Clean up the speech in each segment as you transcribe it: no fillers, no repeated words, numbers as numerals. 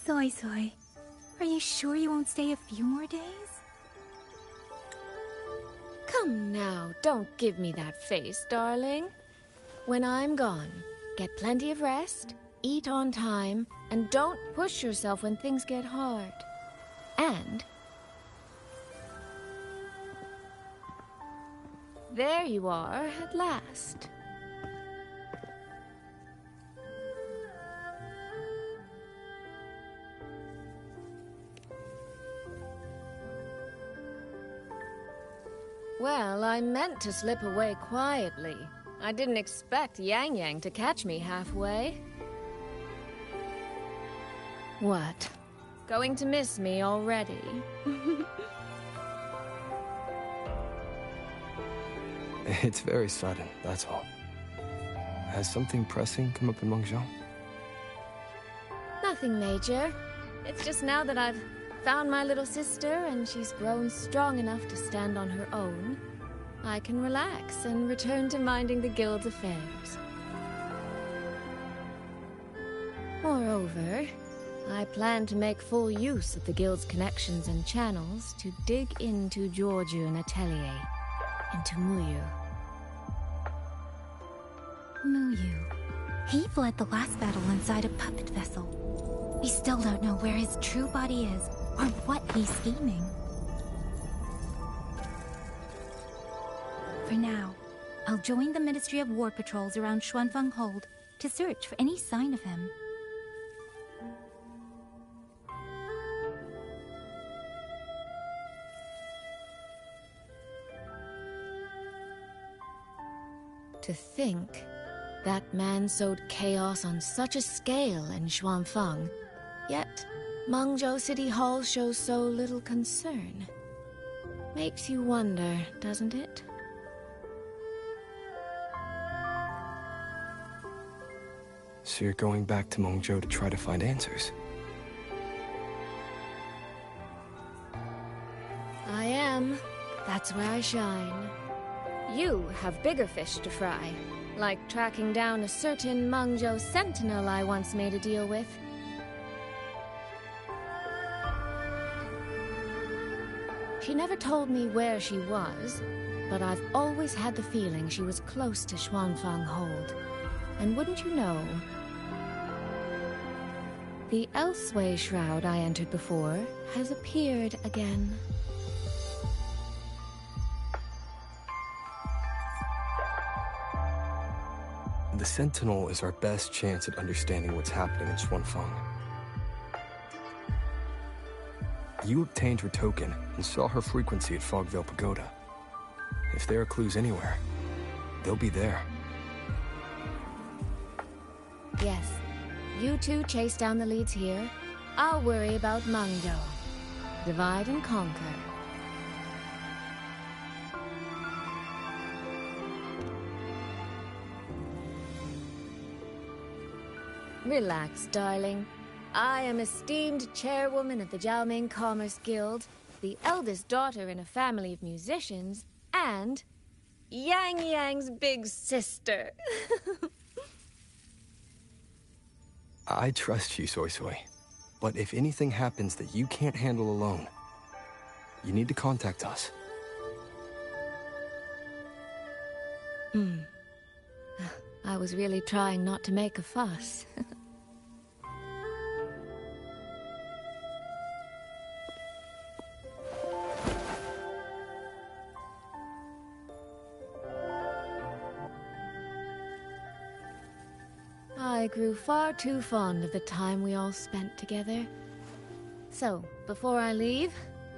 Soy Soy, are you sure you won't stay a few more days? Come now, don't give me that face, darling. When I'm gone, get plenty of rest, eat on time, and don't push yourself when things get hard. And there you are at last. Well, I meant to slip away quietly. I didn't expect Yang Yang to catch me halfway. What? Going to miss me already? It's very sudden, that's all. Has something pressing come up in Mengzhou? Nothing major. It's just now that I've found my little sister and she's grown strong enough to stand on her own, I can relax and return to minding the guild's affairs. Moreover, I plan to make full use of the guild's connections and channels to dig into Georgian Atelier, into Muyu. Muyu. He fled the last battle inside a puppet vessel. We still don't know where his true body is, or what he's scheming. For now, I'll join the Ministry of War patrols around Xuanfeng Hold to search for any sign of him. To think that man sowed chaos on such a scale in Xuanfeng, yet Mengzhou City Hall shows so little concern. Makes you wonder, doesn't it? So you're going back to Mengzhou to try to find answers? I am. That's where I shine. You have bigger fish to fry, like tracking down a certain Mengzhou sentinel I once made a deal with. She never told me where she was, but I've always had the feeling she was close to Xuanfeng Hold. And wouldn't you know, the Elseway shroud I entered before has appeared again. The Sentinel is our best chance at understanding what's happening in Xuanfeng. You obtained her token and saw her frequency at Fogvale Pagoda. If there are clues anywhere, they'll be there. Yes. You two chase down the leads here. I'll worry about Mengzhou. Divide and conquer. Relax, darling. I am esteemed chairwoman of the Jiaoming Commerce Guild, the eldest daughter in a family of musicians, and Yang Yang's big sister. I trust you, Soy Soy. But if anything happens that you can't handle alone, you need to contact us. I was really trying not to make a fuss. I grew far too fond of the time we all spent together. So, before I leave,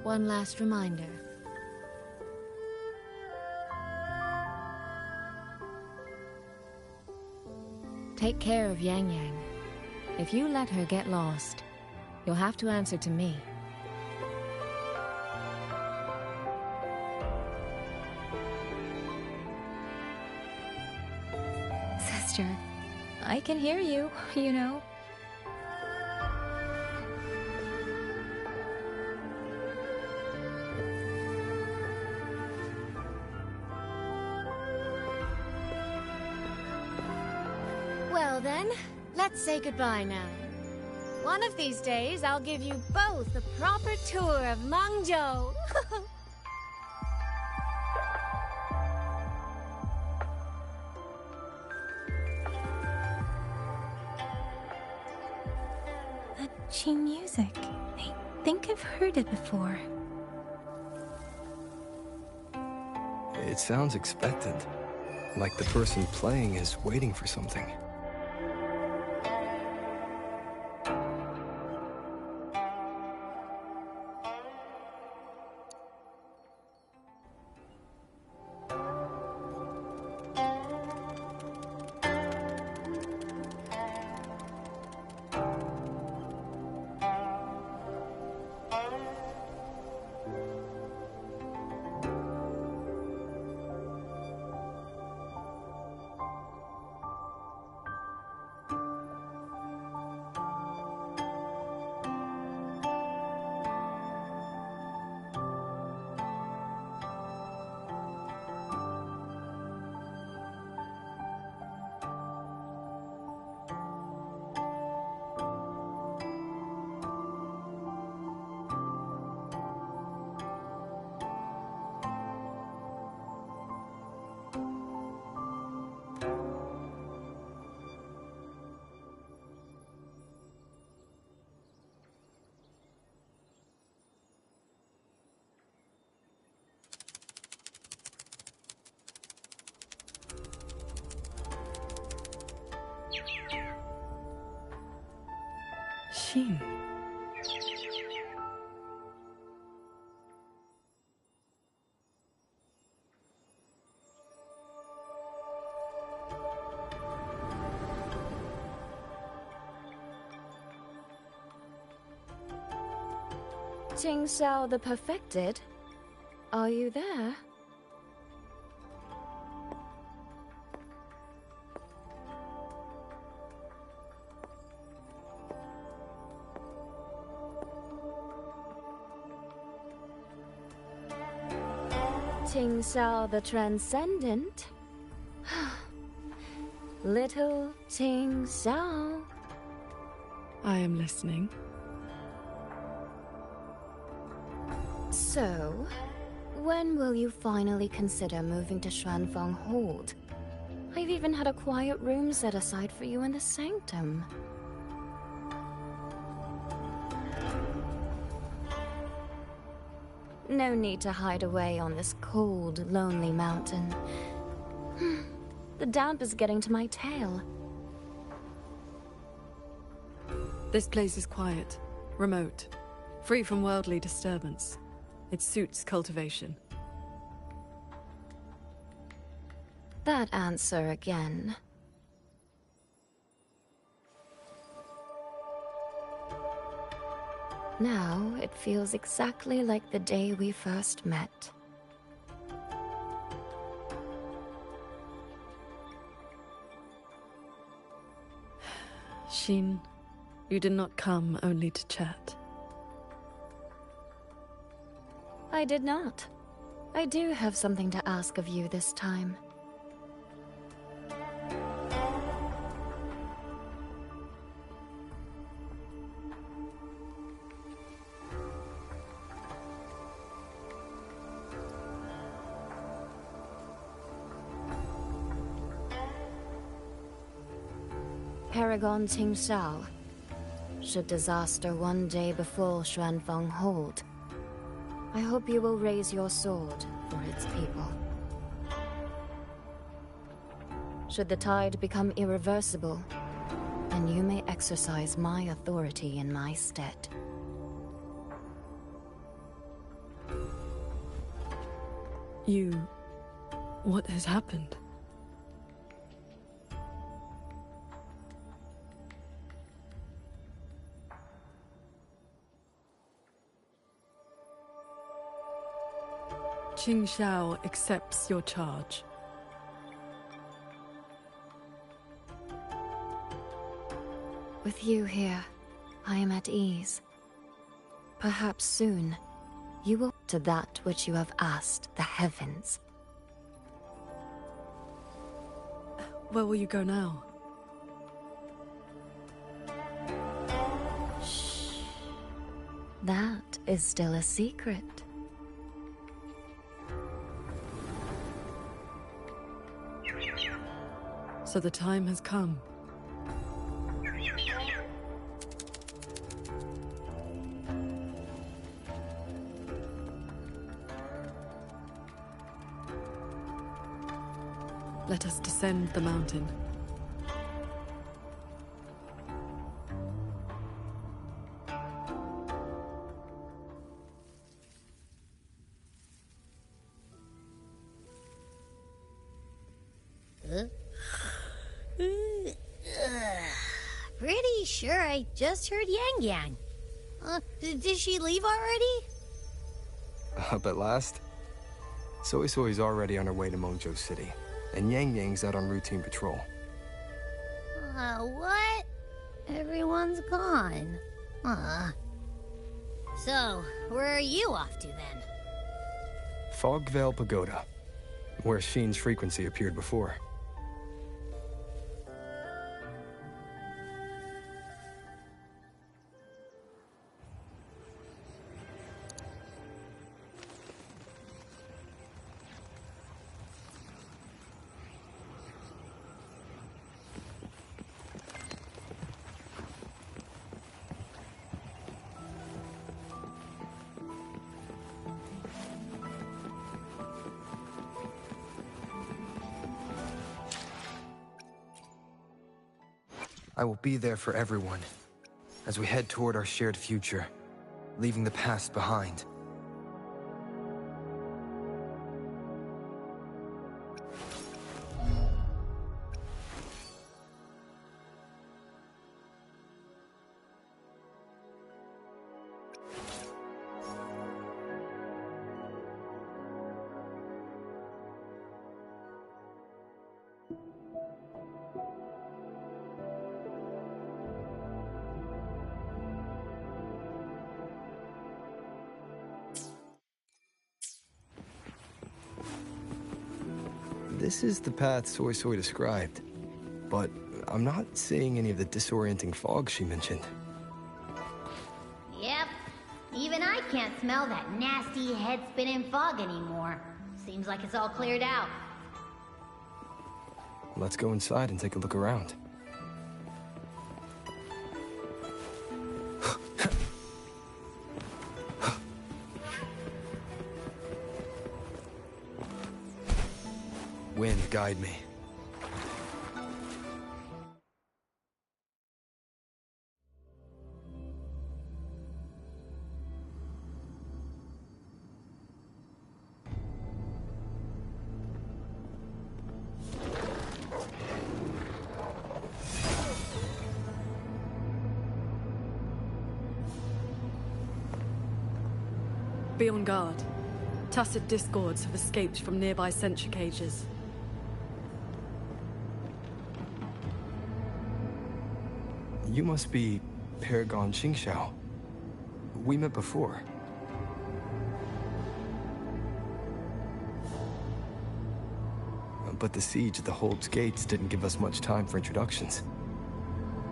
one last reminder. Take care of Yang Yang. If you let her get lost, you'll have to answer to me. I can hear you, you know. Well then, let's say goodbye now. One of these days, I'll give you both a proper tour of Mangzhou. That Qi music. I think I've heard it before. It sounds expectant. Like the person playing is waiting for something. Xin. Qing Xiao the Perfected? Are you there? Qing Xiao the Transcendent? Little Qing Xiao. I am listening. So, when will you finally consider moving to Xuanfeng Hold? I've even had a quiet room set aside for you in the sanctum. No need to hide away on this cold, lonely mountain. The damp is getting to my tail. This place is quiet, remote, free from worldly disturbance. It suits cultivation. That answer again. Now it feels exactly like the day we first met. Xin, you did not come only to chat. I did not. I do have something to ask of you this time. Paragon Qing Xiao. Should disaster one day befall Xuanfeng Hold, I hope you will raise your sword for its people. Should the tide become irreversible, then you may exercise my authority in my stead. What has happened? Qing Xiao accepts your charge. With you here, I am at ease. Perhaps soon, you will to that which you have asked the heavens. Where will you go now? Shh. That is still a secret. So the time has come. Let us descend the mountain. Pretty sure I just heard Yang Yang. Did she leave already? Up at last? Soy Soy's already on her way to Mongzhou City, and Yang Yang's out on routine patrol. What? Everyone's gone. So, where are you off to then? Fogvale Pagoda, where Sheen's frequency appeared before. I will be there for everyone, as we head toward our shared future, leaving the past behind. This is the path Soy Soy described, but I'm not seeing any of the disorienting fog she mentioned. Yep. Even I can't smell that nasty head-spinning fog anymore. Seems like it's all cleared out. Let's go inside and take a look around. Wind, guide me. Be on guard. Tacit discords have escaped from nearby sentry cages. You must be Paragon Xingxiao. We met before. But the siege at the Hold's gates didn't give us much time for introductions.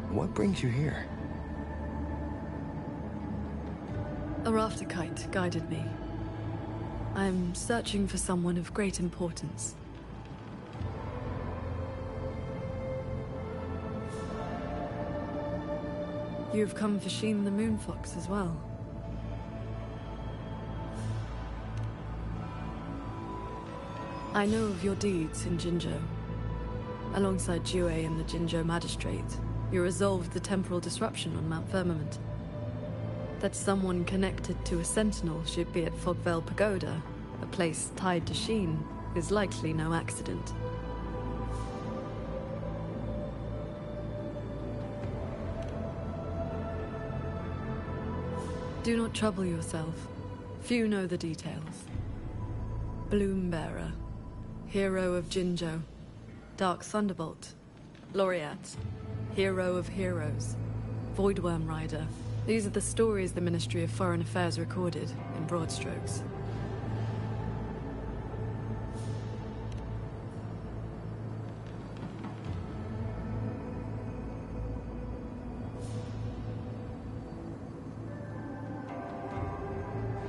What brings you here? A rafter kite guided me. I'm searching for someone of great importance. You've come for Sheen the Moonfox as well. I know of your deeds in Jinzhou. Alongside Jue and the Jinzhou Magistrate, you resolved the temporal disruption on Mount Firmament. That someone connected to a sentinel should be at Fogvale Pagoda, a place tied to Sheen, is likely no accident. Do not trouble yourself. Few know the details. Bloombearer, hero of Jinzhou. Dark Thunderbolt, laureate, hero of heroes. Voidworm Rider. These are the stories the Ministry of Foreign Affairs recorded, in broad strokes.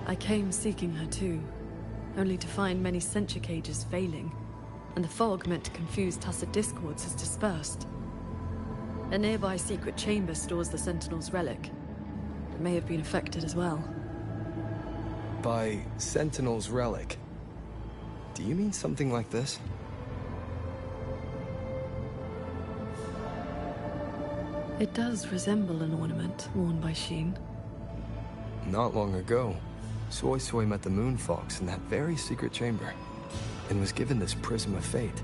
I came seeking her too, only to find many censure cages failing, and the fog meant to confuse Tacet discords has dispersed. A nearby secret chamber stores the Sentinel's relic. It may have been affected as well. By Sentinel's relic, do you mean something like this? It does resemble an ornament worn by Sheen. Not long ago, Soy Soy met the Moon Fox in that very secret chamber, and was given this Prism of Fate.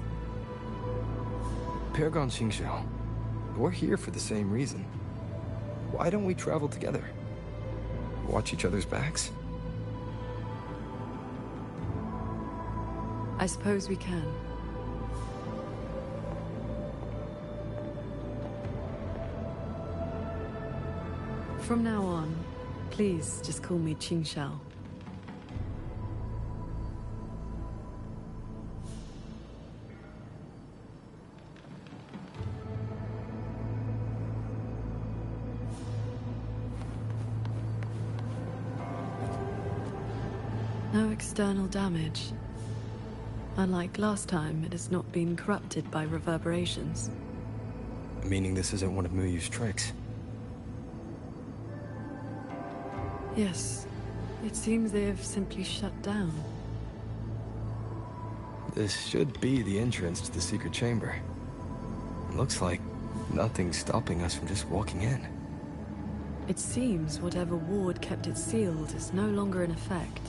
Paragon Xingxiao, we're here for the same reason. Why don't we travel together? Watch each other's backs? I suppose we can. From now on, please just call me Qingxiao. No external damage. Unlike last time, it has not been corrupted by reverberations. Meaning this isn't one of Muyu's tricks. Yes. It seems they have simply shut down. This should be the entrance to the secret chamber. Looks like nothing's stopping us from just walking in. It seems whatever ward kept it sealed is no longer in effect.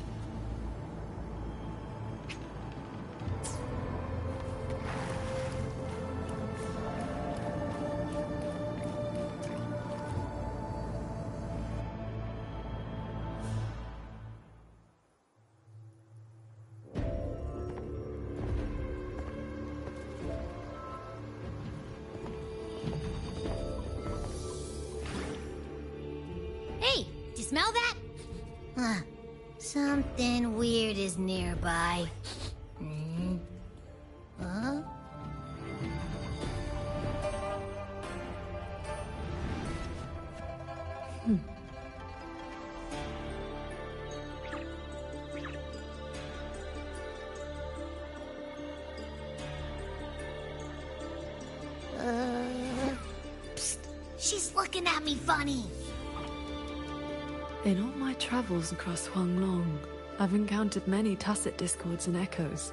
Smell that? Something weird is nearby. Huh? Psst. She's looking at me funny. In all my travels across Huanglong, I've encountered many Tacet discords and echoes,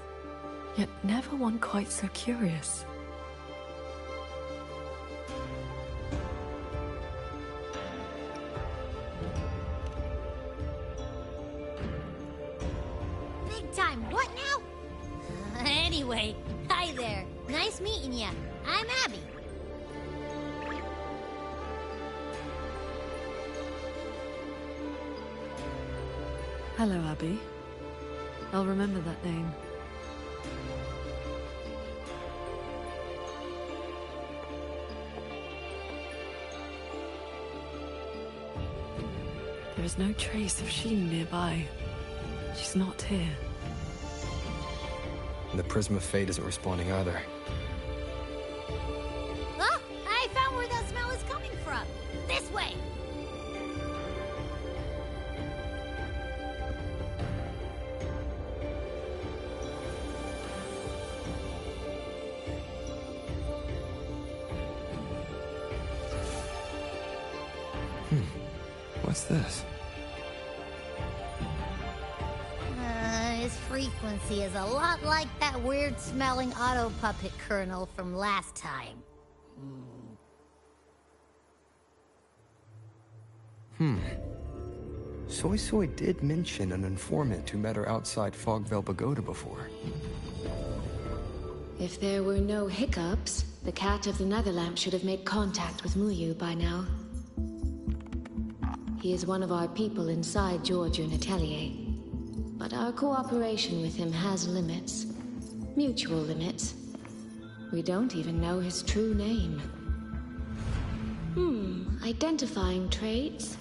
yet never one quite so curious. Big time, what now? Anyway, hi there. Nice meeting ya. I'm Abby. Hello, Abby. I'll remember that name. There is no trace of Sheen nearby. She's not here. The Prism of Fate isn't responding either. Oh, I found where that smell is coming from. This way. What's this? His frequency is a lot like that weird-smelling auto-puppet kernel from last time. Soy Soy did mention an informant who met her outside Fogvale Pagoda before. If there were no hiccups, the Cat of the Netherlamp should have made contact with Muyu by now. He is one of our people inside Georgian Atelier. But our cooperation with him has limits. Mutual limits. We don't even know his true name. Identifying traits.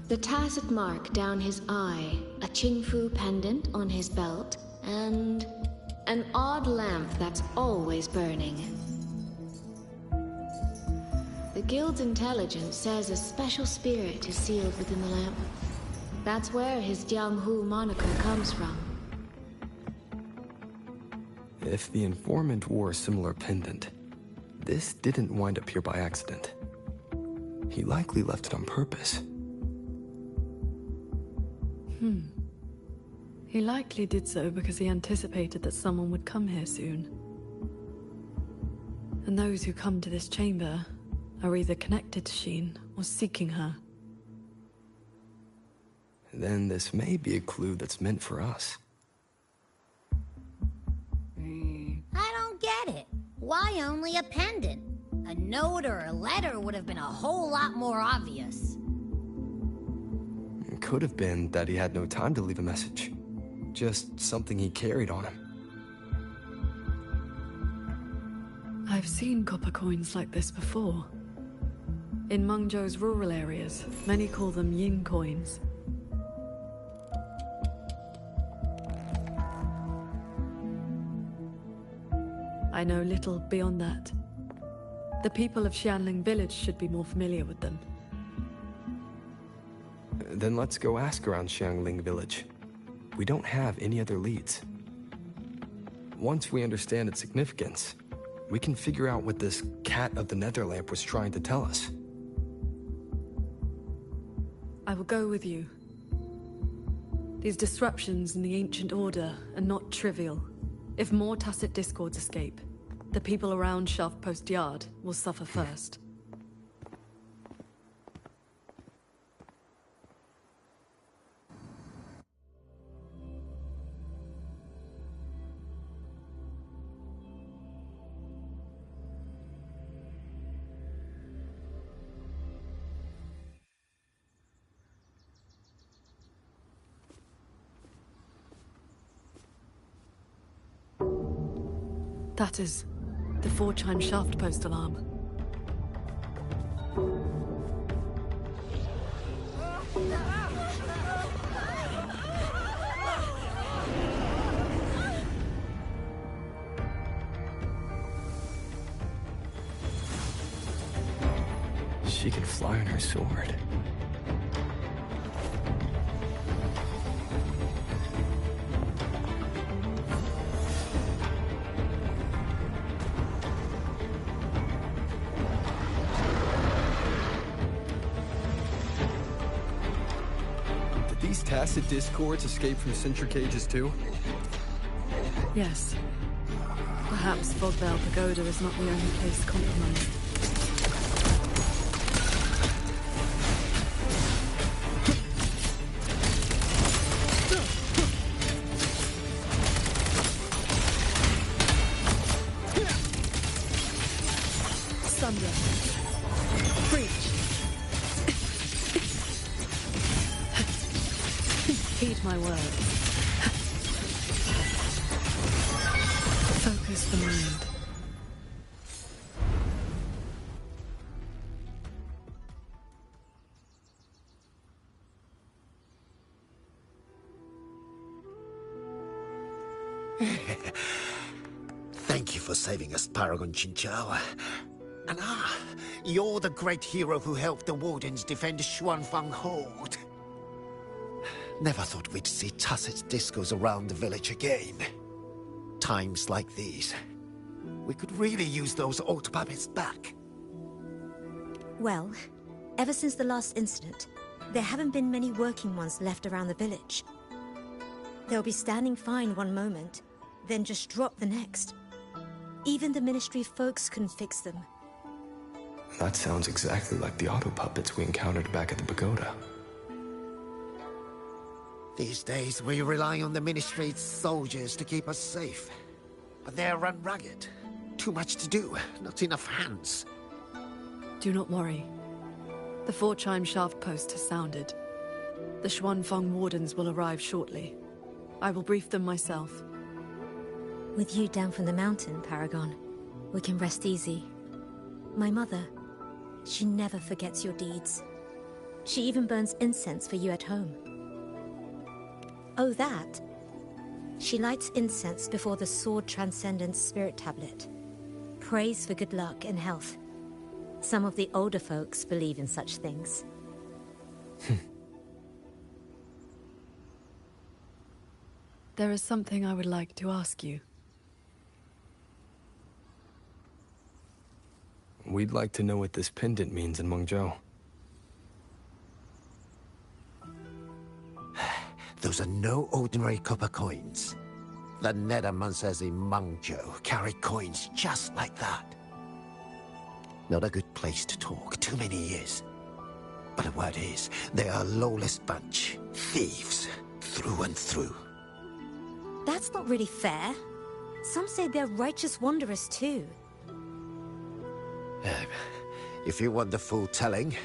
The tacit mark down his eye, a Qingfu pendant on his belt, and an odd lamp that's always burning. The Guild's intelligence says a special spirit is sealed within the lamp. That's where his Jianghu moniker comes from. If the informant wore a similar pendant, this didn't wind up here by accident. He likely left it on purpose. He likely did so because he anticipated that someone would come here soon. And those who come to this chamber are either connected to Sheen or seeking her. Then this may be a clue that's meant for us. I don't get it. Why only a pendant? A note or a letter would have been a whole lot more obvious. It could have been that he had no time to leave a message. Just something he carried on him. I've seen copper coins like this before. In Mengzhou's rural areas, many call them yin coins. I know little beyond that. The people of Xianling village should be more familiar with them. Then let's go ask around Xiangling village. We don't have any other leads. Once we understand its significance, we can figure out what this cat of the Netherlamp was trying to tell us. I will go with you. These disruptions in the ancient order are not trivial. If more tacit discords escape, the people around Shaft Post Yard will suffer first. That is the 4-chime shaft post alarm. She can fly on her sword. These tacit discords escape from sentry cages too? Yes. Perhaps Fogvale Pagoda is not the only place compromised. Sunder. Preach. Heed my words. Focus the mind. Thank you for saving us, Paragon Chinchou. And you're the great hero who helped the Wardens defend Xuanfang Hold. Never thought we'd see tacit discos around the village again. Times like these, we could really use those old puppets back. Well, ever since the last incident, there haven't been many working ones left around the village. They'll be standing fine one moment, then just drop the next. Even the Ministry folks couldn't fix them. That sounds exactly like the auto puppets we encountered back at the pagoda. These days, we rely on the Ministry's soldiers to keep us safe. But they're run ragged. Too much to do, not enough hands. Do not worry. The 4-chime shaft post has sounded. The Xuanfang Wardens will arrive shortly. I will brief them myself. With you down from the mountain, Paragon, we can rest easy. My mother, She never forgets your deeds. She even burns incense for you at home. Oh, that. She lights incense before the Sword Transcendence Spirit Tablet. Prays for good luck and health. Some of the older folks believe in such things. There is something I would like to ask you. We'd like to know what this pendant means in Mengzhou. Those are no ordinary copper coins. The Nethermancers in Mengzhou carry coins just like that. Not a good place to talk, too many years. But the word is, they are a lawless bunch. Thieves, through and through. That's not really fair. Some say they're righteous wanderers too. If you want the full telling,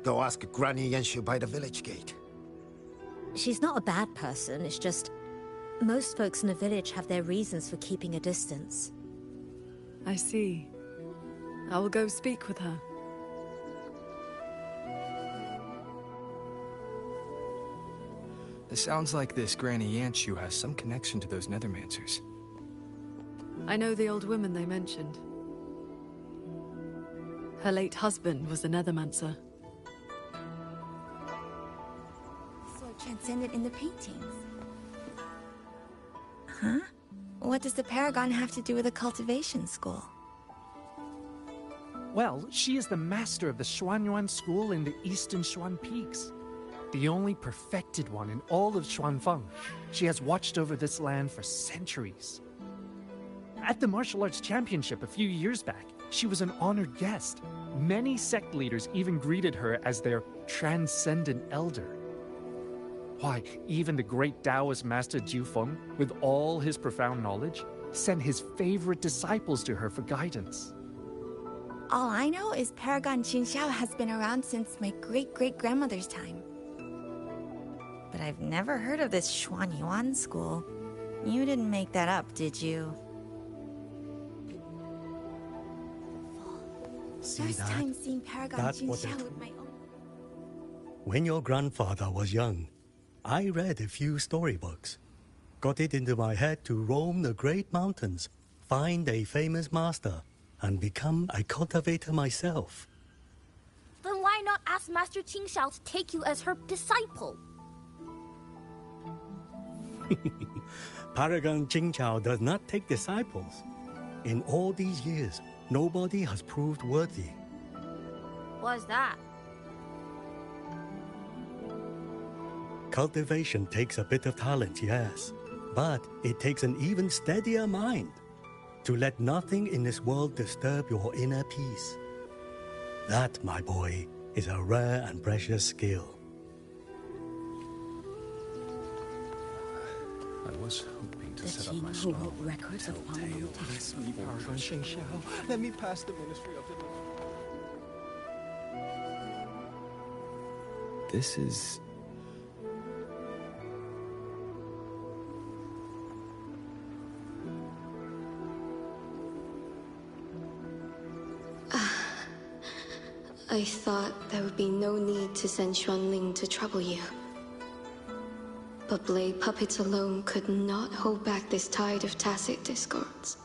go ask Granny Yenshu by the village gate. She's not a bad person, it's just... most folks in the village have their reasons for keeping a distance. I see. I will go speak with her. It sounds like this Granny Yanshu has some connection to those Nethermancers. I know the old woman they mentioned. Her late husband was a Nethermancer. Sword transcendent in the paintings. Huh? What does the Paragon have to do with a cultivation school? Well, she is the master of the Xuanyuan school in the eastern Xuan Peaks. The only perfected one in all of Xuanfeng. She has watched over this land for centuries. At the martial arts championship a few years back, she was an honored guest. Many sect leaders even greeted her as their transcendent elder. Why, even the great Taoist master Jiu Feng, with all his profound knowledge, sent his favorite disciples to her for guidance. All I know is Paragon Qingxiao has been around since my great-great-grandmother's time. But I've never heard of this Xuanyuan school. You didn't make that up, did you? First time seeing Paragon Qingxiao with my own... When your grandfather was young, I read a few storybooks. Got it into my head to roam the great mountains, find a famous master, and become a cultivator myself. Then why not ask Master Qingxiao to take you as her disciple? Paragon Qingqiao does not take disciples. In all these years, nobody has proved worthy. What's that? Cultivation takes a bit of talent, yes, but it takes an even steadier mind to let nothing in this world disturb your inner peace. That, my boy, is a rare and precious skill. I was hoping to The set up king my who stall. wrote records of phenomenal Bless me, Paragon Shengxiao. Let me pass the ministry of deliverance. This is... I thought there would be no need to send Xuanling to trouble you. But blade puppets alone could not hold back this tide of tacit discords.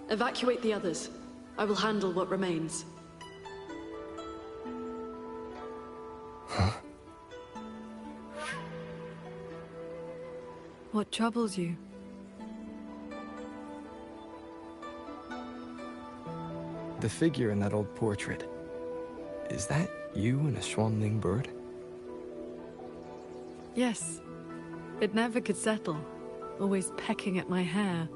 Evacuate the others. I will handle what remains. What troubles you? The figure in that old portrait. Is that you and a Xuanling bird? Yes. It never could settle. Always pecking at my hair.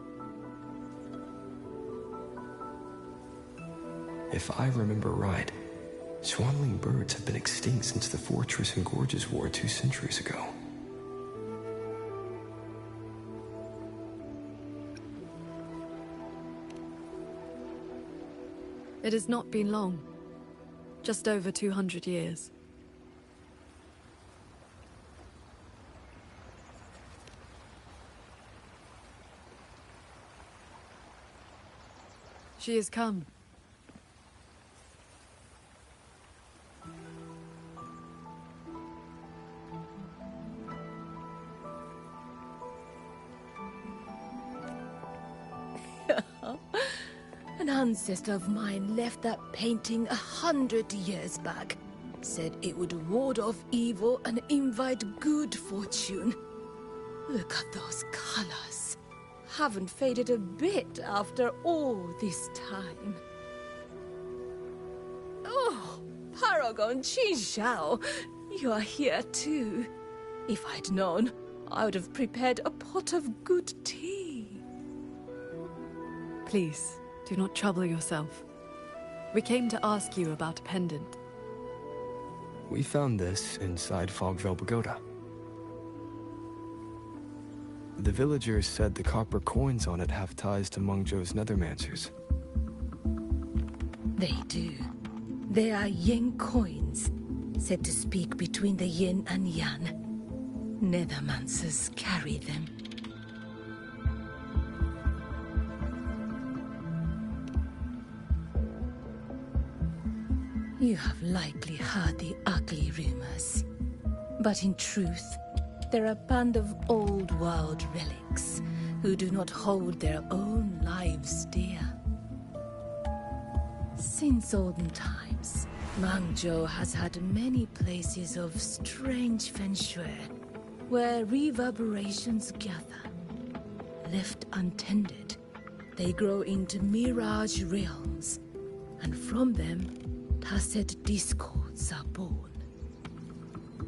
If I remember right, Xuanling birds have been extinct since the Fortress and Gorges War 2 centuries ago. It has not been long. Just over 200 years. She has come. Xingsha. An ancestor of mine left that painting 100 years back. Said it would ward off evil and invite good fortune. Look at those colors. Haven't faded a bit after all this time. Oh, Paragon Qingxiao, you are here too. If I'd known, I would have prepared a pot of good tea. Please, do not trouble yourself. We came to ask you about a pendant. We found this inside Fogvale Pagoda. The villagers said the copper coins on it have ties to Mengzhou's nethermancers. They do. They are yin coins, said to speak between the yin and yang. Nethermancers carry them. You have likely heard the ugly rumors. But in truth, they're a band of old world relics who do not hold their own lives dear. Since olden times, Mengzhou has had many places of strange feng shui, where reverberations gather. Left untended, they grow into mirage realms, and from them, tacit discords are born.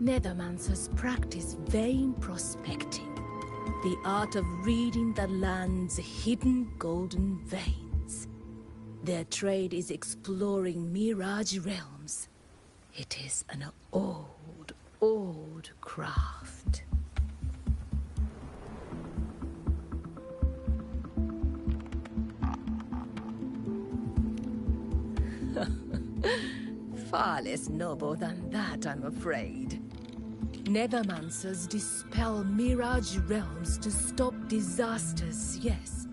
Nethermancers practice vain prospecting, the art of reading the land's hidden golden veins. Their trade is exploring mirage realms. It is an old, old craft. Far less noble than that, I'm afraid. Nethermancers dispel mirage realms to stop disasters, yes.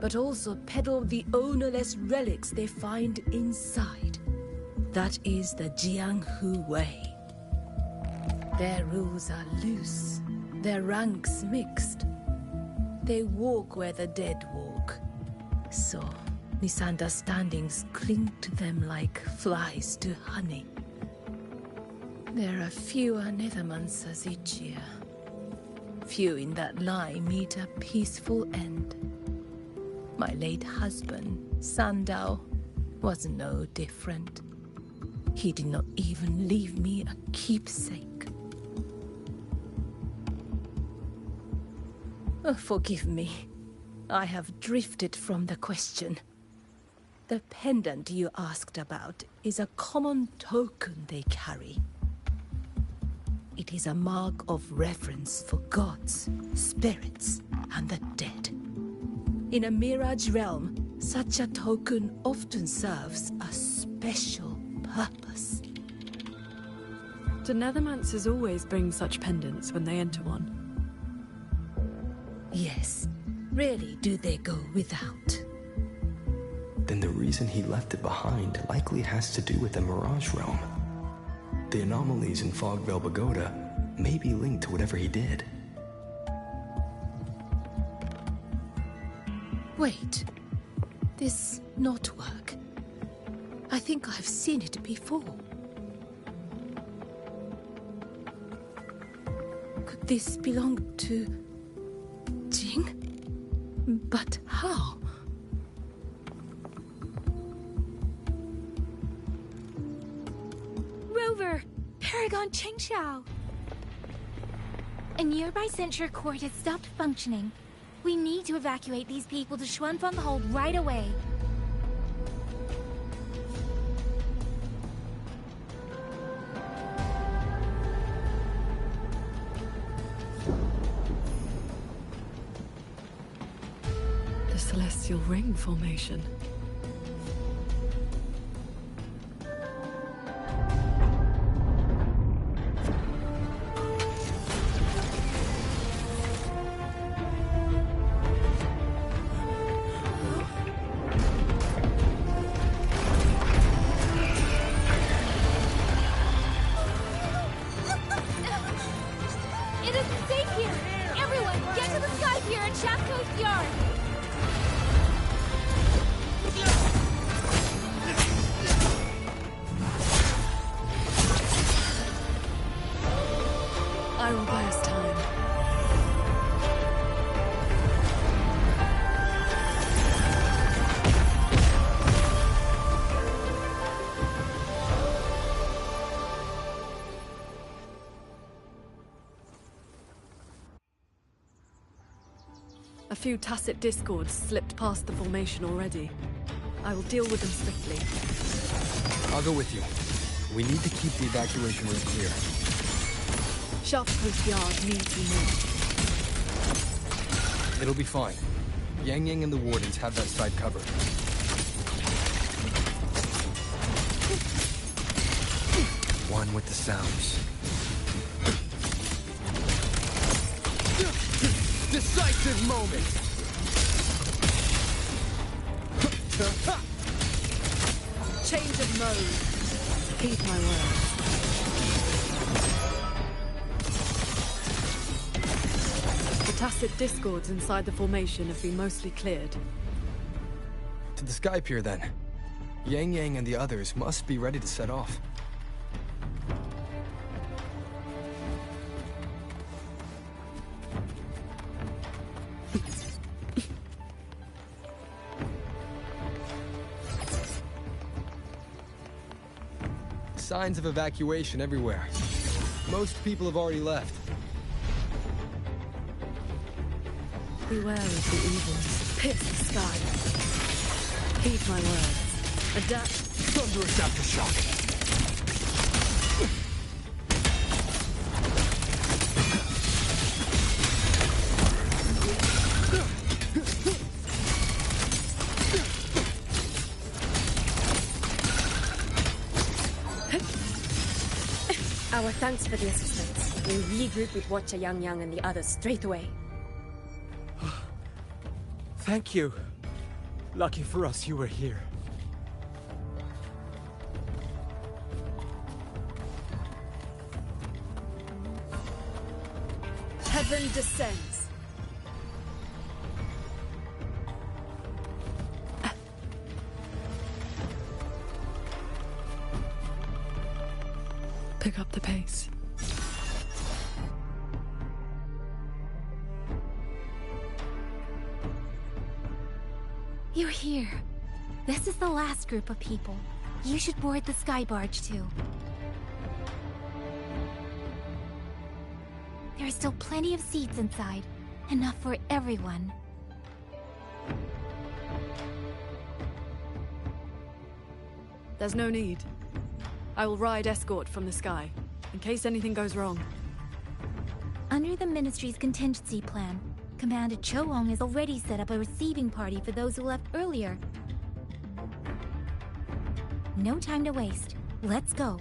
But also peddle the ownerless relics they find inside. That is the Jianghu way. Their rules are loose, their ranks mixed. They walk where the dead walk. So, misunderstandings cling to them like flies to honey. There are fewer Nethermancers each year. Few in that line meet a peaceful end. My late husband, Sandao, was no different. He did not even leave me a keepsake. Oh, forgive me. I have drifted from the question. The pendant you asked about is a common token they carry. It is a mark of reverence for gods, spirits, and the dead. In a mirage realm, such a token often serves a special purpose. Do Nethermancers always bring such pendants when they enter one? Yes. Rarely do they go without. Then the reason he left it behind likely has to do with the Mirage Realm. The anomalies in Fogvale Pagoda may be linked to whatever he did. Wait. This knotwork. I think I've seen it before. Could this belong to Jing? But how? Rover! Paragon Qingxiao! A nearby censure court has stopped functioning. We need to evacuate these people to Xuanfeng Hold right away. The Celestial Ring formation. It isn't safe here! Everyone, get to the sky pier at Shaft Coast Yard! I will buy us time. A few tacit discords slipped past the formation already. I will deal with them swiftly. I'll go with you. We need to keep the evacuation route clear. Shaft Post Yard needs removed. It'll be fine. Yang Yang and the Wardens have that side covered. One with the sounds. Decisive moment! Change of mode. Heed my word. The tacit discords inside the formation have been mostly cleared. To the Sky Pier, then. Yang Yang and the others must be ready to set off. Signs of evacuation everywhere. Most people have already left. Beware of the evils. Pierce the sky. Heed my words. Adapt. Thunderous aftershock. Our thanks for the assistance. We'll regroup with Watcher Yang Yang and the others straight away. Thank you. Lucky for us you were here. Heaven descends. Pick up the pace. You're here. This is the last group of people. You should board the sky barge too. There are still plenty of seats inside. Enough for everyone. There's no need. I will ride escort from the sky, in case anything goes wrong. Under the Ministry's contingency plan, Commander Cho-Ong has already set up a receiving party for those who left earlier. No time to waste. Let's go.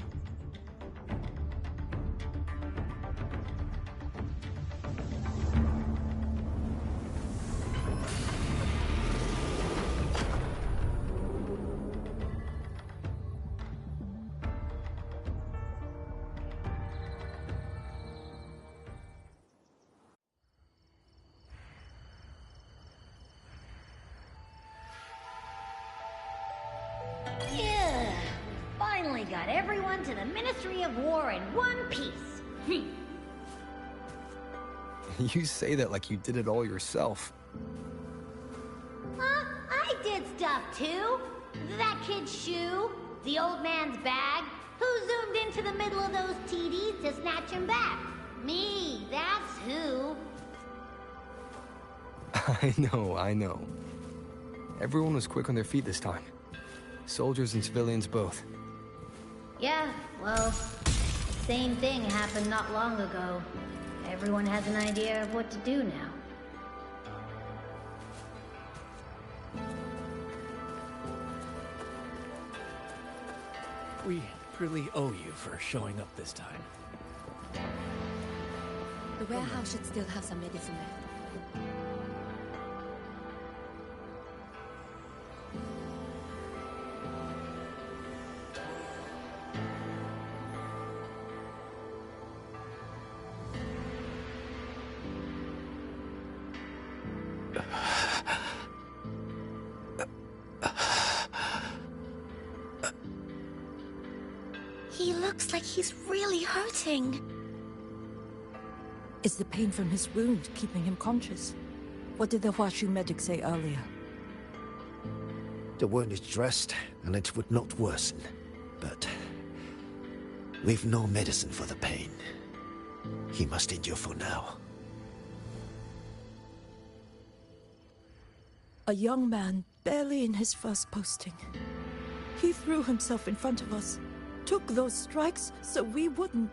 Yeah, finally got everyone to the Ministry of War in one piece. You say that like you did it all yourself. I did stuff too. That kid's shoe, the old man's bag. Who zoomed into the middle of those TDs to snatch him back? Me, that's who. I know. Everyone was quick on their feet this time. Soldiers and civilians both. Yeah, well, same thing happened not long ago. Everyone has an idea of what to do now. We really owe you for showing up this time. The warehouse should still have some medicine left. He looks like he's really hurting. Is the pain from his wound keeping him conscious? What did the Huashu medic say earlier? The wound is dressed, and it would not worsen. But we've no medicine for the pain. He must endure for now. A young man, barely in his first posting. He threw himself in front of us, took those strikes so we wouldn't.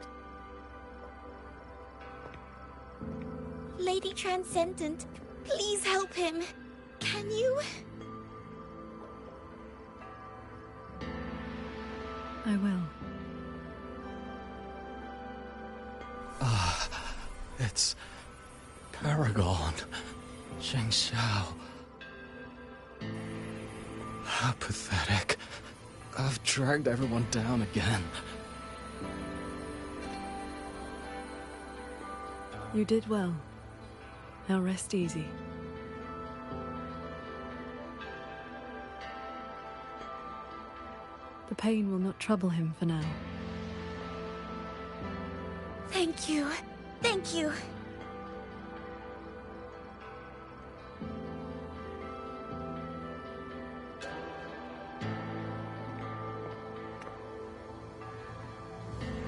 Lady Transcendent, please help him. Can you? I will. It's Paragon. Sheng Xiao. How pathetic. I've dragged everyone down again. You did well. Now rest easy. The pain will not trouble him for now. Thank you. Thank you.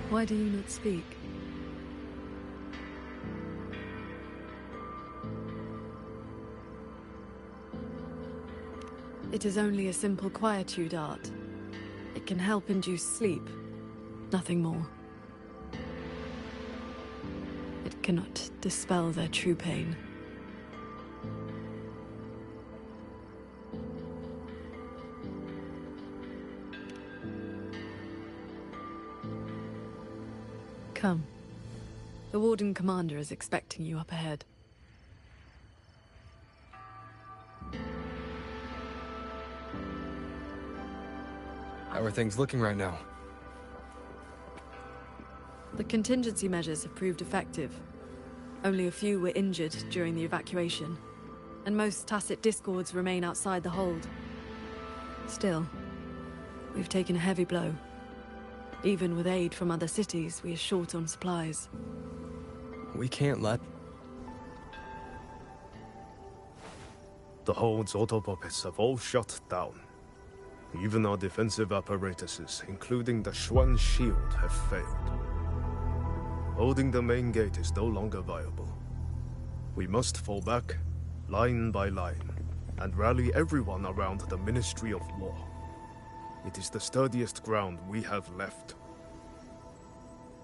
Why do you not speak? It is only a simple quietude art. It can help induce sleep, nothing more. It cannot dispel their true pain. Come. The Warden Commander is expecting you up ahead. How are things looking right now? The contingency measures have proved effective. Only a few were injured during the evacuation, and most tacit discords remain outside the hold. Still, we've taken a heavy blow. Even with aid from other cities, we are short on supplies. We can't let... The hold's auto-puppets have all shut down. Even our defensive apparatuses, including the Xuan shield, have failed. Holding the main gate is no longer viable. We must fall back, line by line, and rally everyone around the Ministry of War. It is the sturdiest ground we have left.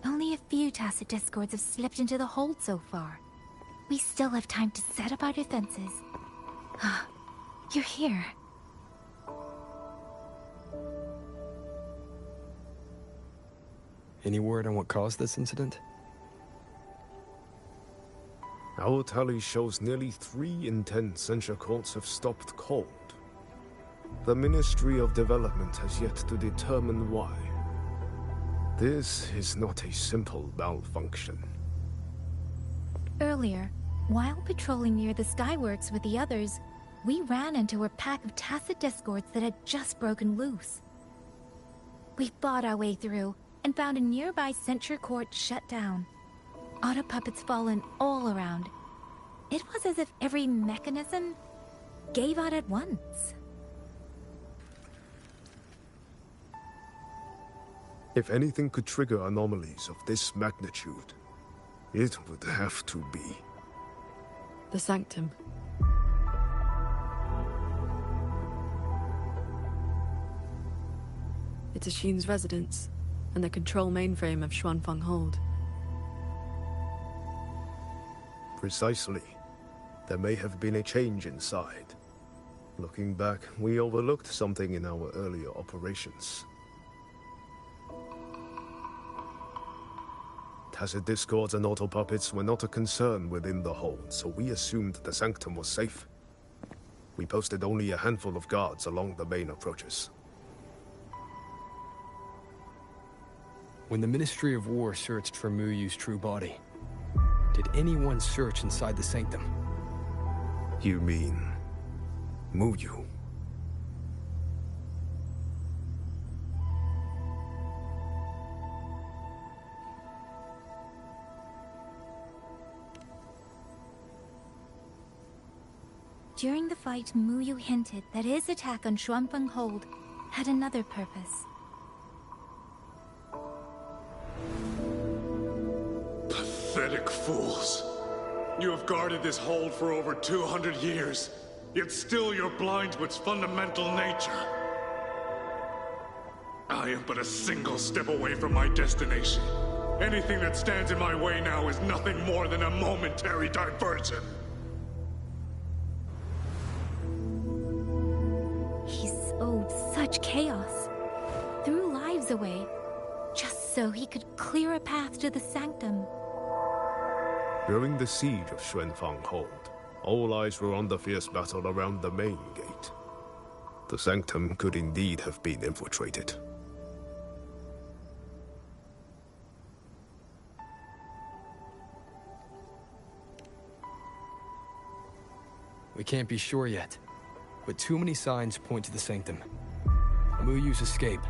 Only a few tacit discords have slipped into the hold so far. We still have time to set up our defenses. You're here. Any word on what caused this incident? Our tally shows nearly 3 in 10 censure courts have stopped cold. The Ministry of Development has yet to determine why. This is not a simple malfunction. Earlier, while patrolling near the Skyworks with the others, we ran into a pack of tacit discords that had just broken loose. We fought our way through and found a nearby censure court shut down. Auto puppets fallen all around. It was as if every mechanism gave out at once. If anything could trigger anomalies of this magnitude, it would have to be the Sanctum. It's Ashin's residence and the control mainframe of Xuanfeng Hold. Precisely. There may have been a change inside. Looking back, we overlooked something in our earlier operations. Tacit discords and auto-puppets were not a concern within the hold, so we assumed the Sanctum was safe. We posted only a handful of guards along the main approaches. When the Ministry of War searched for Mu Yu's true body, did anyone search inside the Sanctum? You mean Mu Yu? During the fight, Muyu hinted that his attack on Xuanfeng Hold had another purpose. Pathetic fools. You have guarded this hold for over 200 years, yet still you're blind to its fundamental nature. I am but a single step away from my destination. Anything that stands in my way now is nothing more than a momentary diversion. He sowed such chaos, threw lives away, just so he could clear a path to the sanctum. During the siege of Xuanfang Hold, all eyes were on the fierce battle around the main gate. The sanctum could indeed have been infiltrated. We can't be sure yet, but too many signs point to the sanctum. Muyu's escape,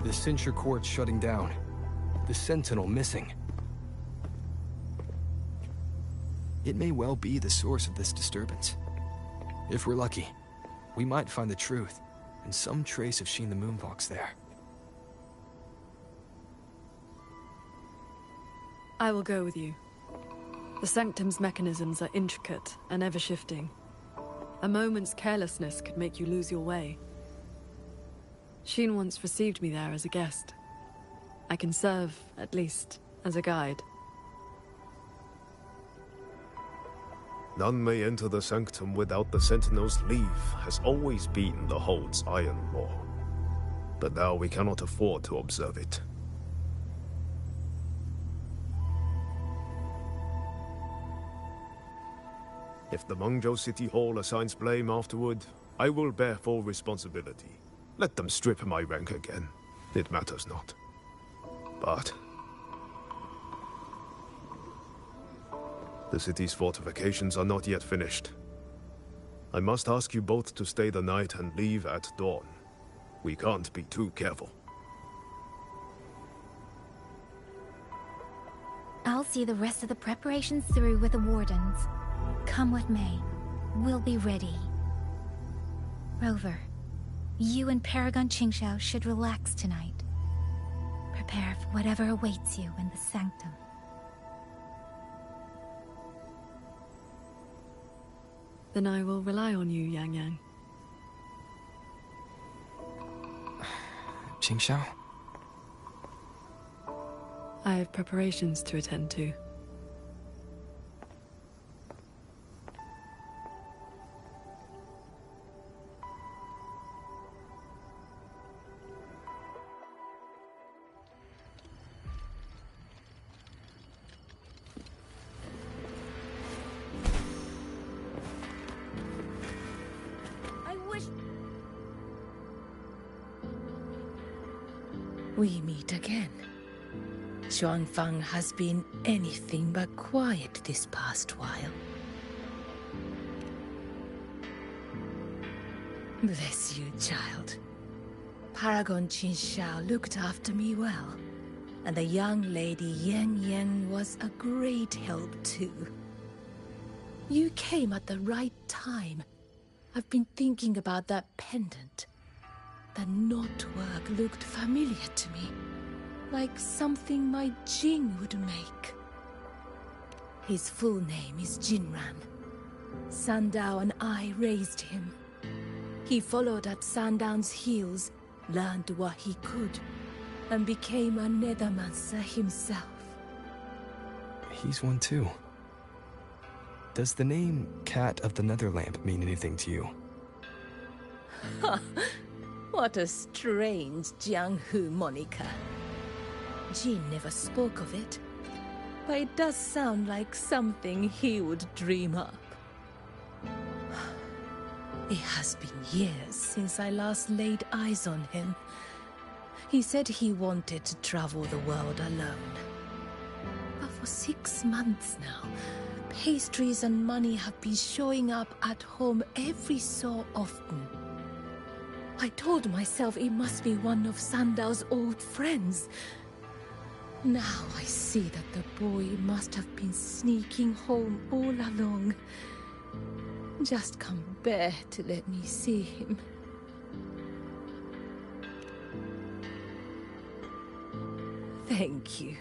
the Cinture Court shutting down, the Sentinel missing. It may well be the source of this disturbance. If we're lucky, we might find the truth and some trace of Sheen the Moonfox there. I will go with you. The Sanctum's mechanisms are intricate and ever-shifting. A moment's carelessness could make you lose your way. Sheen once received me there as a guest. I can serve, at least, as a guide. None may enter the sanctum without the Sentinel's leave has always been the Hold's iron law. But now we cannot afford to observe it. If the Mengzhou City Hall assigns blame afterward, I will bear full responsibility. Let them strip my rank again. It matters not. But the city's fortifications are not yet finished. I must ask you both to stay the night and leave at dawn. We can't be too careful. I'll see the rest of the preparations through with the wardens. Come what may, we'll be ready. Rover, you and Paragon Qingxiao should relax tonight. Prepare for whatever awaits you in the sanctum. Then I will rely on you, Yang Yang. Qingxiao? I have preparations to attend to. We meet again. Xuanfang has been anything but quiet this past while. Bless you, child. Paragon Qingxiao looked after me well, and the young lady Yan Yan was a great help too. You came at the right time. I've been thinking about that pendant. The knotwork looked familiar to me, like something my Jing would make. His full name is Jinran. Sandao and I raised him. He followed at Sandown's heels, learned what he could, and became a Nethermancer himself. He's one too. Does the name Cat of the Netherlamp mean anything to you? What a strange Jianghu moniker. Jin never spoke of it, but it does sound like something he would dream up. It has been years since I last laid eyes on him. He said he wanted to travel the world alone. But for 6 months now, pastries and money have been showing up at home every so often. I told myself it must be one of Sandao's old friends. Now I see that the boy must have been sneaking home all along. Just can't bear to let me see him. Thank you.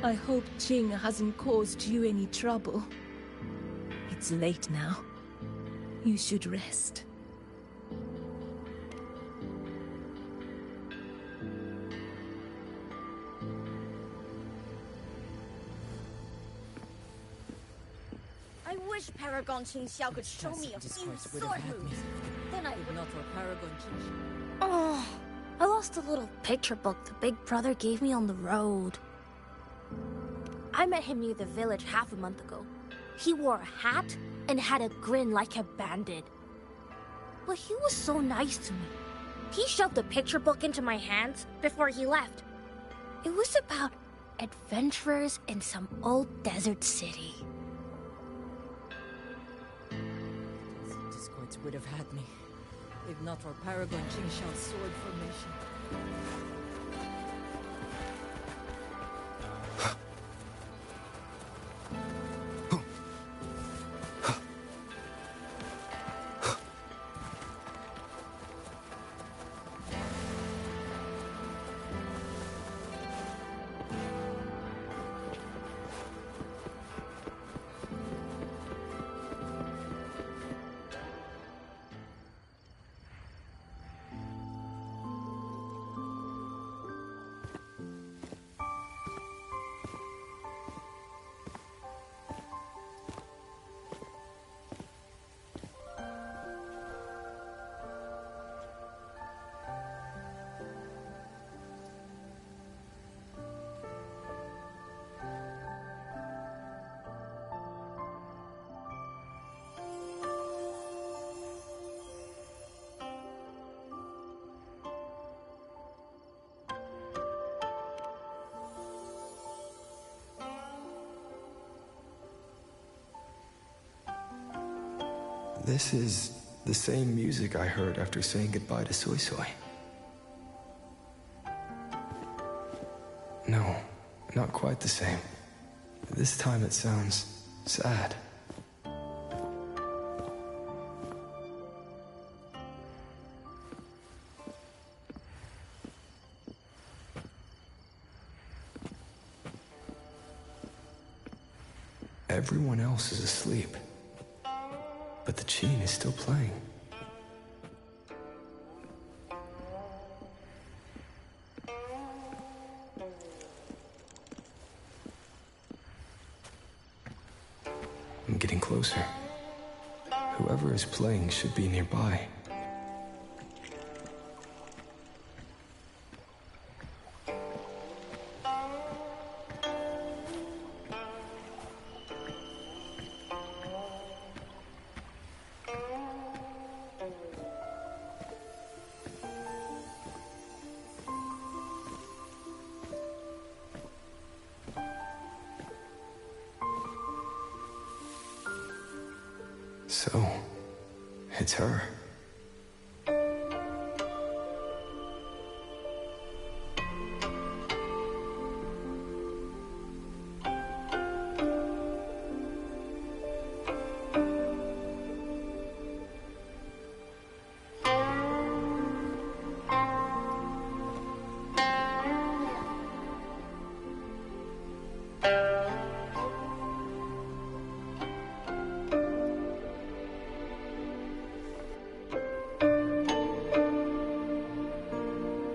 I hope Jing hasn't caused you any trouble. It's late now. You should rest. I wish Paragon Qingxiao could show me a few sword moves. Then I would not for Paragon Qingxiao. Oh, I lost a little picture book the big brother gave me on the road. I met him near the village half a month ago. He wore a hat and had a grin like a bandit. But he was so nice to me. He shoved the picture book into my hands before he left. It was about adventurers in some old desert city. Discords would have had me, if not for Paragon Qingxiao's sword formation. This is the same music I heard after saying goodbye to Soy Soy. No, not quite the same. This time it sounds sad. Everyone else is asleep. But the Qin is still playing. I'm getting closer. Whoever is playing should be nearby. So, it's her.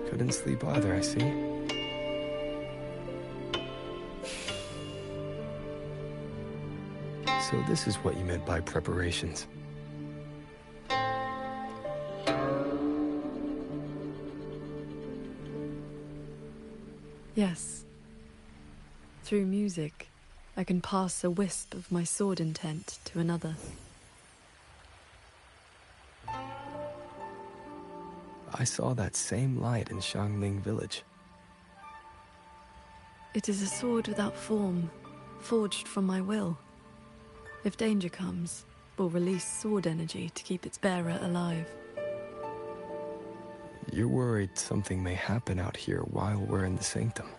Couldn't sleep either, I see. So this is what you meant by preparations. Yes. Through music, I can pass a wisp of my sword intent to another. I saw that same light in Xiangling village. It is a sword without form, forged from my will. If danger comes, we'll release sword energy to keep its bearer alive. You're worried something may happen out here while we're in the sanctum.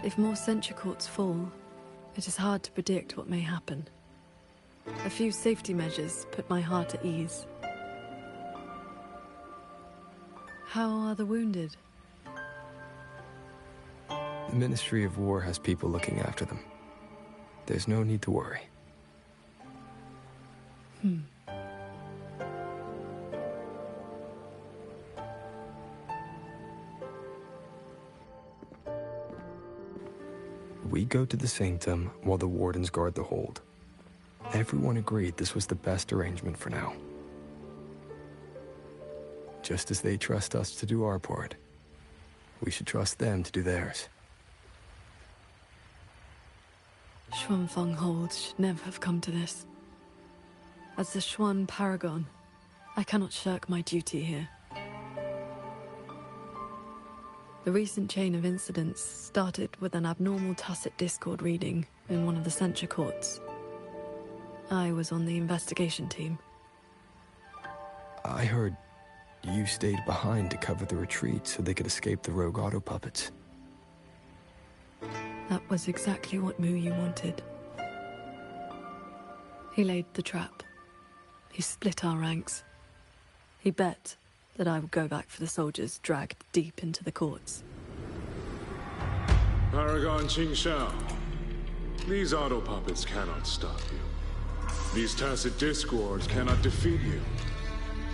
If more sentry courts fall, it is hard to predict what may happen. A few safety measures put my heart at ease. How are the wounded? The Ministry of War has people looking after them. There's no need to worry. We go to the sanctum while the wardens guard the hold. Everyone agreed this was the best arrangement for now. Just as they trust us to do our part, we should trust them to do theirs. Xuanfeng Hold should never have come to this. As the Xuan Paragon, I cannot shirk my duty here. The recent chain of incidents started with an abnormal tacit discord reading in one of the censure courts. I was on the investigation team. I heard you stayed behind to cover the retreat so they could escape the rogue auto puppets. That was exactly what Mu Yu wanted. He laid the trap. He split our ranks. He bet that I would go back for the soldiers dragged deep into the courts. Paragon Qingxiao, these auto puppets cannot stop you. These tacit discords cannot defeat you.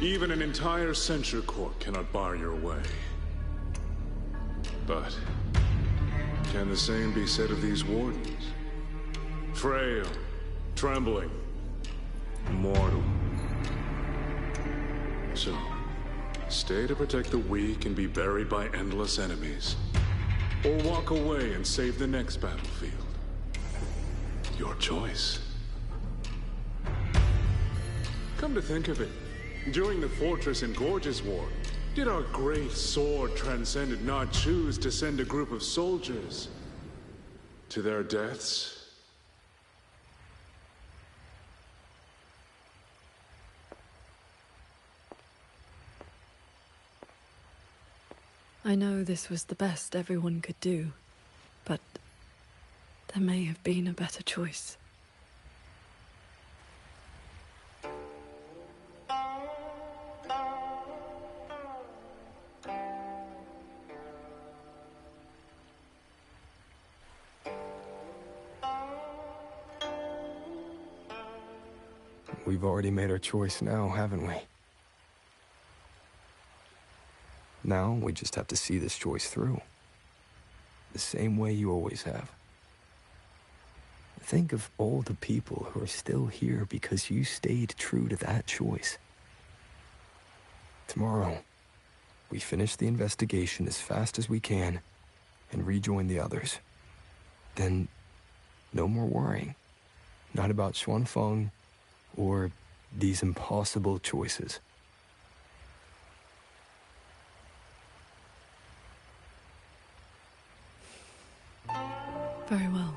Even an entire censure court cannot bar your way. But can the same be said of these wardens? Frail, trembling, mortal. So, stay to protect the weak and be buried by endless enemies. Or walk away and save the next battlefield. Your choice. Come to think of it, during the Fortress and Gorges War, did our great sword transcendent not choose to send a group of soldiers to their deaths? I know this was the best everyone could do, but there may have been a better choice. We've already made our choice now, haven't we? Now, we just have to see this choice through. The same way you always have. Think of all the people who are still here because you stayed true to that choice. Tomorrow, we finish the investigation as fast as we can and rejoin the others. Then, no more worrying. Not about Xuanfeng or these impossible choices. Very well.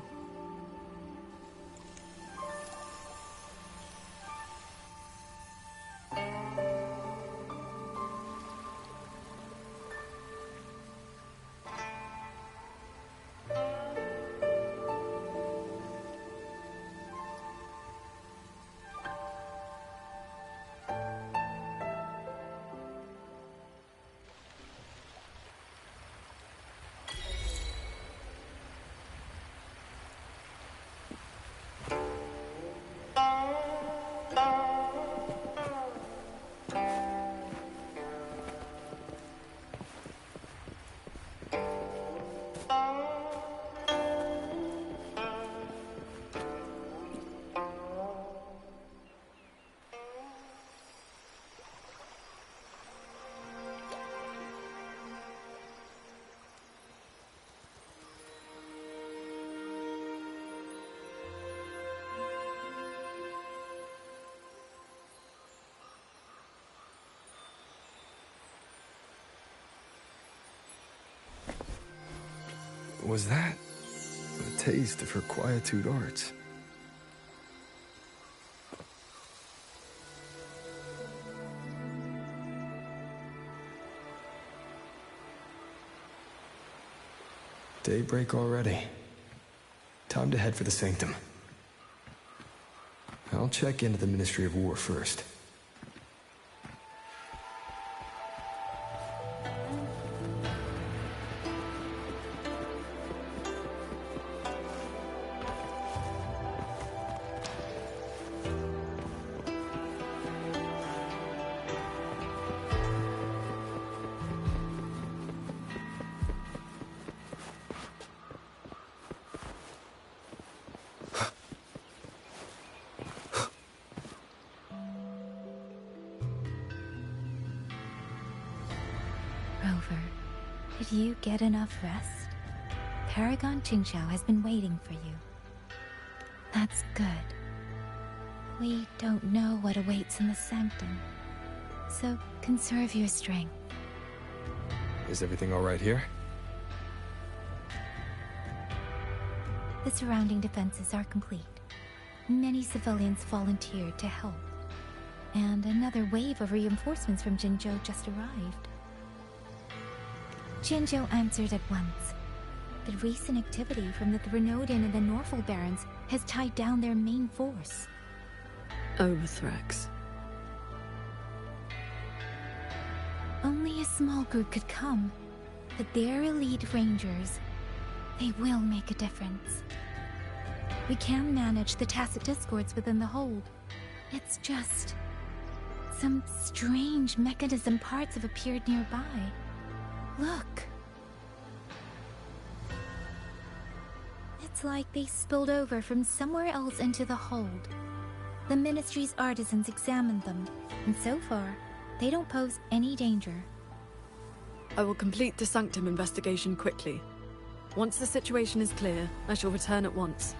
Was that a taste of her quietude arts? Daybreak already. Time to head for the sanctum. I'll check into the Ministry of War first. Rover, did you get enough rest? Paragon Qingxiao has been waiting for you. That's good. We don't know what awaits in the sanctum, so conserve your strength. Is everything all right here? The surrounding defenses are complete. Many civilians volunteered to help, and another wave of reinforcements from Jinzhou just arrived. Jinzhou answered at once. The recent activity from the Threnodian and the Norful Barons has tied down their main force. Overthrex. Only a small group could come, but their elite rangers, they will make a difference. We can manage the tacit discords within the hold. It's just... some strange mechanism parts have appeared nearby. Look. It's like they spilled over from somewhere else into the hold. The Ministry's artisans examined them, and so far, they don't pose any danger. I will complete the Sanctum investigation quickly. Once the situation is clear, I shall return at once.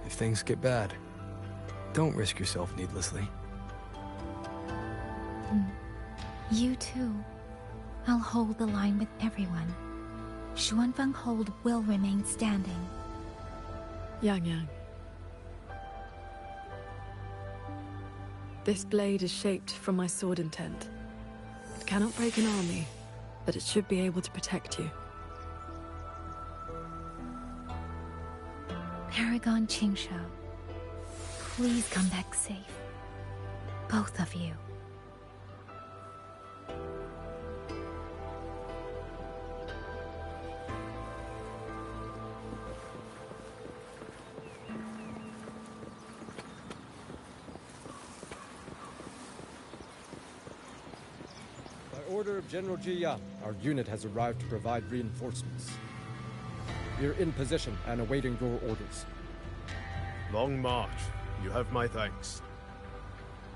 If things get bad, don't risk yourself needlessly. You too. I'll hold the line with everyone. Xuanfeng Hold will remain standing. Yang Yang. This blade is shaped from my sword intent. It cannot break an army, but it should be able to protect you. Paragon Qingxiao, please come back safe. Both of you. By order of General Ji Yang, our unit has arrived to provide reinforcements. We're in position and awaiting your orders. Long march. You have my thanks.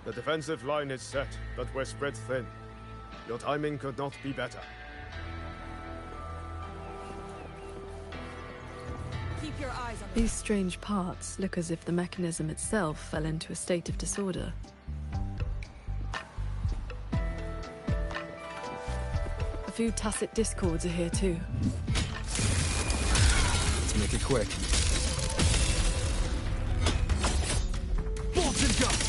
The defensive line is set, but we're spread thin. Your timing could not be better. Keep your eyes on These strange parts look as if the mechanism itself fell into a state of disorder. A few tacit discords are here too. Let's make it quick. Bolts and guns!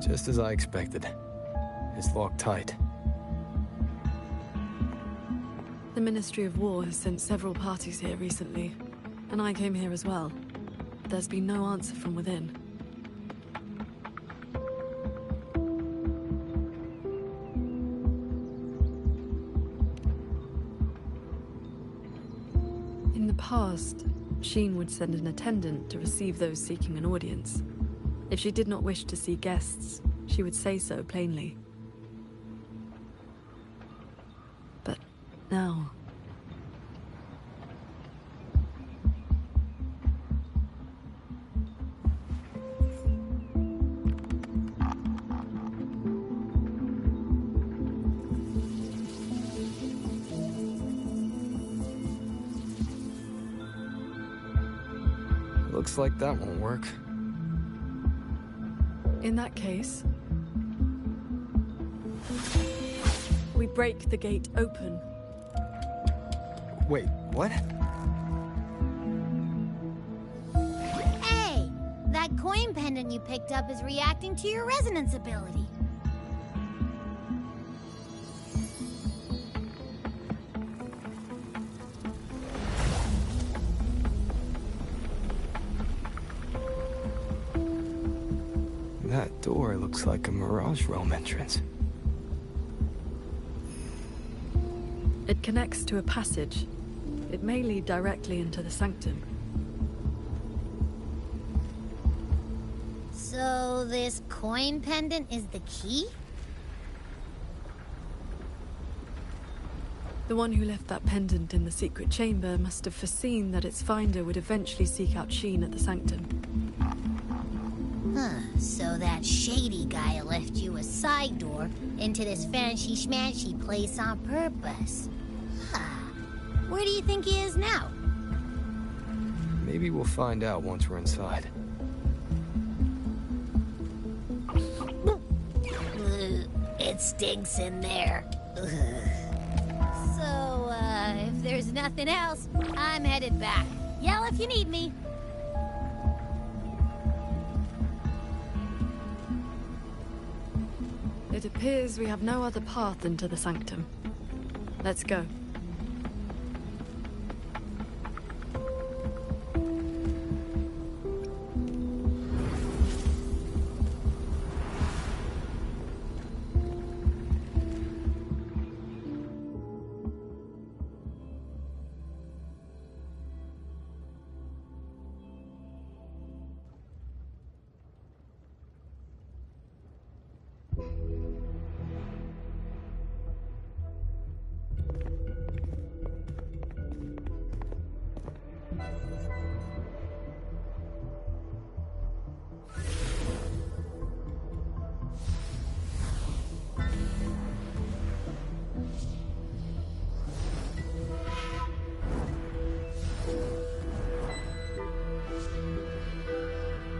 Just as I expected. It's locked tight. The Ministry of War has sent several parties here recently, and I came here as well. There's been no answer from within. In the past, Sheen would send an attendant to receive those seeking an audience. If she did not wish to see guests, she would say so plainly. But now... Looks like that won't work. In that case, we break the gate open. Wait, what? Hey! That coin pendant you picked up is reacting to your resonance ability. That door looks like a Mirage Realm entrance. It connects to a passage. It may lead directly into the sanctum. So this coin pendant is the key? The one who left that pendant in the secret chamber must have foreseen that its finder would eventually seek out Sheen at the sanctum. Huh, so that shady guy left you a side door into this fancy-schmancy place on purpose. Huh. Where do you think he is now? Maybe we'll find out once we're inside. It stinks in there. So, if there's nothing else, I'm headed back. Yell if you need me. It appears we have no other path into the sanctum. Let's go.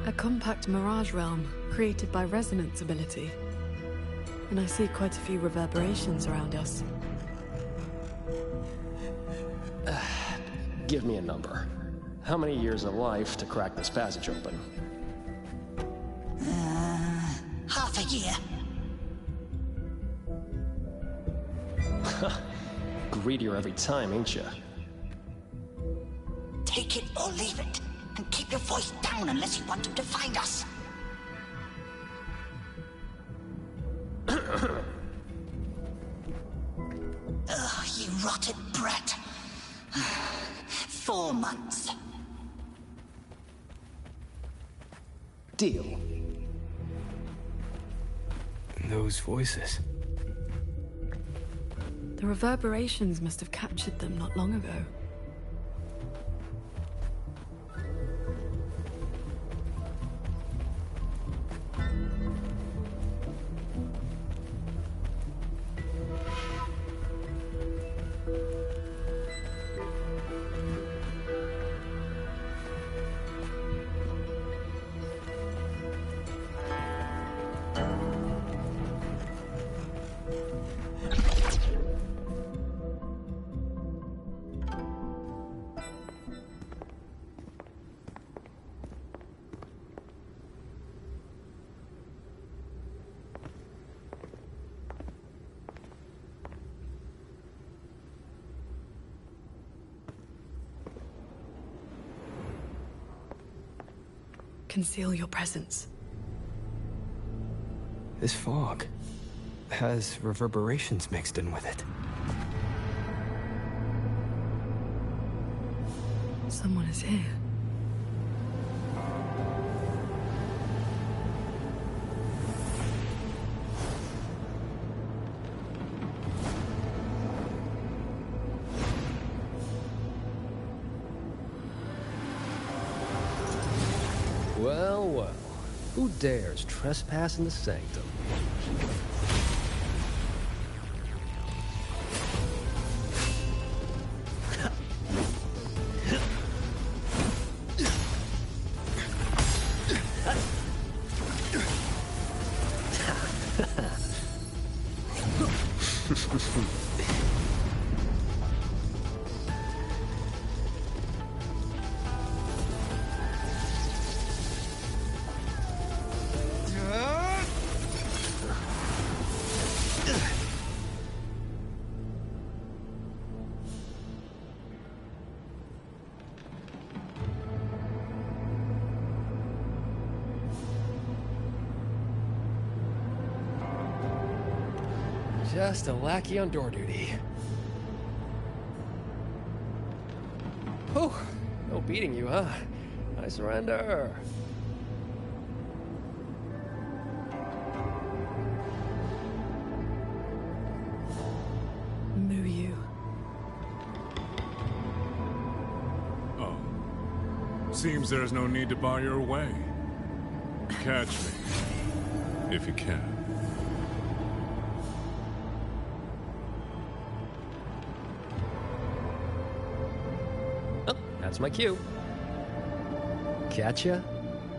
A compact mirage realm created by resonance ability. And I see quite a few reverberations around us. Give me a number. How many years of life to crack this passage open? Half a year. Greedier every time, ain't ya? Take it or leave it. And keep your voice down unless you want them to find us. Ugh, you rotted brat. 4 months. Deal. Those voices. The reverberations must have captured them not long ago. Conceal your presence. This fog has reverberations mixed in with it. Someone is here. Well, well. Who dares trespass in the sanctum? Just a lackey on door duty. Whew, no beating you, huh? I surrender. Muyu. Oh. Seems there's no need to bar your way. Catch me. If you can. That's my cue. Catch ya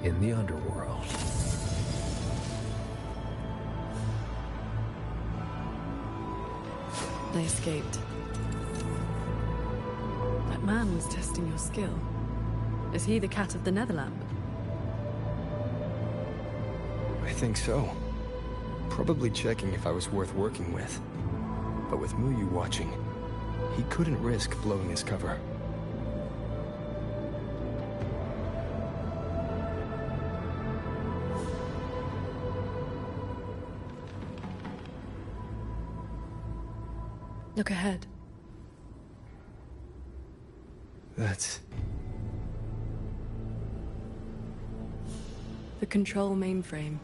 in the underworld. They escaped. That man was testing your skill. Is he the cat of the Netherlamp? I think so. Probably checking if I was worth working with. But with Muyu watching, he couldn't risk blowing his cover. Look ahead. That's... the control mainframe.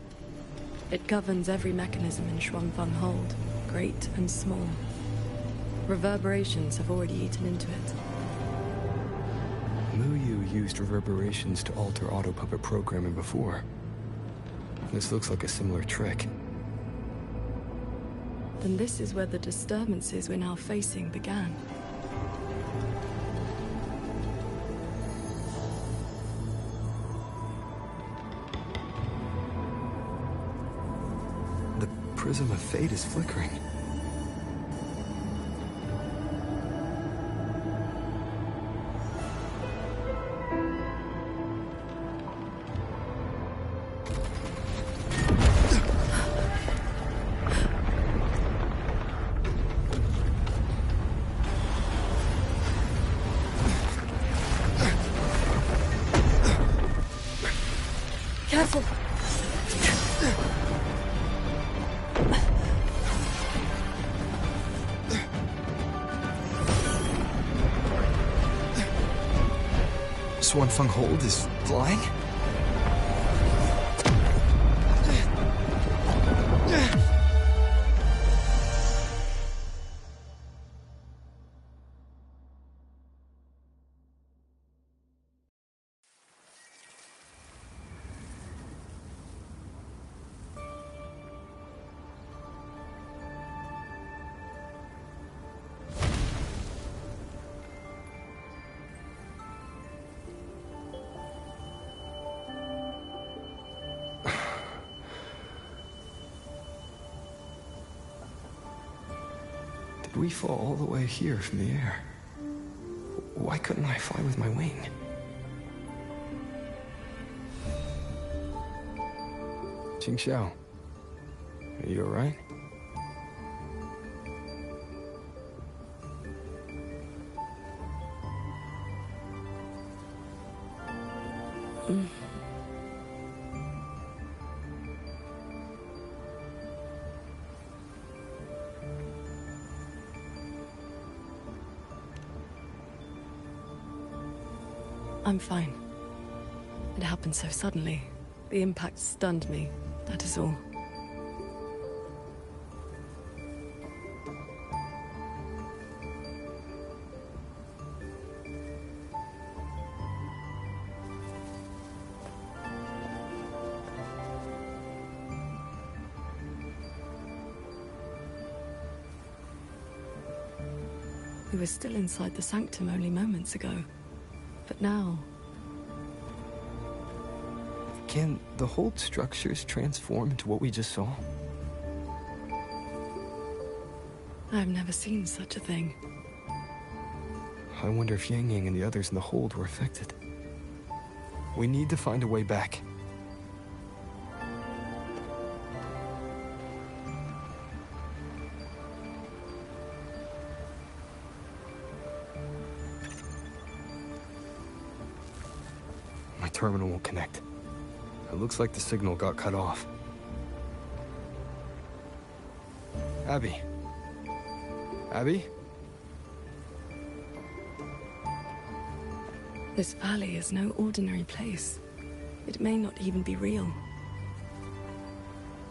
It governs every mechanism in Xuanfeng Hold, great and small. Reverberations have already eaten into it. Muyu used reverberations to alter auto-puppet programming before. This looks like a similar trick. Then this is where the disturbances we're now facing began. The prism of fate is flickering. Careful! Xuanfeng Hold is flying? Did we fall all the way here from the air? Why couldn't I fly with my wing? Qingxiao, are you alright? I'm fine. It happened so suddenly. The impact stunned me, that is all. We were still inside the sanctum only moments ago. But now... Can the whole structures transform into what we just saw? I've never seen such a thing. I wonder if Yang Yang and the others in the hold were affected. We need to find a way back. My terminal won't connect. It looks like the signal got cut off. Abby? Abby? This valley is no ordinary place. It may not even be real.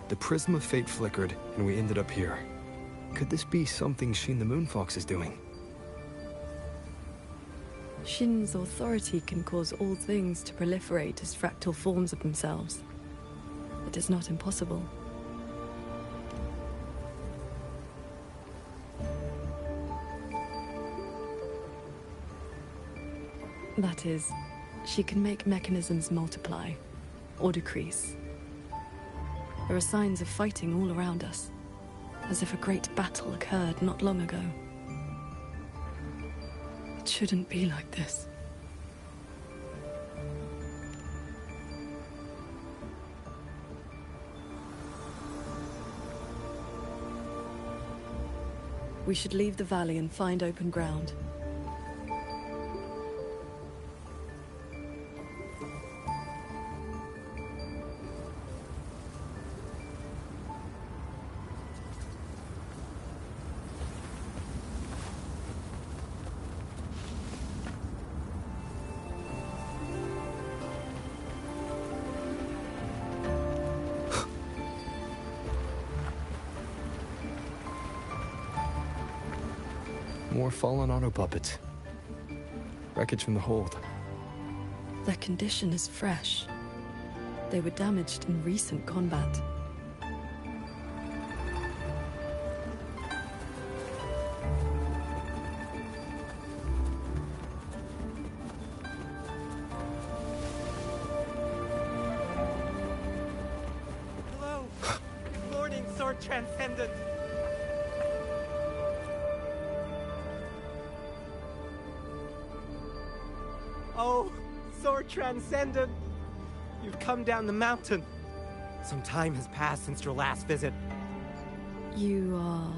The prism of fate flickered, and we ended up here. Could this be something Shin the Moonfox is doing? Shin's authority can cause all things to proliferate as fractal forms of themselves. It is not impossible. That is, she can make mechanisms multiply, or decrease. There are signs of fighting all around us, as if a great battle occurred not long ago. It shouldn't be like this. We should leave the valley and find open ground. More fallen auto puppets. Wreckage from the hold. Their condition is fresh. They were damaged in recent combat. Hello. Good morning, Sword Transcendent. Oh, Sword Transcendent! You've come down the mountain. Some time has passed since your last visit. You are...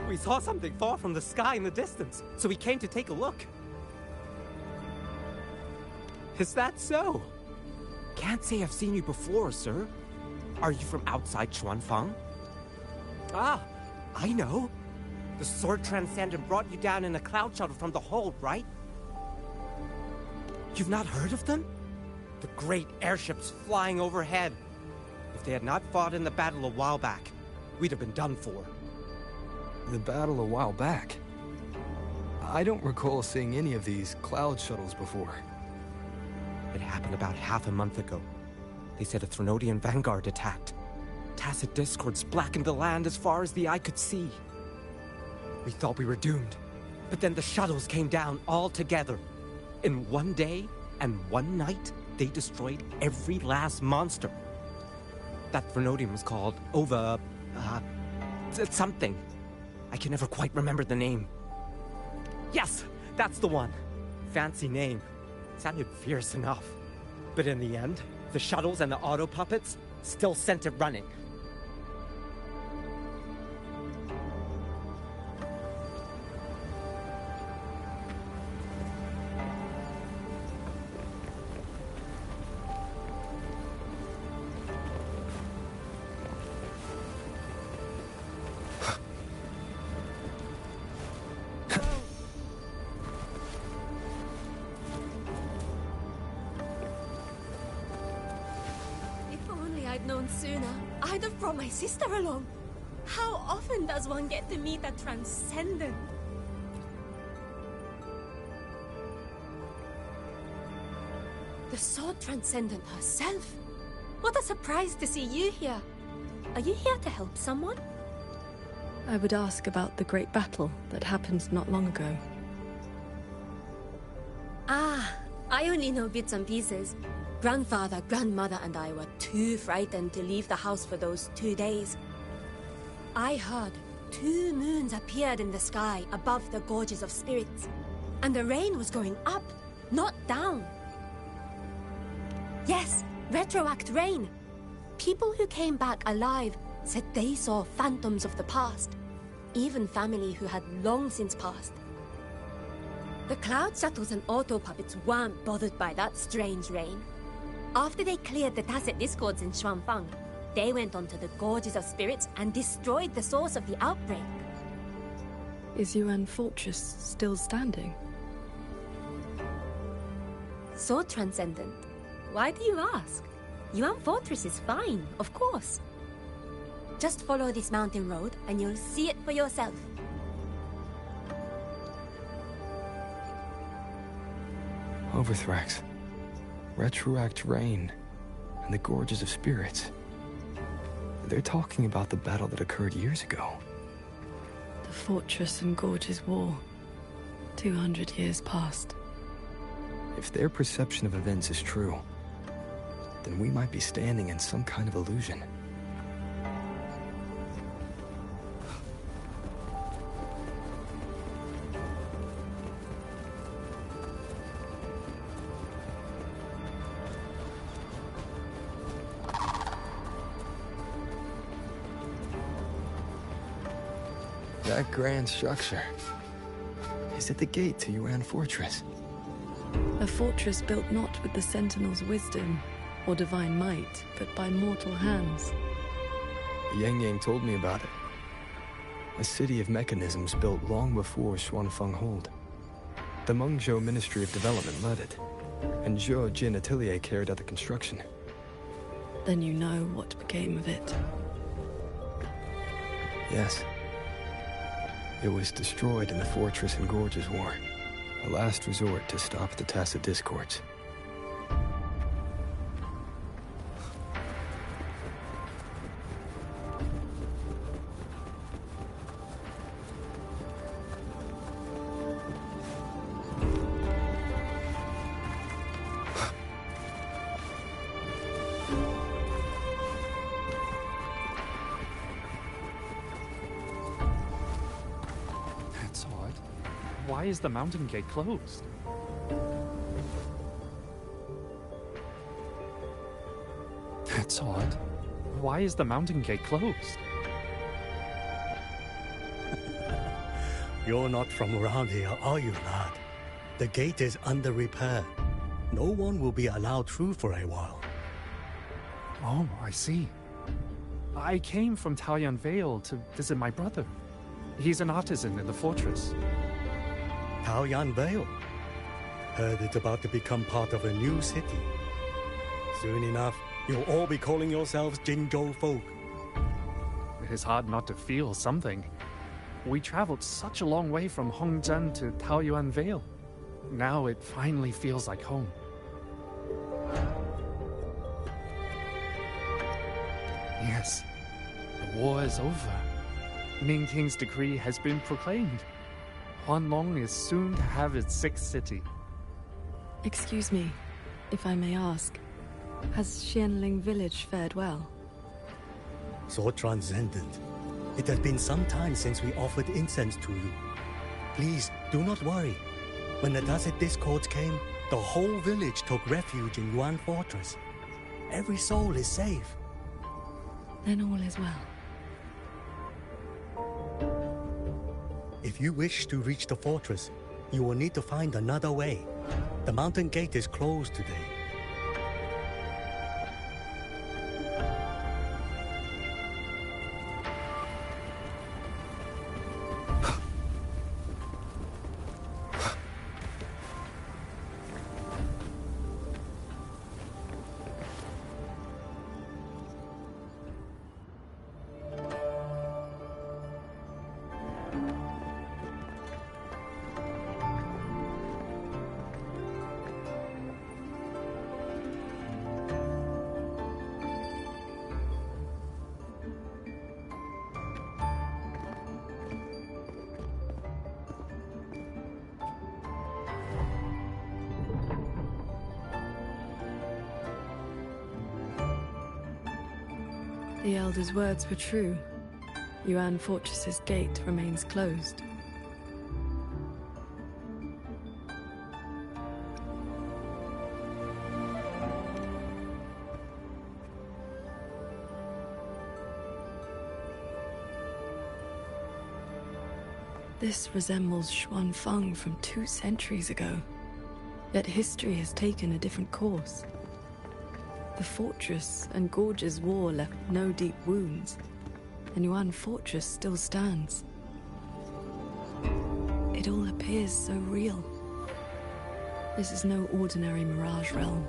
We saw something fall from the sky in the distance, so we came to take a look. Is that so? Can't say I've seen you before, sir. Are you from outside Xuanfang? Ah, I know. The Sword Transcendent brought you down in a cloud shuttle from the hold, right? You've not heard of them? The great airships flying overhead. If they had not fought in the battle a while back, we'd have been done for. The battle a while back? I don't recall seeing any of these cloud shuttles before. It happened about half a month ago. They said a Threnodian vanguard attacked. Tacit discords blackened the land as far as the eye could see. We thought we were doomed, but then the shuttles came down all together. In one day and one night, they destroyed every last monster. That Threnodian was called something. I can never quite remember the name. Yes, that's the one. Fancy name. Sounded fierce enough. But in the end, the shuttles and the auto puppets still sent it running. had known sooner, I'd have brought my sister along. How often does one get to meet a transcendent? The sword transcendent herself. What a surprise to see you here. Are you here to help someone? I would ask about the great battle that happened not long ago. Ah, I only know bits and pieces. Grandfather, grandmother, and I were too frightened to leave the house for those 2 days. I heard 2 moons appeared in the sky above the gorges of spirits, and the rain was going up, not down. Yes, retroact rain. People who came back alive said they saw phantoms of the past, even family who had long since passed. The cloud shuttles and auto puppets weren't bothered by that strange rain. After they cleared the tacit discords in Xuanfang, they went onto the gorges of spirits and destroyed the source of the outbreak. Is Yuan Fortress still standing? So transcendent. Why do you ask? Yuan Fortress is fine, of course. Just follow this mountain road and you'll see it for yourself. Overthrax, retroact rain, and the gorges of spirits. They're talking about the battle that occurred years ago. The Fortress and Gorges War. 200 years past. If their perception of events is true, then we might be standing in some kind of illusion. That grand structure. Is it the gate to Yuan Fortress? A fortress built not with the Sentinel's wisdom or divine might, but by mortal hands. Yang Yang told me about it. A city of mechanisms built long before Xuanfeng Hold. The Mengzhou Ministry of Development led it, and Zhou Jin Atelier carried out the construction. Then you know what became of it. Yes. It was destroyed in the Fortress and Gorges War, a last resort to stop the tacit discords. Why is the mountain gate closed? That's odd. Why is the mountain gate closed? You're not from around here, are you, lad? The gate is under repair. No one will be allowed through for a while. Oh, I see. I came from Taoyuan Vale to visit my brother. He's an artisan in the fortress. Taoyuan Vale. Heard it's about to become part of a new city. Soon enough, you'll all be calling yourselves Jinzhou folk. It is hard not to feel something. We traveled such a long way from Hongzhen to Taoyuan Vale. Now it finally feels like home. Yes, the war is over. Ming King's decree has been proclaimed. Huanlong is soon to have its 6th city. Excuse me, if I may ask, has Xianling village fared well? So transcendent. It has been some time since we offered incense to you. Please, do not worry. When the tacit discords came, the whole village took refuge in Yuan Fortress. Every soul is safe. Then all is well. If you wish to reach the fortress, you will need to find another way. The mountain gate is closed today. The Elder's words were true. Yuan Fortress's gate remains closed. This resembles Xuanfeng from 2 centuries ago. Yet history has taken a different course. The fortress and Gorge's war left no deep wounds, and Yuan Fortress still stands. It all appears so real. This is no ordinary Mirage realm.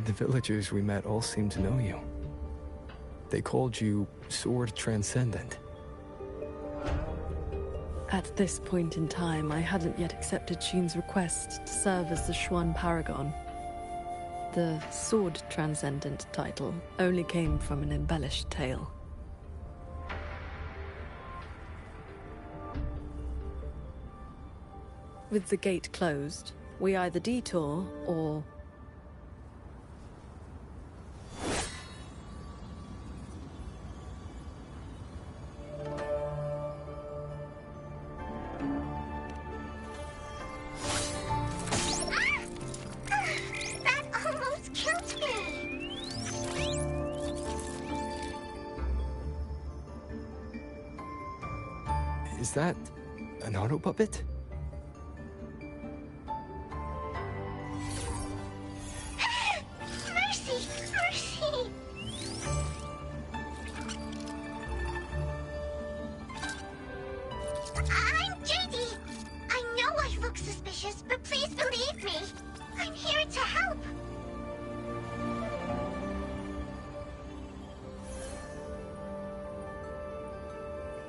The villagers we met all seemed to know you. They called you Sword Transcendent. At this point in time, I hadn't yet accepted Xin's request to serve as the Xuan Paragon. The Sword Transcendent title only came from an embellished tale. With the gate closed, we either detour or... That almost killed me! Is that an auto puppet? Mercy! Mercy! I'm JD. I know I look suspicious, but please believe me. I'm here to help.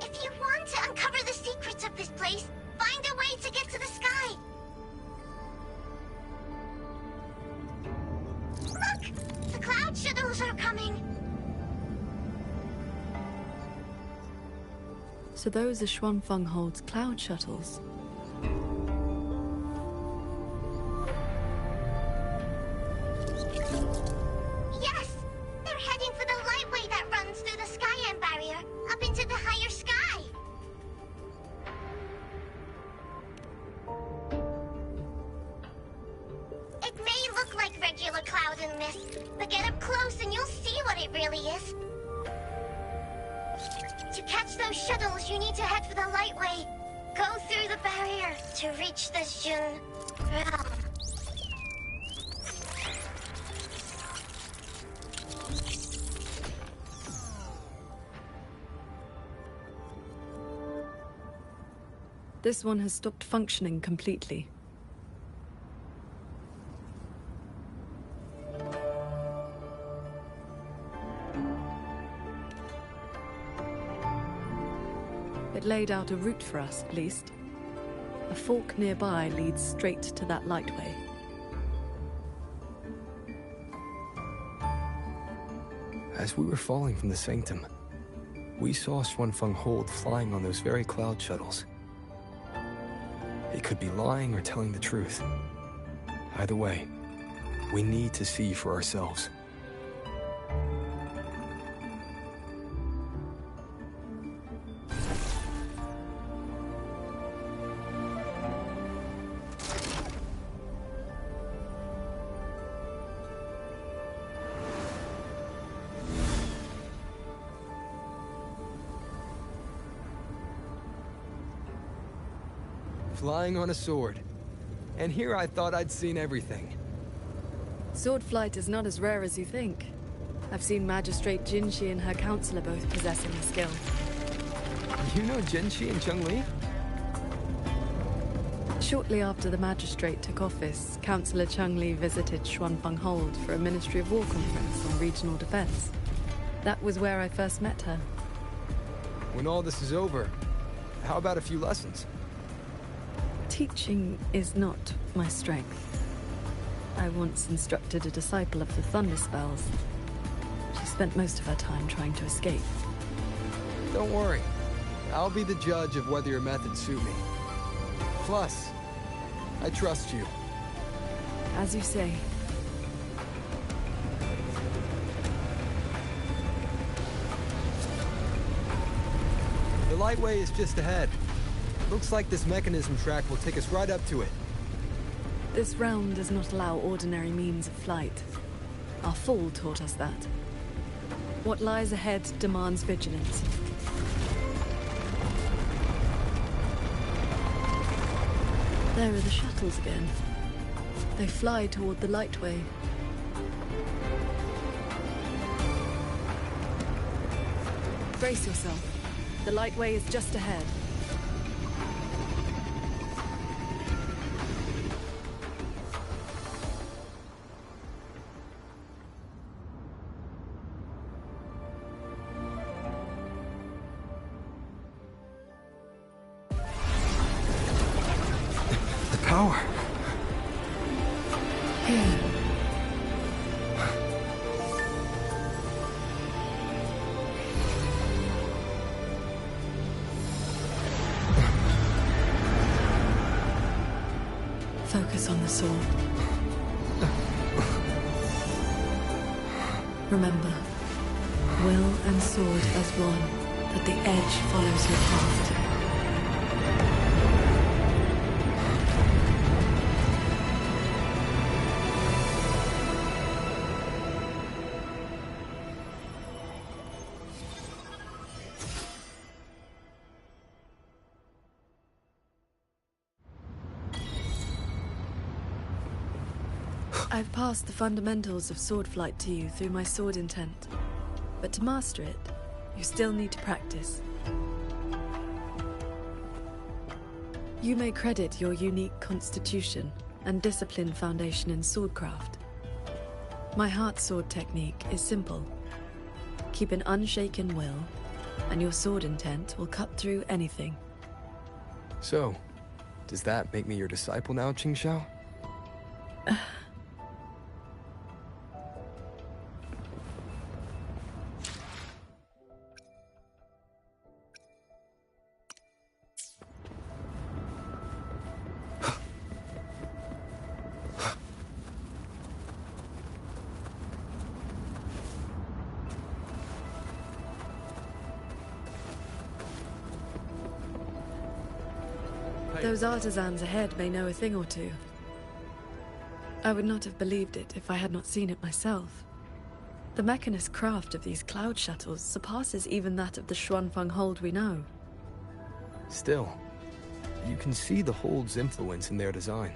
If you want to uncover the secrets of this place, find a way to get to the sky. Look! The cloud shuttles are coming. So those are Xuanfeng holds cloud shuttles. Yes! They're heading for the lightway that runs through the Skyend barrier, up into the higher sky. It may look like regular cloud and mist, but get up close and you'll see what it really is. To catch those shuttles, you need to head for the lightway. Go through the barrier to reach the Jun realm. This one has stopped functioning completely. It laid out a route for us, at least. A fork nearby leads straight to that lightway. As we were falling from the sanctum, we saw Xuanfeng Hold flying on those very cloud shuttles. He could be lying or telling the truth. Either way, we need to see for ourselves. Flying on a sword. And here I thought I'd seen everything. Sword flight is not as rare as you think. I've seen Magistrate Jinxi and her counselor both possessing the skill. You know Jinxi and Cheng-Li? Shortly after the Magistrate took office, Councillor Cheng-Li visited Xuanfeng Hold for a Ministry of War conference on regional defense. That was where I first met her. When all this is over, how about a few lessons? Teaching is not my strength. I once instructed a disciple of the Thunder Spells. She spent most of her time trying to escape. Don't worry. I'll be the judge of whether your methods suit me. Plus, I trust you. As you say. The lightway is just ahead. Looks like this mechanism track will take us right up to it. This realm does not allow ordinary means of flight. Our fall taught us that. What lies ahead demands vigilance. There are the shuttles again. They fly toward the lightway. Brace yourself. The lightway is just ahead. The power. Here. Focus on the sword. Remember, will and sword as one, that the edge follows your path. I've passed the fundamentals of sword flight to you through my sword intent. But to master it, you still need to practice. You may credit your unique constitution and disciplined foundation in swordcraft. My heart sword technique is simple. Keep an unshaken will, and your sword intent will cut through anything. So, does that make me your disciple now, Qingxiao? Those artisans ahead may know a thing or two. I would not have believed it if I had not seen it myself. The mechanist craft of these cloud shuttles surpasses even that of the Xuanfeng hold we know. Still, you can see the hold's influence in their design.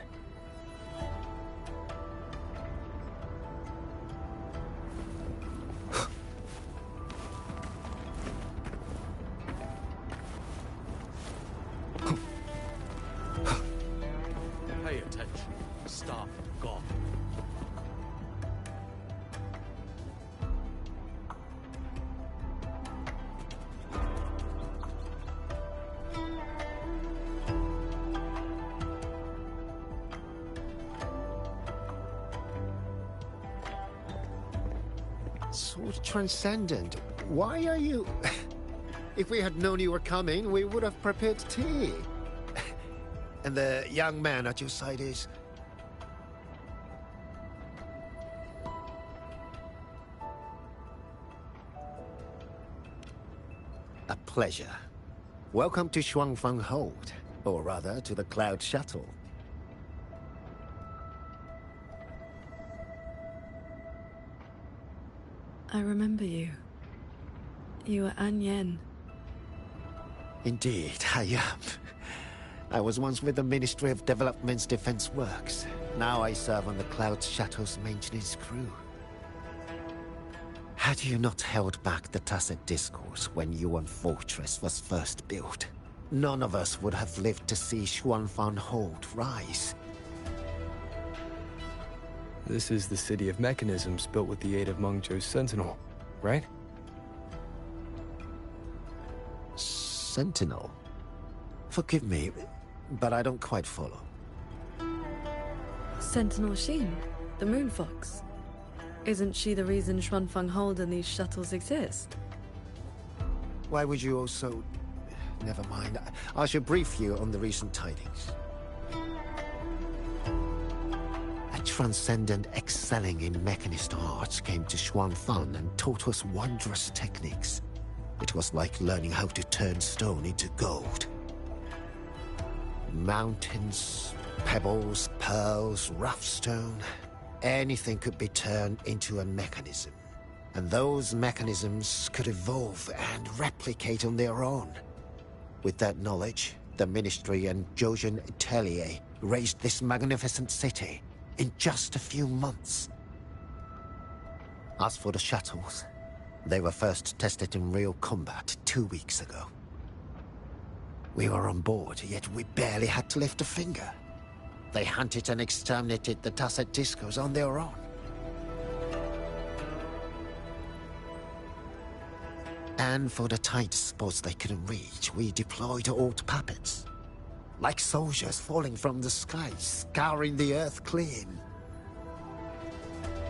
Pay attention. Stop. Go. Sword Transcendent, why are you... If we had known you were coming, we would have prepared tea. And the young man at your side is... A pleasure. Welcome to Xuanfeng Hold, or rather, to the Cloud Shuttle. I remember you. You were An Yen. Indeed, I am. I was once with the Ministry of Development's Defense Works. Now I serve on the Cloud Shuttle's maintenance crew. Had you not held back the Tacit Discourse when Yuan Fortress was first built, none of us would have lived to see Xuanfeng Hold rise. This is the City of Mechanisms built with the aid of Mengzhou's Sentinel, right? Sentinel? Forgive me, but I don't quite follow. Sentinel Sheen, the Moon Fox. Isn't she the reason Xuanfeng Hold and these shuttles exist? Why would you also... Never mind. I should brief you on the recent tidings. transcendent excelling in mechanist arts came to Xuanfang and taught us wondrous techniques. It was like learning how to turn stone into gold. Mountains, pebbles, pearls, rough stone. Anything could be turned into a mechanism. And those mechanisms could evolve and replicate on their own. With that knowledge, the Ministry and Zhouzhen Atelier raised this magnificent city in just a few months. As for the shuttles, they were first tested in real combat 2 weeks ago. We were on board, yet we barely had to lift a finger. They hunted and exterminated the Tacet Discos on their own. And for the tight spots they couldn't reach, we deployed old puppets. Like soldiers falling from the sky, scouring the earth clean.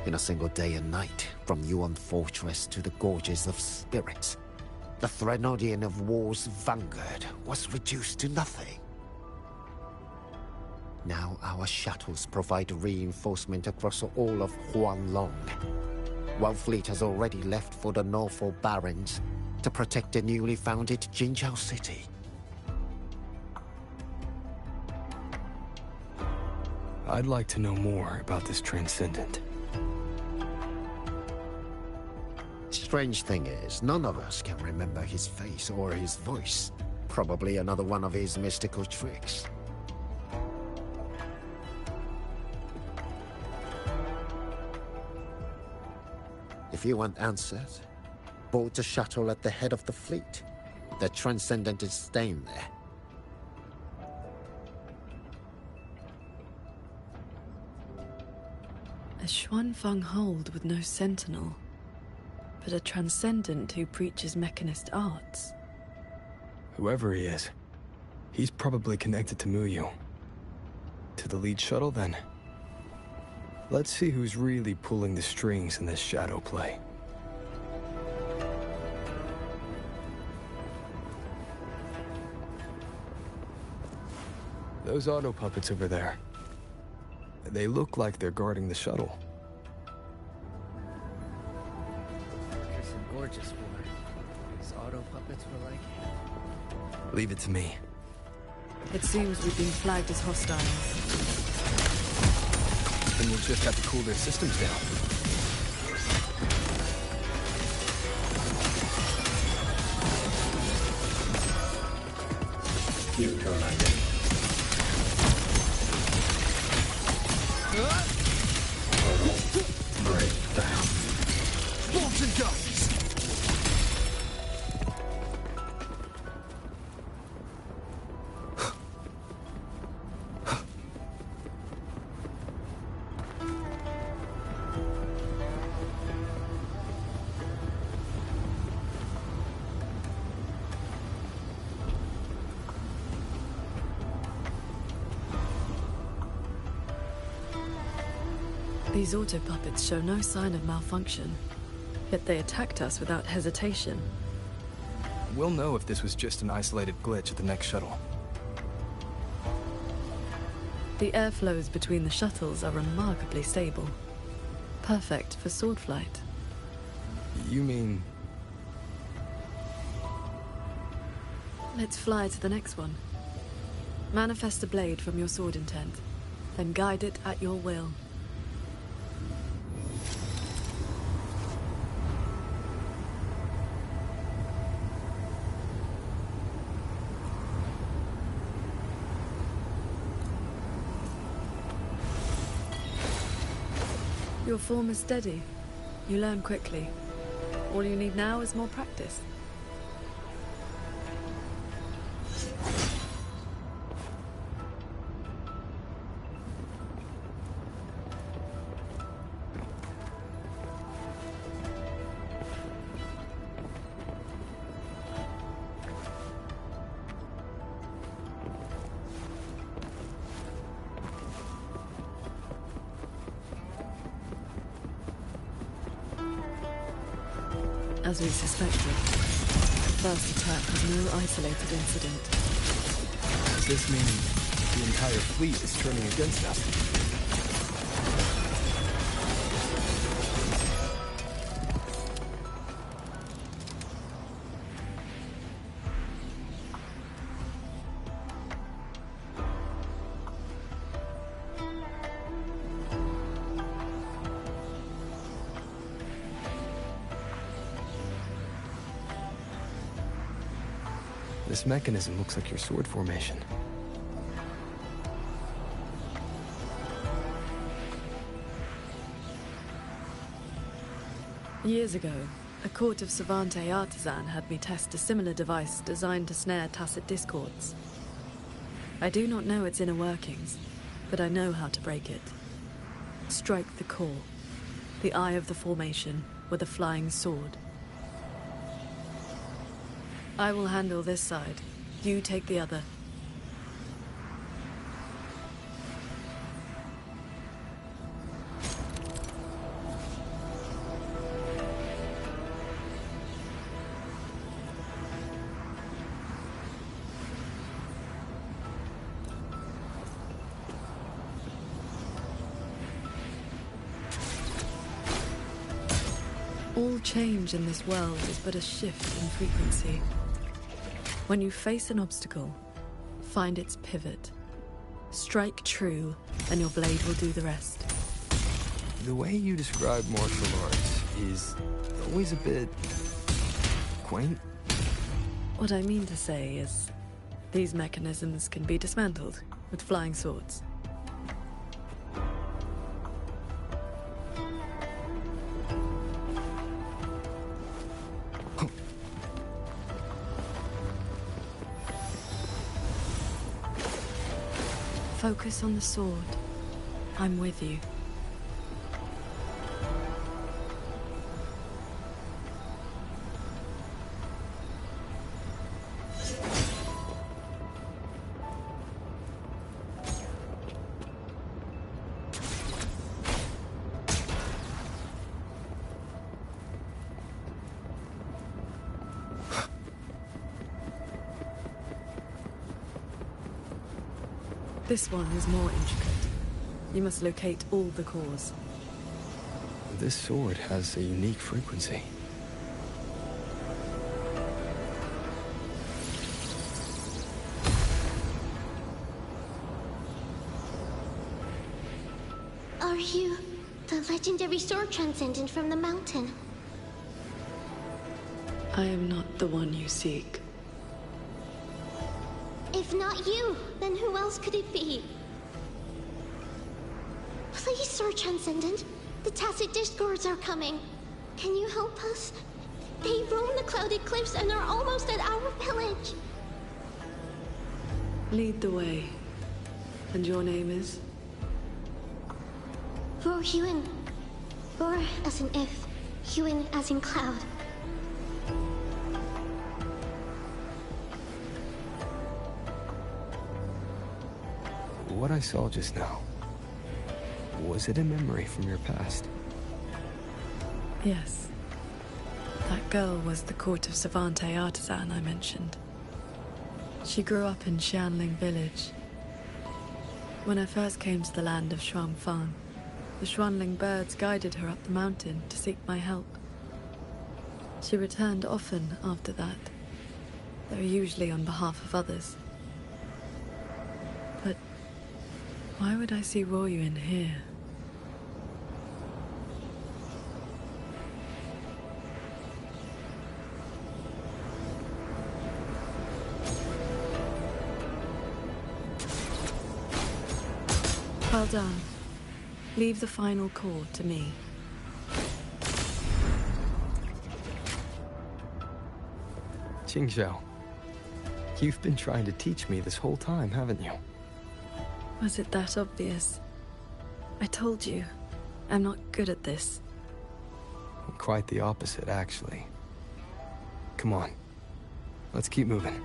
In a single day and night, from Yuan Fortress to the Gorges of Spirits, the Threnodian of War's vanguard was reduced to nothing. Now our shuttles provide reinforcement across all of Huanglong. One fleet has already left for the Northall Barrens to protect the newly founded Jinzhou city. I'd like to know more about this Transcendent. Strange thing is, none of us can remember his face or his voice. Probably another one of his mystical tricks. If you want answers, board the shuttle at the head of the fleet. The Transcendent is staying there. A Xuanfang hold with no sentinel, but a Transcendent who preaches mechanist arts. Whoever he is, he's probably connected to Muyu. To the lead shuttle, then. Let's see who's really pulling the strings in this shadow play. Those auto puppets over there. They look like they're guarding the shuttle. Fortress and Gorgeous War. These auto puppets were like hell. Leave it to me. It seems we've been flagged as hostiles. Then we'll just have to cool their systems down. Neutralizing. Breakdown. Bolts and guns! These auto puppets show no sign of malfunction, yet they attacked us without hesitation. We'll know if this was just an isolated glitch at the next shuttle. The airflows between the shuttles are remarkably stable. Perfect for sword flight. You mean... Let's fly to the next one. Manifest a blade from your sword intent, then guide it at your will. Your form is steady. You learn quickly. All you need now is more practice. As we suspected, the first attack was no isolated incident. Does this mean the entire fleet is turning against us? This mechanism looks like your sword formation. Years ago, a court of Savante artisan had me test a similar device designed to snare tacit discords. I do not know its inner workings, but I know how to break it. Strike the core, the eye of the formation, with a flying sword. I will handle this side. You take the other. All change in this world is but a shift in frequency. When you face an obstacle, find its pivot. Strike true, and your blade will do the rest. The way you describe martial arts is always a bit quaint. What I mean to say is, these mechanisms can be dismantled with flying swords. Focus on the sword. I'm with you. This one is more intricate. You must locate all the cores. This sword has a unique frequency. Are you the legendary sword transcendent from the mountain? I am not the one you seek. If not you, then who else could it be? Please, Sword Transcendent. The Tacit Discords are coming. Can you help us? They roam the clouded cliffs and are almost at our village. Lead the way. And your name is? Roar Huin. Roar as in if, Huin as in cloud. What I saw just now, was it a memory from your past? Yes. That girl was the court of Savante artisan I mentioned. She grew up in Xianling village. When I first came to the land of Shuangfang, the Xuanling birds guided her up the mountain to seek my help. She returned often after that, though usually on behalf of others. But why would I see Ruoyuan here? Well done. Leave the final core to me. Qingxiao, you've been trying to teach me this whole time, haven't you? Was it that obvious? I told you, I'm not good at this. Quite the opposite, actually. Come on, let's keep moving.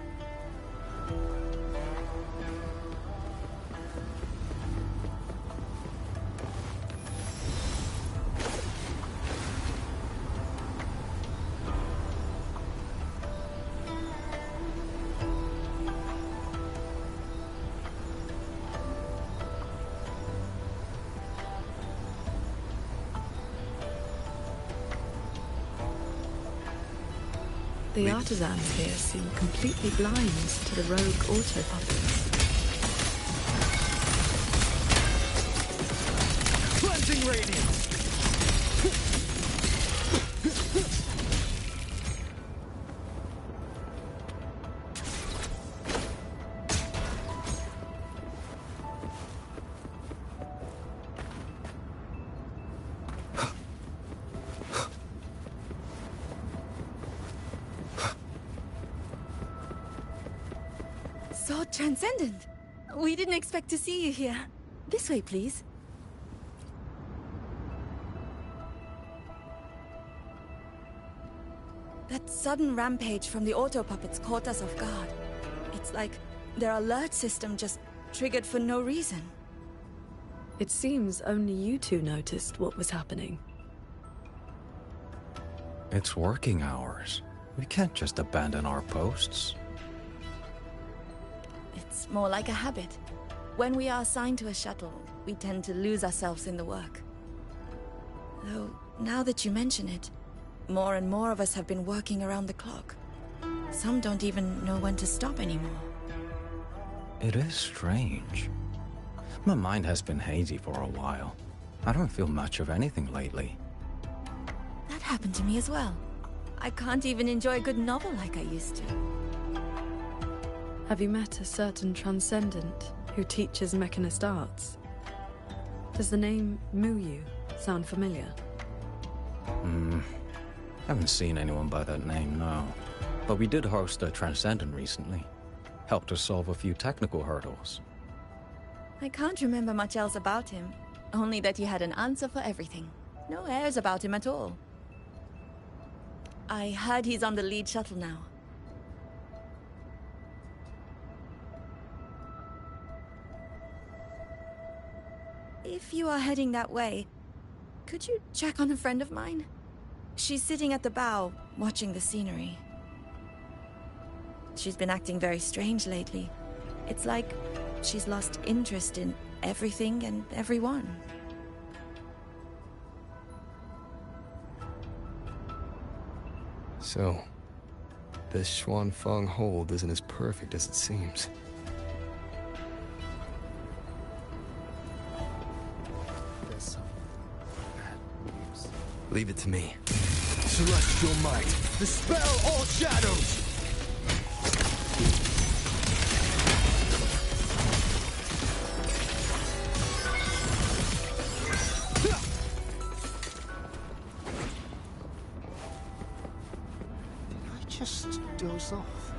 The artisans here seem completely blind to the rogue auto puppets. Cleansing radiance! Transcendent! We didn't expect to see you here. This way, please. That sudden rampage from the auto puppets caught us off guard. It's like their alert system just triggered for no reason. It seems only you two noticed what was happening. It's working hours. We can't just abandon our posts. It's more like a habit. When we are assigned to a shuttle, we tend to lose ourselves in the work. Though, now that you mention it, more and more of us have been working around the clock. Some don't even know when to stop anymore. It is strange. My mind has been hazy for a while. I don't feel much of anything lately. That happened to me as well. I can't even enjoy a good novel like I used to. Have you met a certain Transcendent who teaches mechanist arts? Does the name Muyu sound familiar? Haven't seen anyone by that name, no. But we did host a Transcendent recently. Helped us solve a few technical hurdles. I can't remember much else about him. Only that he had an answer for everything. No airs about him at all. I heard he's on the lead shuttle now. If you are heading that way, could you check on a friend of mine? She's sitting at the bow, watching the scenery. She's been acting very strange lately. It's like she's lost interest in everything and everyone. So, this Xuanfeng hold isn't as perfect as it seems. There's some bad news. Leave it to me. Celestial might, dispel all shadows! Just doze off.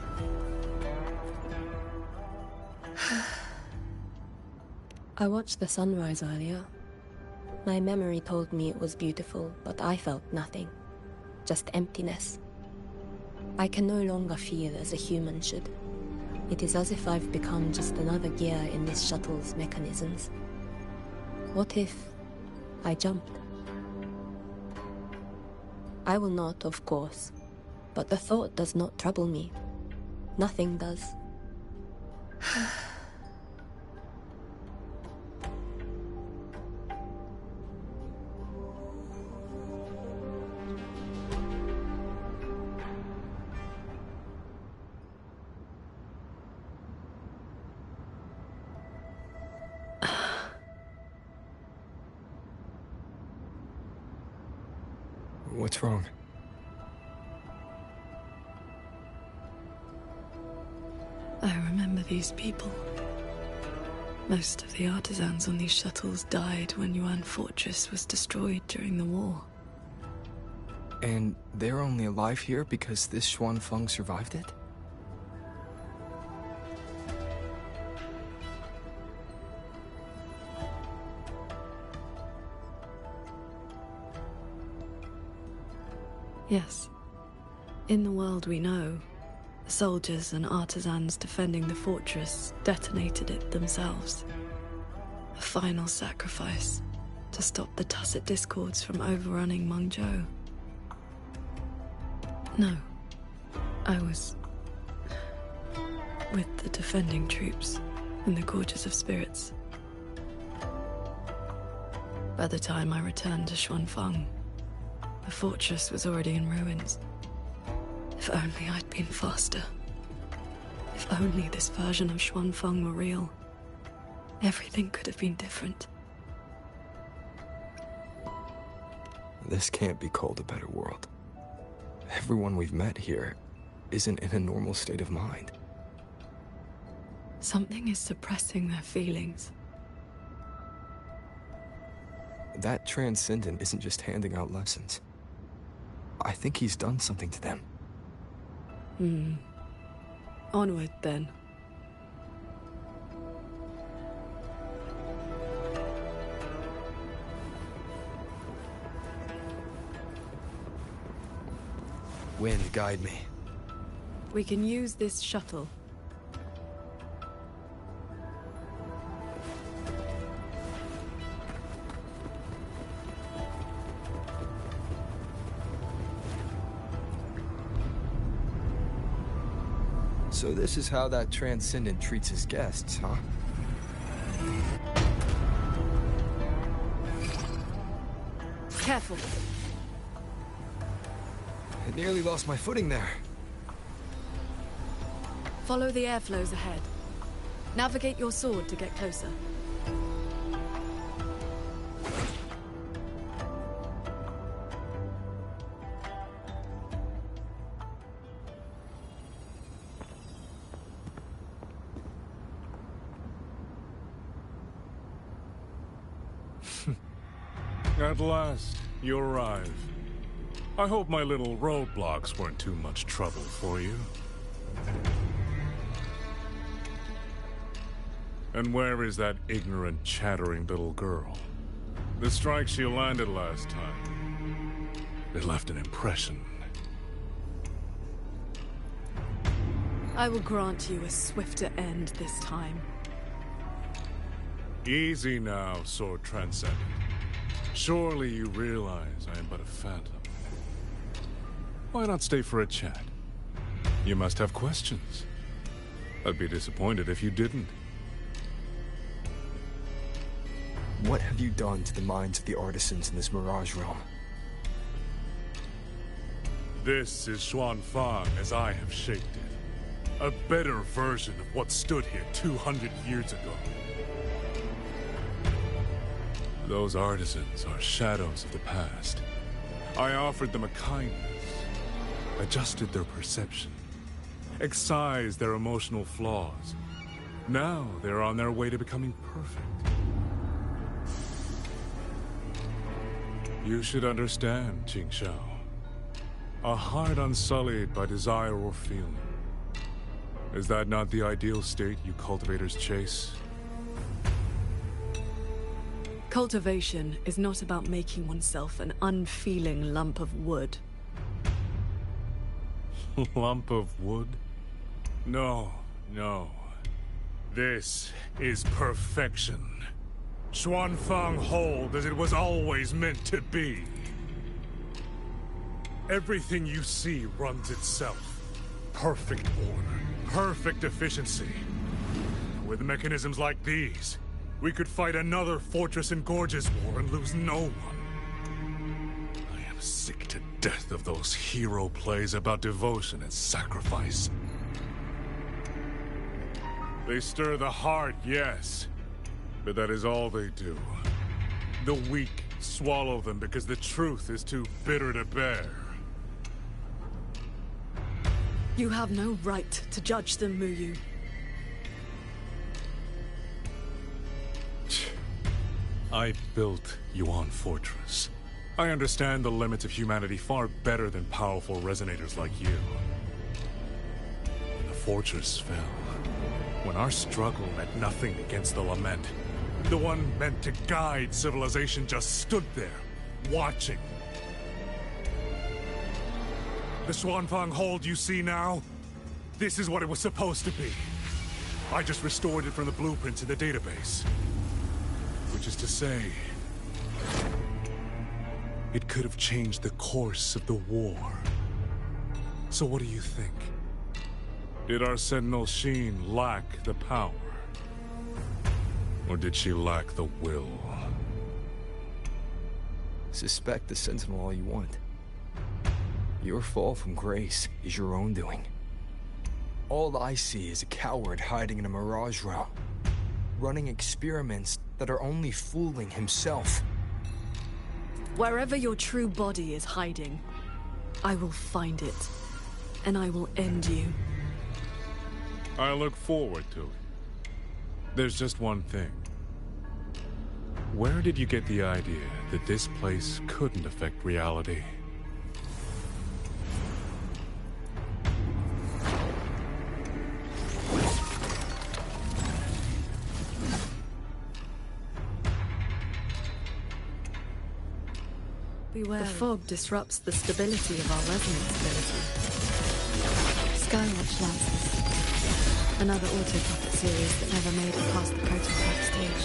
I watched the sunrise earlier. My memory told me it was beautiful, but I felt nothing. Just emptiness. I can no longer feel as a human should. It is as if I've become just another gear in this shuttle's mechanisms. What if I jumped? I will not, of course. But the thought does not trouble me. Nothing does. What's wrong? I remember these people. Most of the artisans on these shuttles died when Yuan Fortress was destroyed during the war. And they're only alive here because this Xuanfeng survived it? Yes. In the world we know, the soldiers and artisans defending the fortress detonated it themselves. A final sacrifice to stop the Tacit Discords from overrunning Mengzhou. No, I was with the defending troops in the Gorges of Spirits. By the time I returned to Xuanfeng, the fortress was already in ruins. If only I'd been faster. If only this version of Xuanfeng were real. Everything could have been different. This can't be called a better world. Everyone we've met here isn't in a normal state of mind. Something is suppressing their feelings. That Transcendent isn't just handing out lessons. I think he's done something to them. Onward, then. wind guide me. We can use this shuttle. So this is how that Transcendent treats his guests, huh? Careful. I nearly lost my footing there. Follow the airflows ahead. Navigate your sword to get closer. At last, you arrive. I hope my little roadblocks weren't too much trouble for you. And where is that ignorant, chattering little girl? The strike she landed last time. It left an impression. I will grant you a swifter end this time. Easy now, Sword Transcendent. Surely you realize I am but a phantom. Why not stay for a chat? You must have questions. I'd be disappointed if you didn't. What have you done to the minds of the artisans in this Mirage realm? This is Xuanfang as I have shaped it. A better version of what stood here 200 years ago. Those artisans are shadows of the past. I offered them a kindness, adjusted their perception, excised their emotional flaws. Now they're on their way to becoming perfect. You should understand, Qingxiao. A heart unsullied by desire or feeling. Is that not the ideal state you cultivators chase? Cultivation is not about making oneself an unfeeling lump of wood. Lump of wood? No, no. This is perfection. Xuanfang hold as it was always meant to be. Everything you see runs itself. Perfect order, perfect efficiency. With mechanisms like these, we could fight another Fortress and Gorges war and lose no one. I am sick to death of those hero plays about devotion and sacrifice. They stir the heart, yes, but that is all they do. The weak swallow them because the truth is too bitter to bear. You have no right to judge them, Muyu. I built Yuan Fortress. I understand the limits of humanity far better than powerful resonators like you. When the fortress fell, when our struggle meant nothing against the lament, the one meant to guide civilization just stood there, watching. The Xuanfang hold you see now? This is what it was supposed to be. I just restored it from the blueprints in the database. Which is to say, it could have changed the course of the war. So what do you think? Did our Sentinel Sheen lack the power? Or did she lack the will? Suspect the Sentinel all you want. Your fall from grace is your own doing. All I see is a coward hiding in a Mirage realm, running experiments that are only fooling himself. Wherever your true body is hiding, I will find it, and I will end you. I look forward to it. There's just one thing. Where did you get the idea that this place couldn't affect reality? Beware. The fog disrupts the stability of our resonance ability. Skywatch Lances. Another auto-puppet series that never made it past the prototype stage.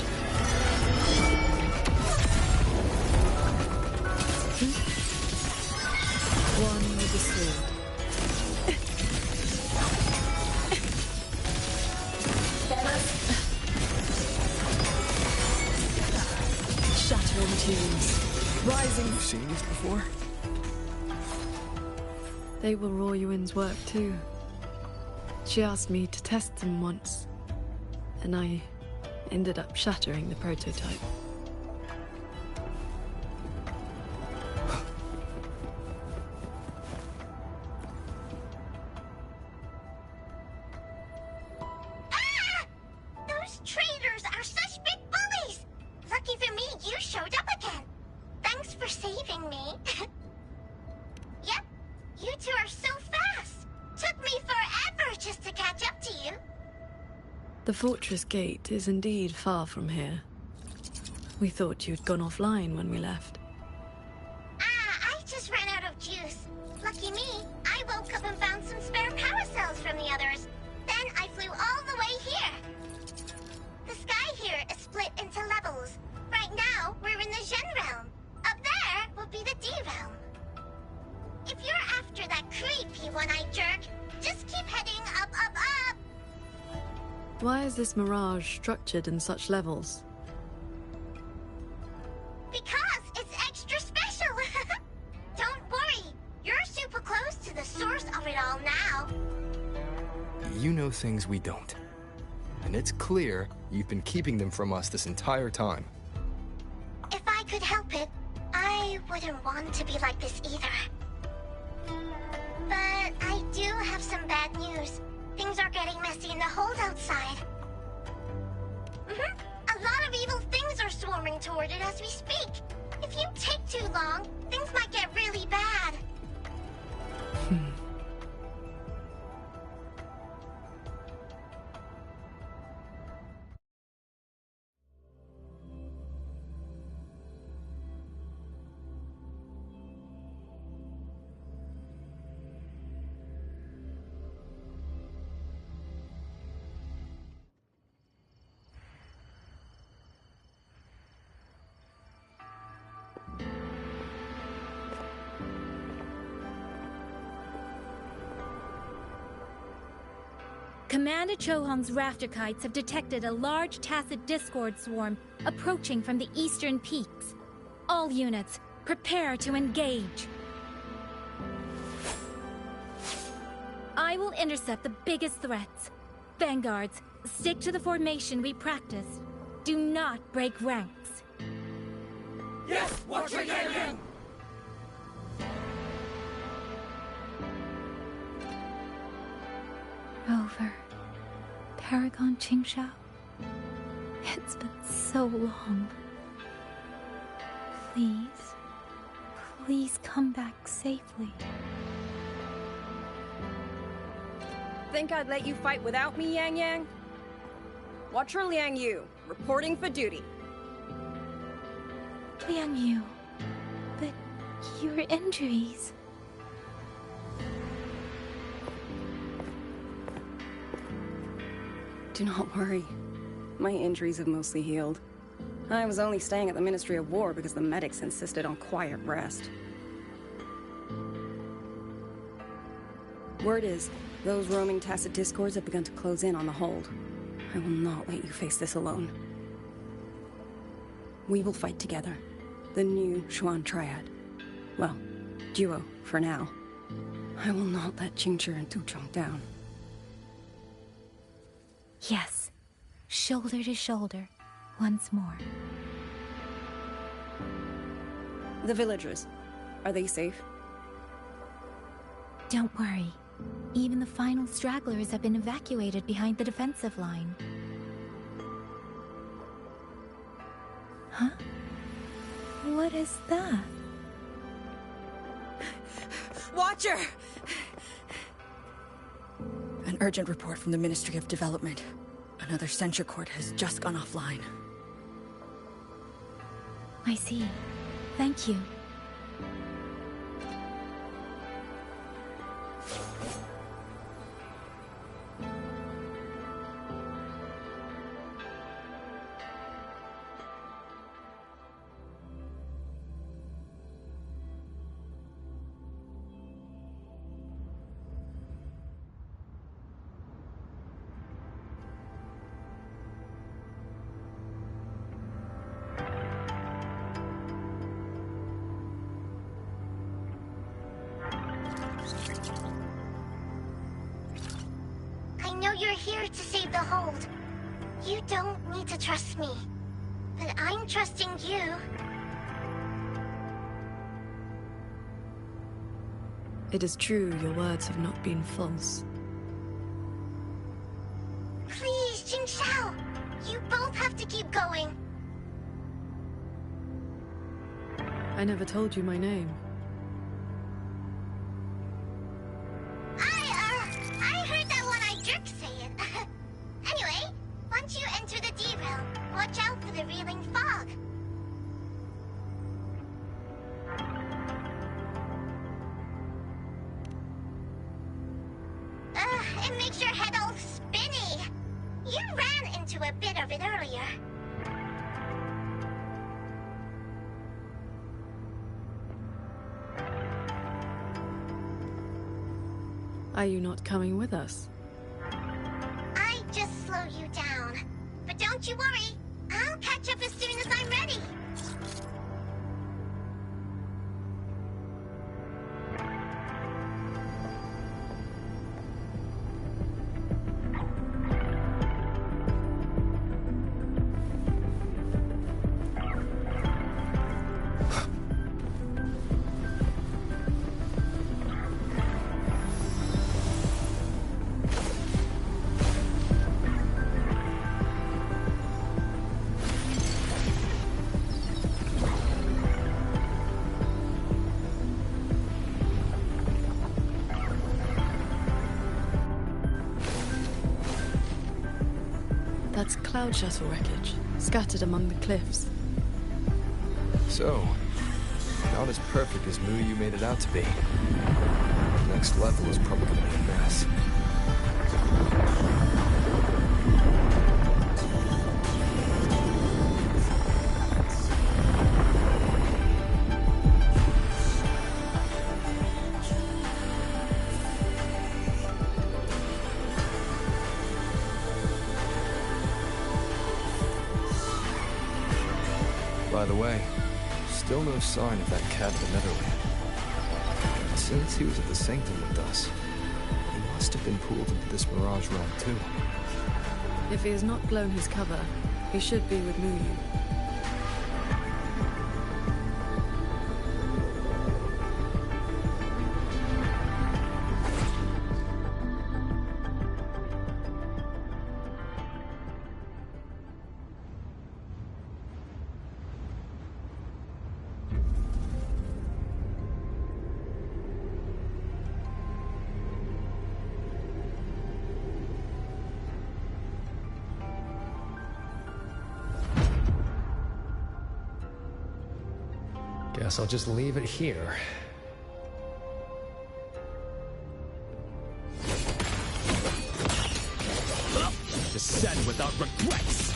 One with a sword. Shattering tunes. Rising. You've seen these before? They will Raw Yuin's work too. She asked me to test them once, and I ended up shattering the prototype. Those traitors are such big bullies! Lucky for me, you showed up again. Thanks for saving me. Yep, you two are so fast. Took me forever just to catch up to you. The fortress gate is indeed far from here. We thought you'd gone offline when we left. I just ran out of juice. Lucky me, I woke up and found some spare power cells from the others. Then I flew all the way here. The sky here is split into levels. Right now, we're in the Zhen realm. Up there will be the D realm. If you're after that creepy one-eyed jerk, just keep heading up, up, up. Why is this mirage structured in such levels? Because it's extra special. Don't worry, you're super close to the source of it all now. You know things we don't. And it's clear you've been keeping them from us this entire time. If I could help it, I wouldn't want to be like this either. But I do have some bad news. Things are getting messy in the hold outside. A lot of evil things are swarming toward it as we speak. If you take too long, things might get really bad. Commander Chohong's rafter kites have detected a large Tacet Discord swarm approaching from the eastern peaks. All units, prepare to engage. I will intercept the biggest threats. Vanguards, stick to the formation we practiced. Do not break ranks. Yes, watch again! Rover, Paragon Qingshao. It's been so long. Please, please come back safely. Think I'd let you fight without me, Yang Yang? Watcher Liang Yu, reporting for duty. Liang Yu, but your injuries... Do not worry. My injuries have mostly healed. I was only staying at the Ministry of War because the medics insisted on quiet rest. Word is, those roaming Tacet Discords have begun to close in on the hold. I will not let you face this alone. We will fight together. The new Xuan Triad. Well, duo, for now. I will not let Qingzhi and Tuchong down. Yes, shoulder to shoulder, once more. The villagers, are they safe? Don't worry. Even the final stragglers have been evacuated behind the defensive line. Huh? What is that? Watcher! An urgent report from the Ministry of Development. Another censure court has just gone offline. I see. Thank you. I know you're here to save the hold. You don't need to trust me. But I'm trusting you. It is true your words have not been false. Please, Jingxiao! You both have to keep going. I never told you my name. I heard that one-eyed jerk say it. Anyway, once you enter the D-realm, watch out for the reeling fog. It makes your head all spinny. You ran into a bit of it earlier. Are you not coming with us? I just slow you down. But don't you worry. I'll catch up as soon as I'm ready. That's cloud shuttle wreckage, scattered among the cliffs. So, not as perfect as Muyu made it out to be. Next level is probably gonna be a mess. By the way, still no sign of that cat in the Netherland. Since he was at the Sanctum with us, he must have been pulled into this Mirage realm too. If he has not blown his cover, he should be with Muyu. Guess I'll just leave it here. Descend without regrets!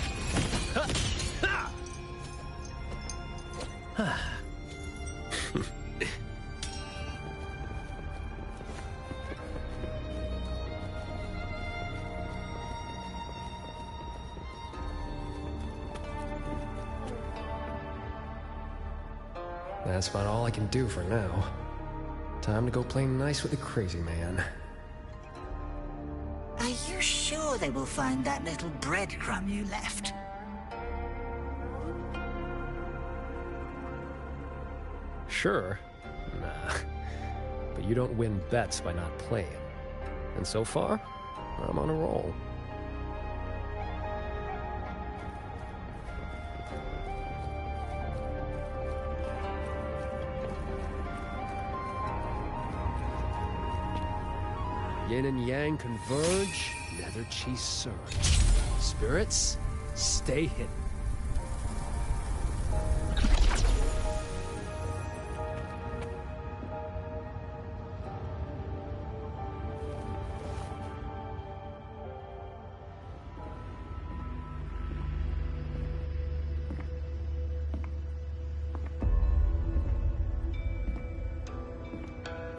That's about all I can do for now. Time to go play nice with the crazy man. Are you sure they will find that little breadcrumb you left? Sure. Nah. But you don't win bets by not playing. And so far, I'm on a roll. Yin and yang converge, nether chi surge. Spirits, stay hidden.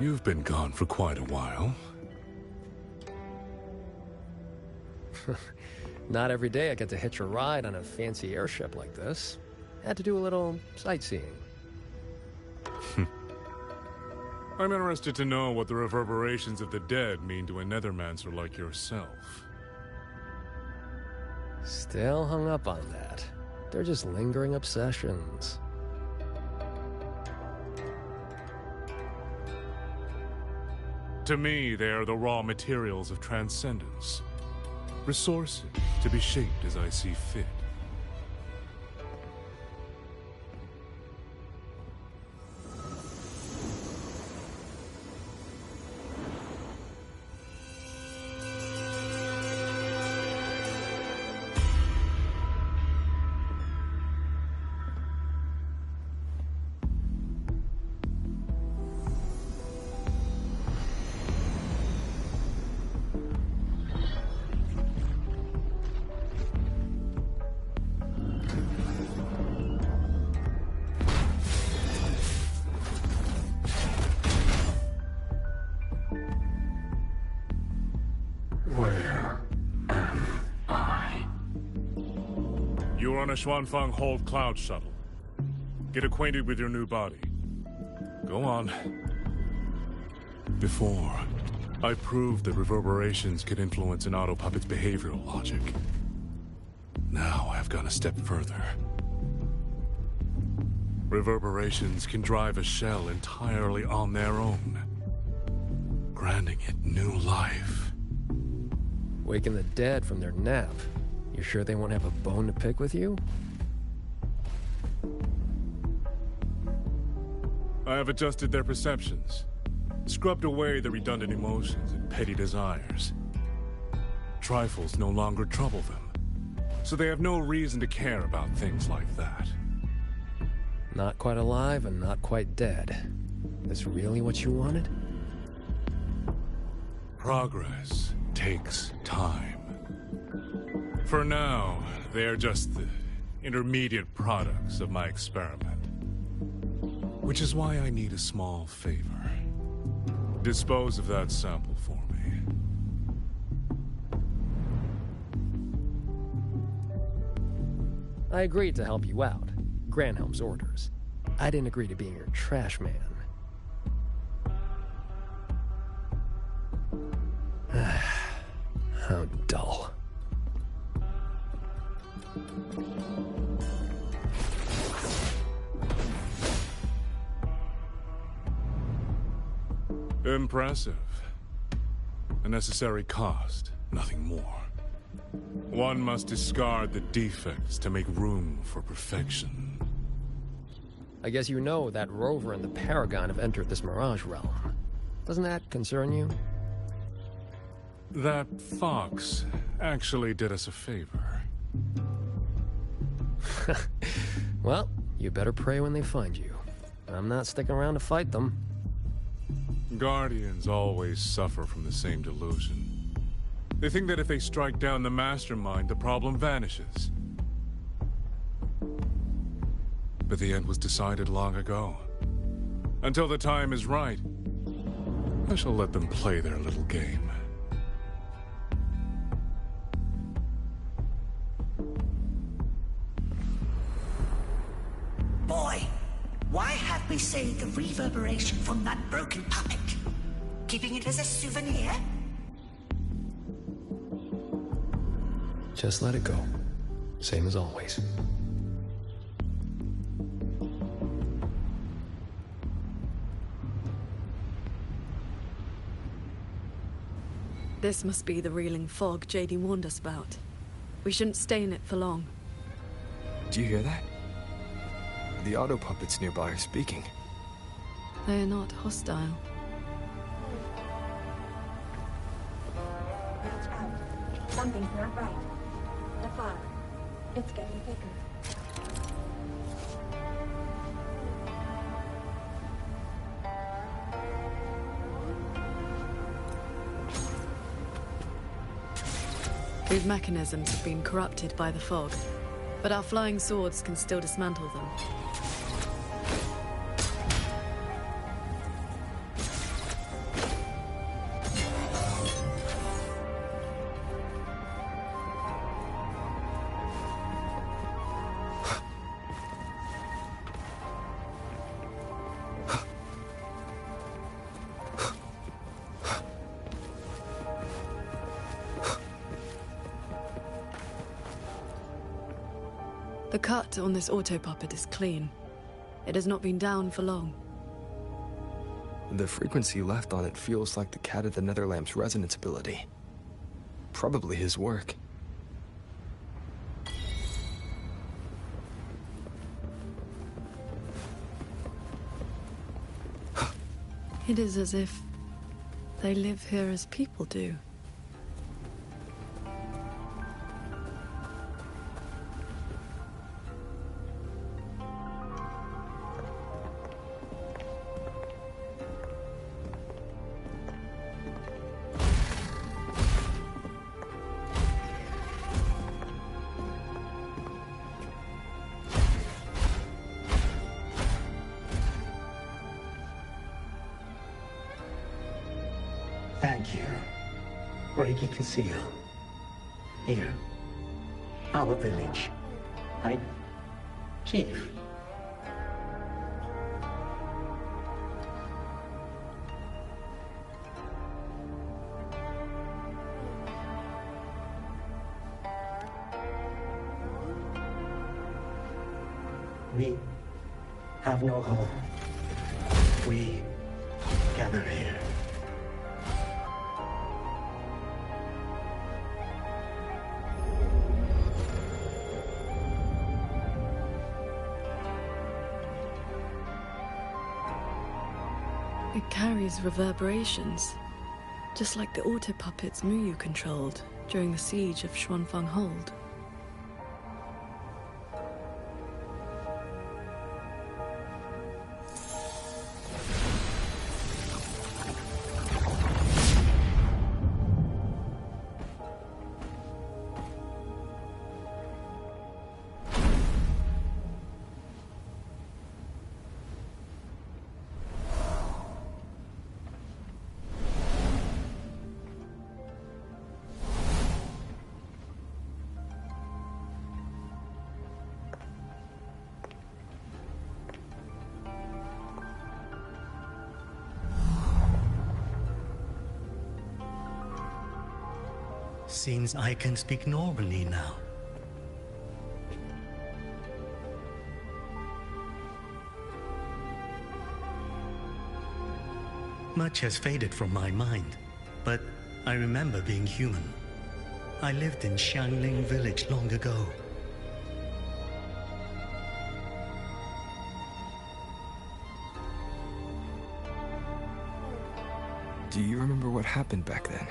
You've been gone for quite a while. Not every day I get to hitch a ride on a fancy airship like this. Had to do a little sightseeing. I'm interested to know what the reverberations of the dead mean to a nethermancer like yourself. Still hung up on that. They're just lingering obsessions. To me, they are the raw materials of transcendence. Resources to be shaped as I see fit. You're on a Xuanfang Hold Cloud shuttle. Get acquainted with your new body. Go on. Before, I proved that reverberations could influence an autopuppet's behavioral logic. Now I've gone a step further. Reverberations can drive a shell entirely on their own, granting it new life. Waking the dead from their nap. You sure they won't have a bone to pick with you? I have adjusted their perceptions, scrubbed away the redundant emotions and petty desires. Trifles no longer trouble them, so they have no reason to care about things like that. Not quite alive and not quite dead. This really what you wanted? Progress takes time. For now, they are just the intermediate products of my experiment. Which is why I need a small favor. Dispose of that sample for me. I agreed to help you out. Granhelm's orders. I didn't agree to being your trash man. How dull. Impressive. A necessary cost, nothing more. One must discard the defects to make room for perfection. I guess you know that Rover and the Paragon have entered this Mirage realm. Doesn't that concern you? That fox actually did us a favor. Well, you better pray when they find you. I'm not sticking around to fight them. Guardians always suffer from the same delusion. They think that if they strike down the mastermind, the problem vanishes. But the end was decided long ago. Until the time is right, I shall let them play their little game. Boy, why have we saved the reverberation from that broken puppet? Keeping it as a souvenir? Just let it go. Same as always. This must be the reeling fog JD warned us about. We shouldn't stay in it for long. Do you hear that? The auto puppets nearby are speaking. They are not hostile. Something's not right. The fog. It's getting thicker. These mechanisms have been corrupted by the fog, but our flying swords can still dismantle them. cut on this auto-puppet is clean. It has not been down for long. The frequency left on it feels like the Cat of the Netherlamp's resonance ability. Probably his work. It is as if they live here as people do. Thank you. Reiki Conceal. Here. Our village. Chief. We have no home. We gather here. It carries reverberations, just like the auto-puppets Muyu controlled during the siege of Xuanfang Hold. Seems I can speak normally now. Much has faded from my mind, but I remember being human. I lived in Xiangling village long ago. Do you remember what happened back then?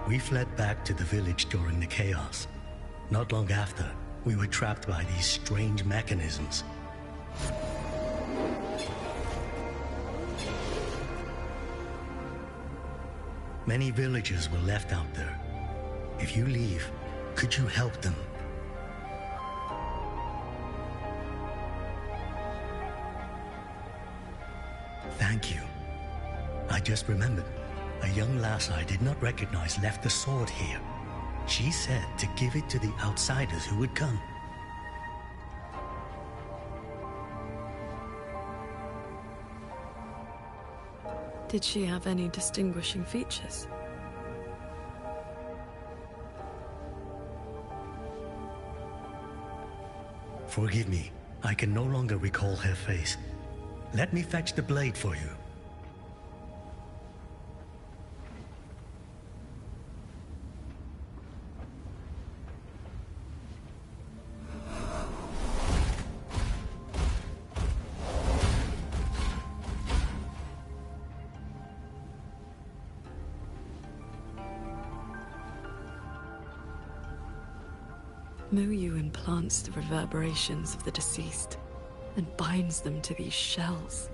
We fled back to the village during the chaos. Not long after, we were trapped by these strange mechanisms. Many villagers were left out there. If you leave, could you help them? Thank you. I just remembered. A young lass I did not recognize left the sword here. She said to give it to the outsiders who would come. Did she have any distinguishing features? Forgive me, I can no longer recall her face. Let me fetch the blade for you. Muyu implants the reverberations of the deceased and binds them to these shells.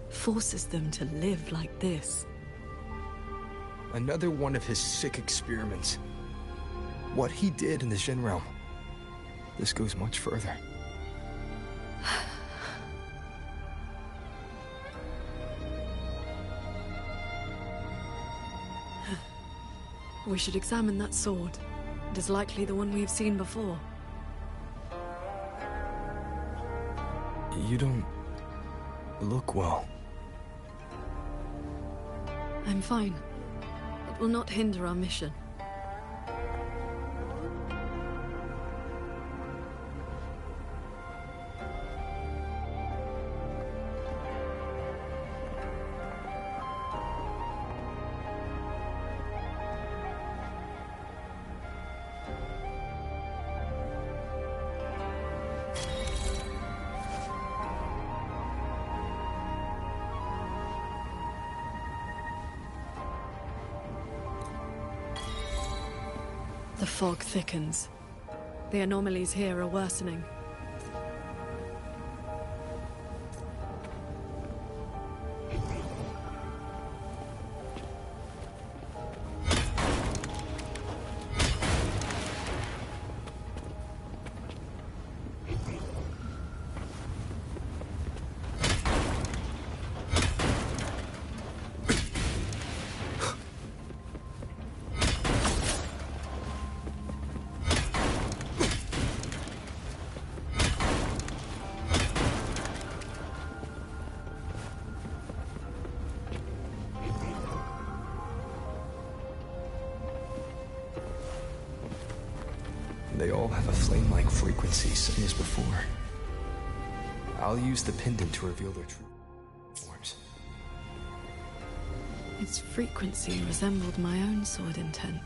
Forces them to live like this. Another one of his sick experiments. What he did in the Jin realm. This goes much further. We should examine that sword. It is likely the one we have seen before. You don't look well. I'm fine. It will not hinder our mission. The fog thickens. The anomalies here are worsening. They all have a flame-like frequency, same as before. I'll use the pendant to reveal their true forms. Its frequency resembled my own sword intent.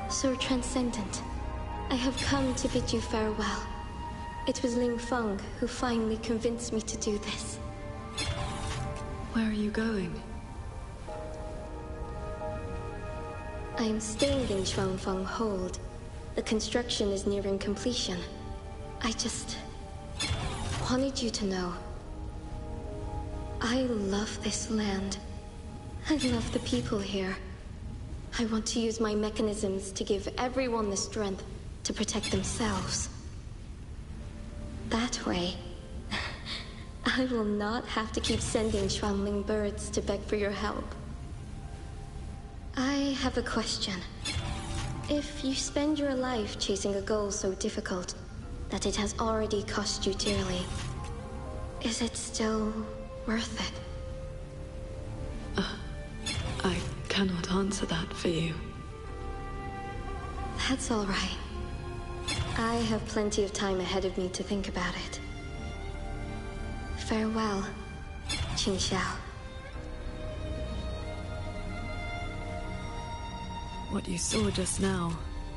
Sir Transcendent, I have come to bid you farewell. It was Ling Feng who finally convinced me to do this. Where are you going? I am staying in Xuanfeng Hold. The construction is nearing completion. I just wanted you to know. I love this land. I love the people here. I want to use my mechanisms to give everyone the strength to protect themselves. That way, I will not have to keep sending Xuanling birds to beg for your help. I have a question. If you spend your life chasing a goal so difficult that it has already cost you dearly, is it still worth it? I cannot answer that for you. That's all right. I have plenty of time ahead of me to think about it. Farewell, Qing Xiao. What you saw just now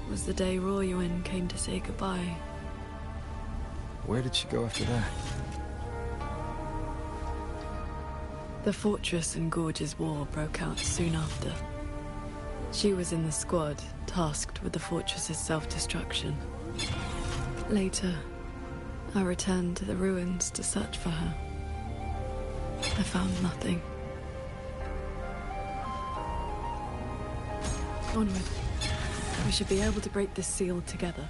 was the day Royuan came to say goodbye. Where did she go after that? The Fortress and Gorge's War broke out soon after. She was in the squad tasked with the fortress's self-destruction. Later, I returned to the ruins to search for her. I found nothing. Onward. We should be able to break this seal together.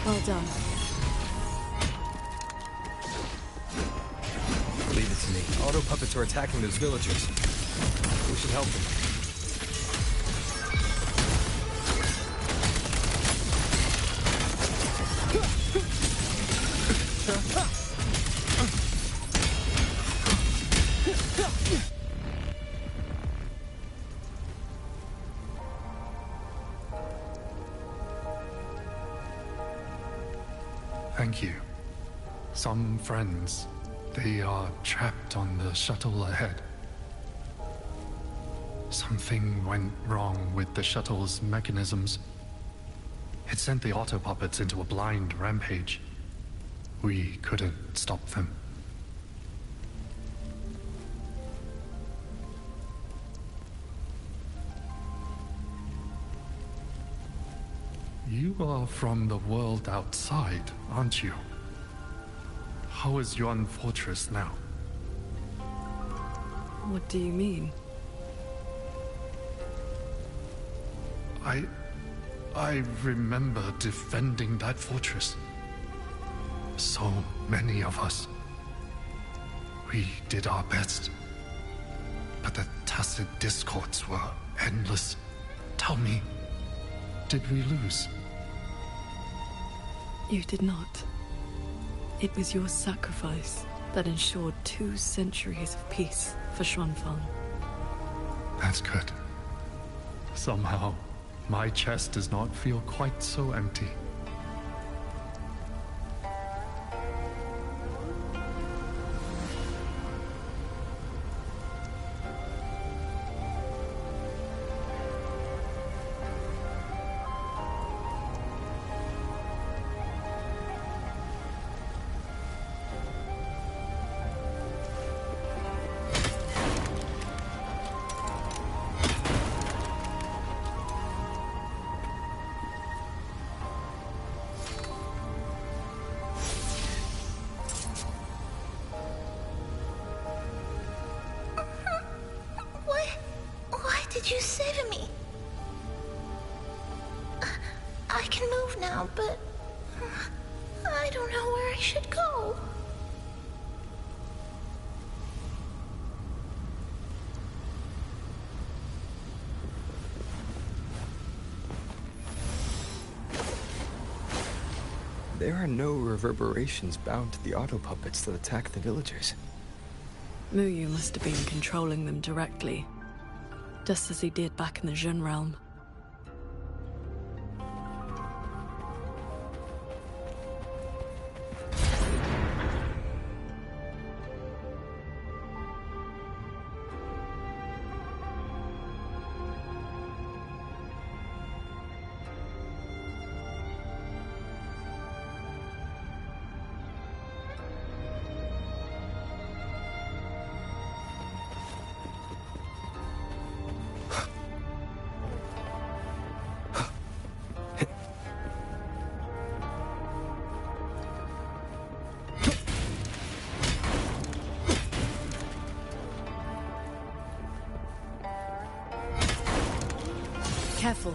Well done. Leave it to me. Auto puppets are attacking those villagers. We should help them. Thank you. Some friends, they are trapped on the shuttle ahead. Something went wrong with the shuttle's mechanisms. It sent the auto puppets into a blind rampage. We couldn't stop them. You are from the world outside, aren't you? How is Yuan Fortress now? What do you mean? I remember defending that fortress. So many of us. We did our best. But the tacit discords were endless. Tell me, did we lose? You did not. It was your sacrifice that ensured 2 centuries of peace for Xuanfang. That's good. Somehow, my chest does not feel quite so empty. Why did you save me? I can move now, but I don't know where I should go. There are no reverberations bound to the auto puppets that attack the villagers. Muyu must have been controlling them directly, just as he did back in the Jun realm. Careful.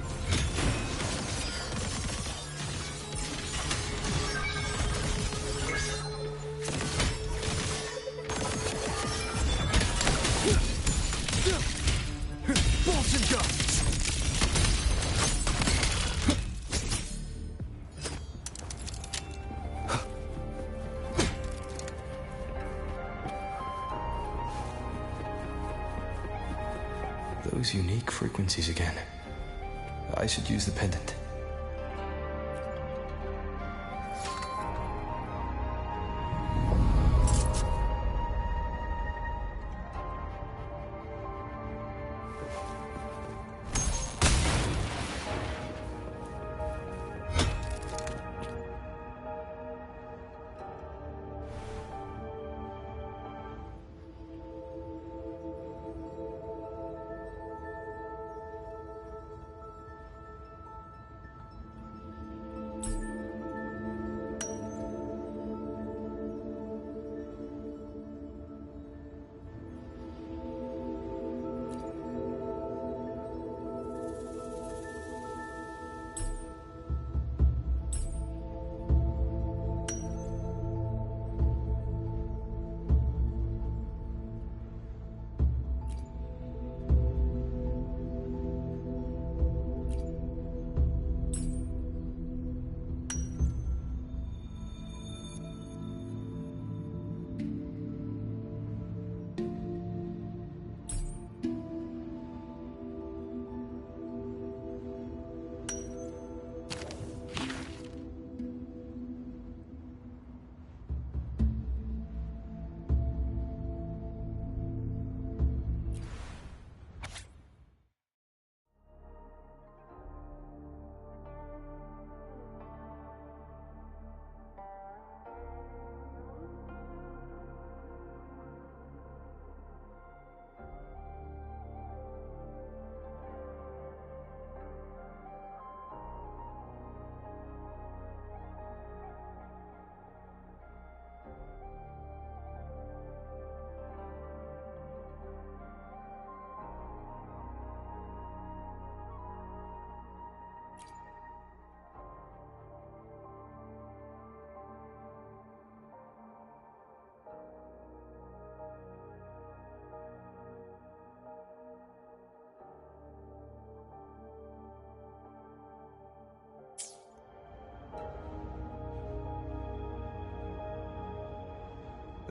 Bolts and guns! Those unique frequencies again. I should use the pendant.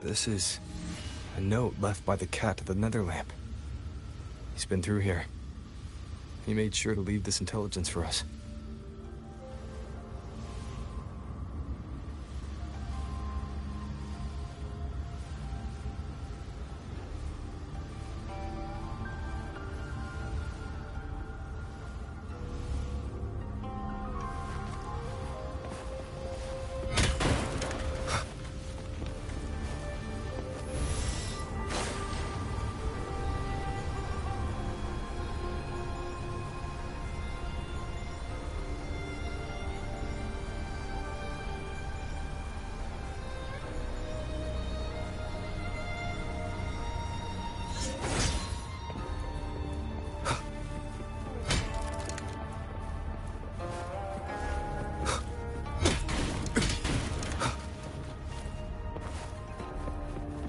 This is a note left by the cat of the Netherlamp. He's been through here. He made sure to leave this intelligence for us.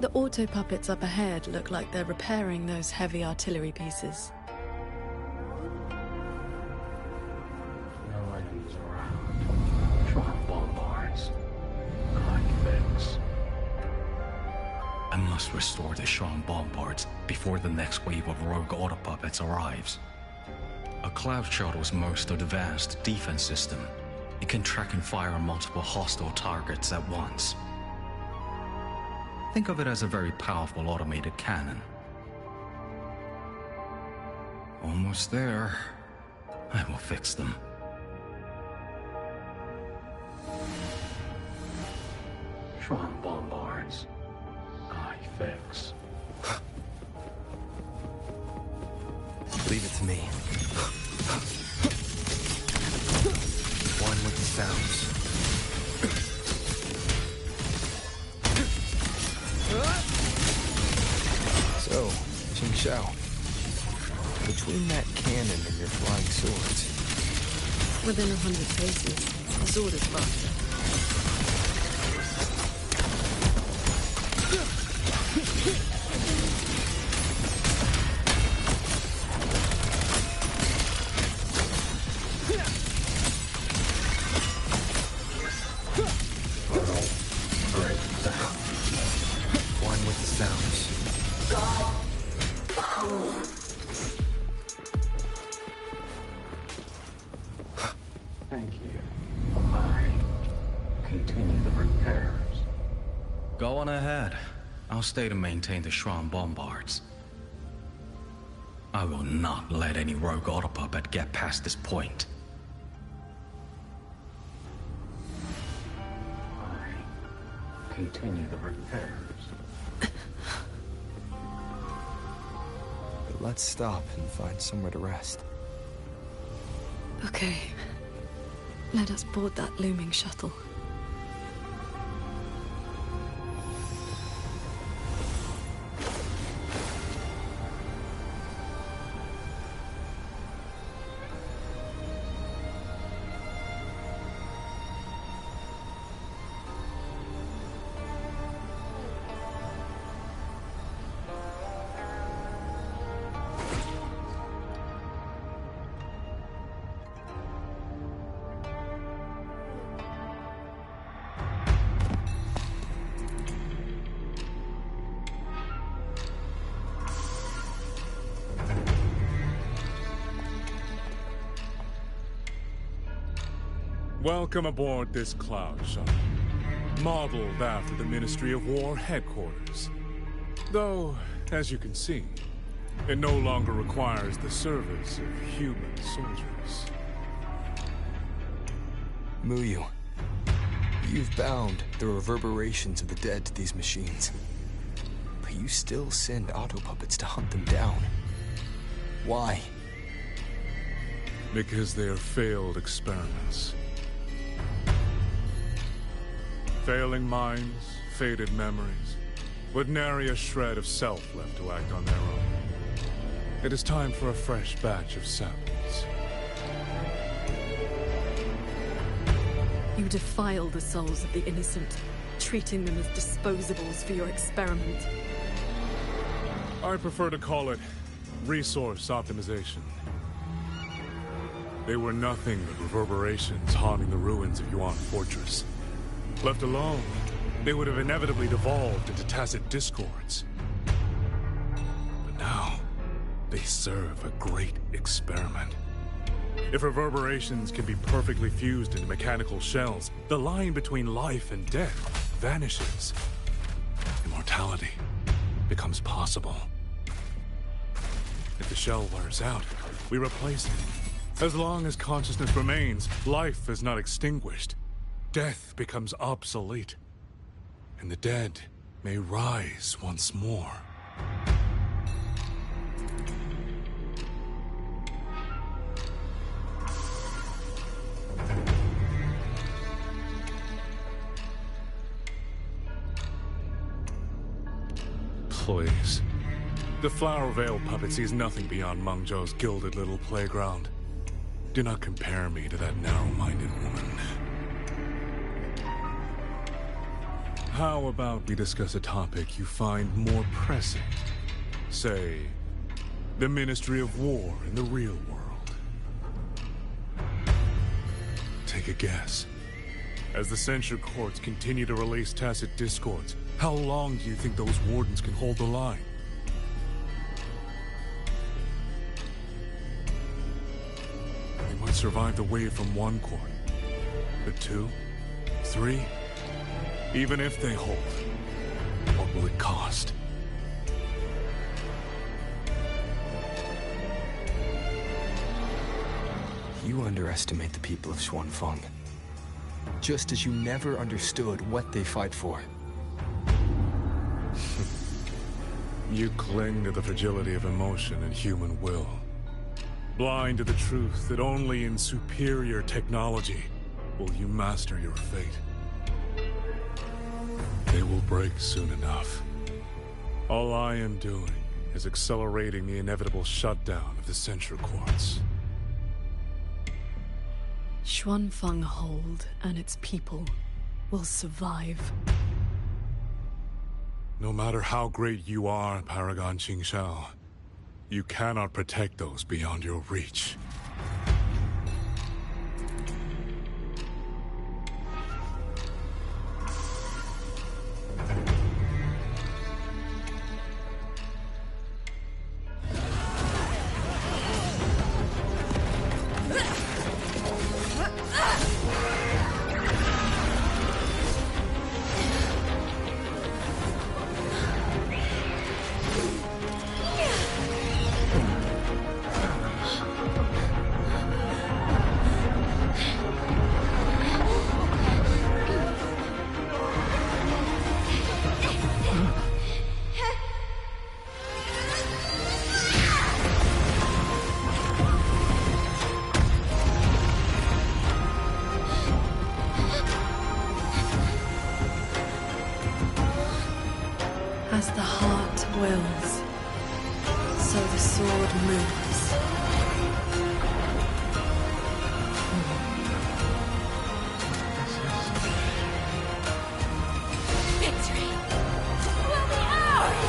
The auto puppets up ahead look like they're repairing those heavy artillery pieces. No enemies around. Try bombards. Like this. I must restore the Shrine bombards before the next wave of rogue auto puppets arrives. A cloud shuttle's most advanced defense system. It can track and fire on multiple hostile targets at once. Think of it as a very powerful automated cannon. Almost there. I will fix them. Shrine bombards. I fix. Leave it to me. One with the sounds. So, Ching Xiao, between that cannon and your flying swords... Within 100 paces, the sword is faster. One with the sounds. Thank you. I continue the repairs. Go on ahead. I'll stay to maintain the Shrine bombards. I will not let any rogue auto puppet get past this point. I continue the repairs. But let's stop and find somewhere to rest. Okay. Let us board that looming shuttle. Welcome aboard this cloud shuttle, modeled after the Ministry of War headquarters. Though, as you can see, it no longer requires the service of human soldiers. Muyu, you've bound the reverberations of the dead to these machines. But you still send auto puppets to hunt them down. Why? Because they are failed experiments. Failing minds, faded memories, with nary a shred of self left to act on their own. It is time for a fresh batch of samples. You defile the souls of the innocent, treating them as disposables for your experiment. I prefer to call it resource optimization. They were nothing but reverberations haunting the ruins of Yuan Fortress. Left alone, they would have inevitably devolved into tacit discords. But now, they serve a great experiment. If reverberations can be perfectly fused into mechanical shells, the line between life and death vanishes. Immortality becomes possible. If the shell wears out, we replace it. As long as consciousness remains, life is not extinguished. Death becomes obsolete, and the dead may rise once more. Please. The Flower Veil puppet sees nothing beyond Mengzhou's gilded little playground. Do not compare me to that narrow-minded woman. How about we discuss a topic you find more pressing? Say, the Ministry of War in the real world. Take a guess. As the Censure Courts continue to release tacit discords, how long do you think those wardens can hold the line? They might survive the wave from one court, but 2, 3, even if they hold, what will it cost? You underestimate the people of Xuanfeng. Just as you never understood what they fight for. You cling to the fragility of emotion and human will. Blind to the truth that only in superior technology will you master your fate. They will break soon enough. All I am doing is accelerating the inevitable shutdown of the Censure Courts. Xuanfeng Hold and its people will survive. No matter how great you are, Paragon Qingshao, you cannot protect those beyond your reach. As the heart wills, so the sword moves. Victory will be ours!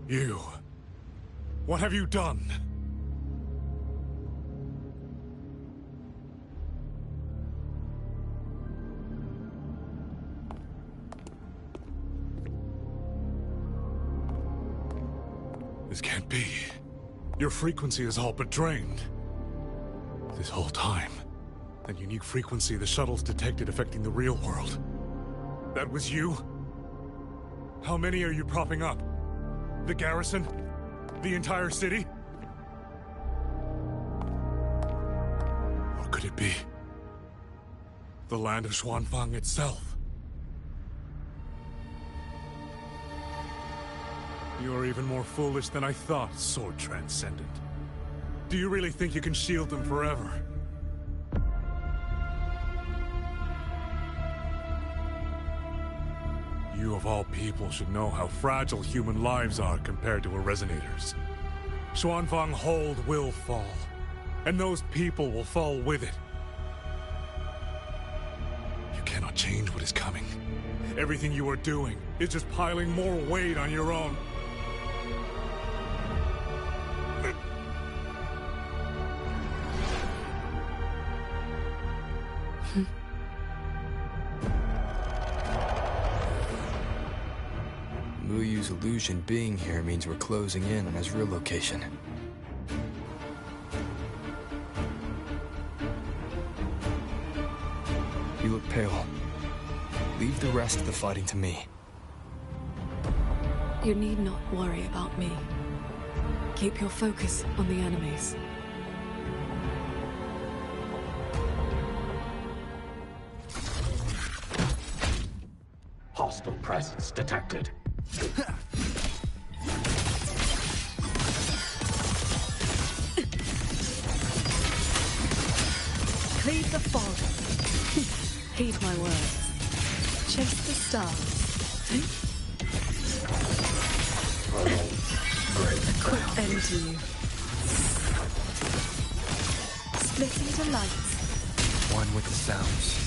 You... what have you done? This can't be. Your frequency is all but drained. This whole time, that unique frequency the shuttles detected affecting the real world. That was you? How many are you propping up? The garrison? The entire city? Or could it be the land of Xuanfeng itself? You are even more foolish than I thought, Sword Transcendent. Do you really think you can shield them forever? You of all people should know how fragile human lives are compared to a Resonator's. Xuanfeng Hold will fall, and those people will fall with it. You cannot change what is coming. Everything you are doing is just piling more weight on your own. Jiuo's illusion being here means we're closing in on his real location. You look pale. Leave the rest of the fighting to me. You need not worry about me. Keep your focus on the enemies. Hostile presence detected. Cleave the fog. Heed my words. Chase the stars. A quick end to you. Split into lights. One with the sounds.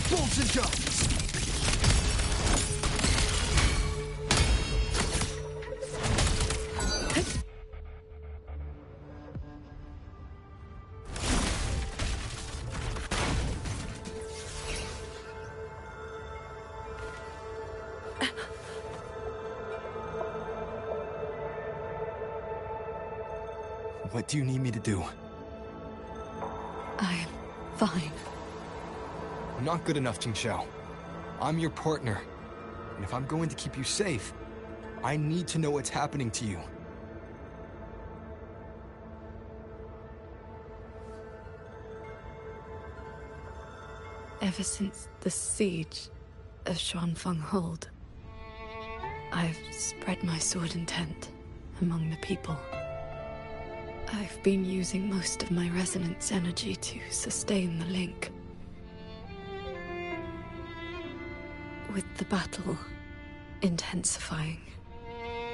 Bolts and guns. What do you need me to do? I am fine. Not good enough, Jingxiao. I'm your partner. And if I'm going to keep you safe, I need to know what's happening to you. Ever since the siege of Xuanfeng Hold, I've spread my sword intent among the people. I've been using most of my resonance energy to sustain the link. With the battle intensifying,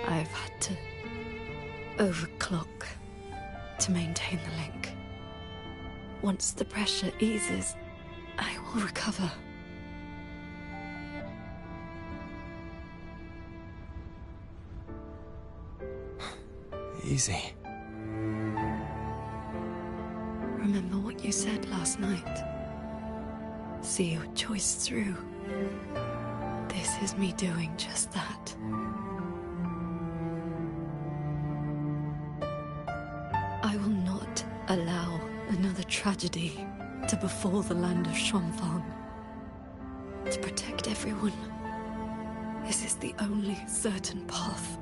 I've had to overclock to maintain the link. Once the pressure eases, I will recover. Easy. Remember what you said last night. See your choice through. This is me doing just that. I will not allow another tragedy to befall the land of Xuanfeng. To protect everyone, this is the only certain path.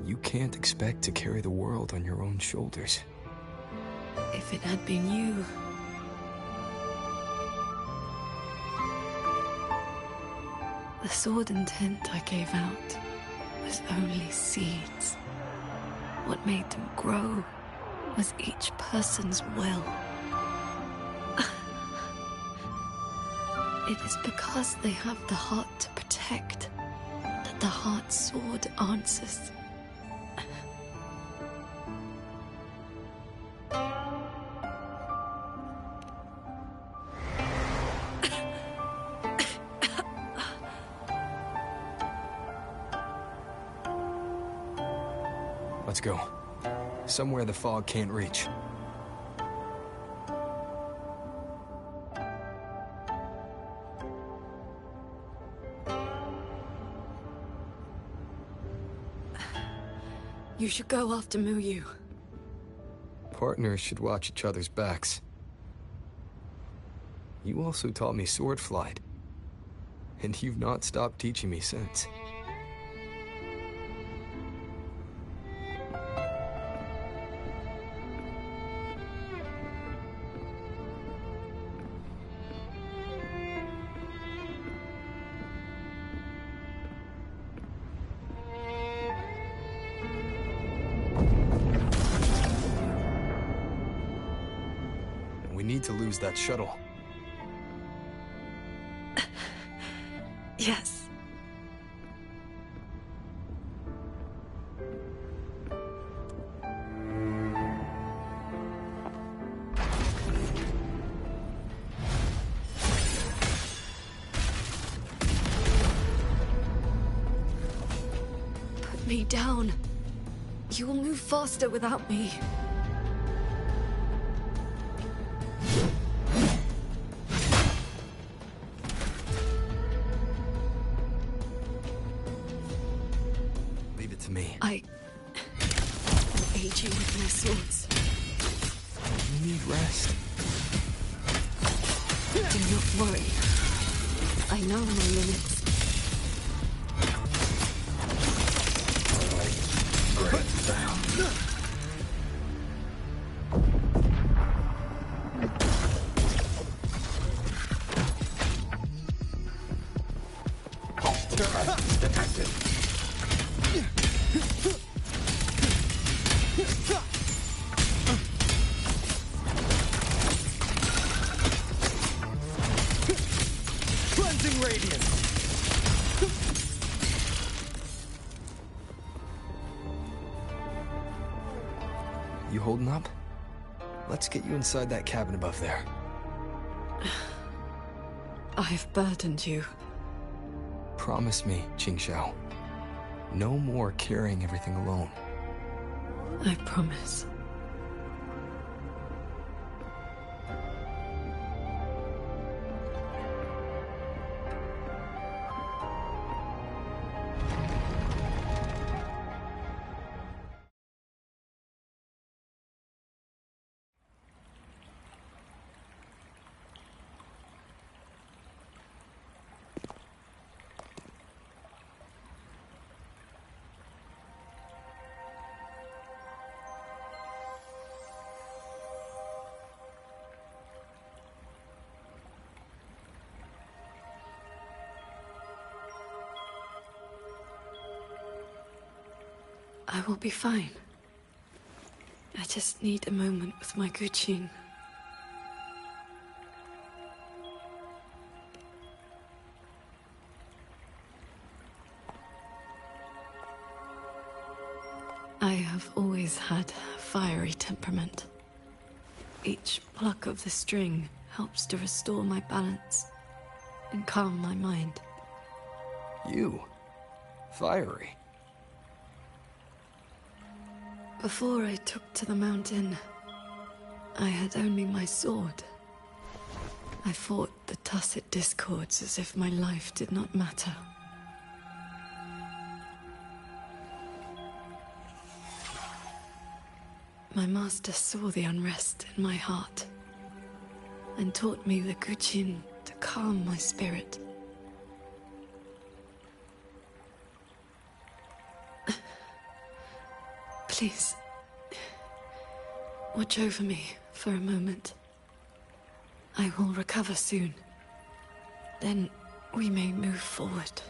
You can't expect to carry the world on your own shoulders. If it had been you, the sword intent I gave out was only seeds. What made them grow was each person's will. It is because they have the heart to protect that the heart sword answers. Let's go. Somewhere the fog can't reach. You should go after Muyu. Partners should watch each other's backs. You also taught me sword flight. And you've not stopped teaching me since. We need to lose that shuttle. Yes. me down. You will move faster without me. Leave it to me. I will aid you with my swords. You need rest. Do not worry. I know my limits. Detected. Cleansing radiance. You holding up? Let's get you inside that cabin above there. I've burdened you. Promise me, Qingxiao. No more carrying everything alone. I promise. I will be fine. I just need a moment with my Guqin. I have always had a fiery temperament. Each pluck of the string helps to restore my balance and calm my mind. You? Fiery? Before I took to the mountain, I had only my sword. I fought the tacit discords as if my life did not matter. My master saw the unrest in my heart and taught me the Guqin to calm my spirit. Please, watch over me for a moment. I will recover soon. Then we may move forward.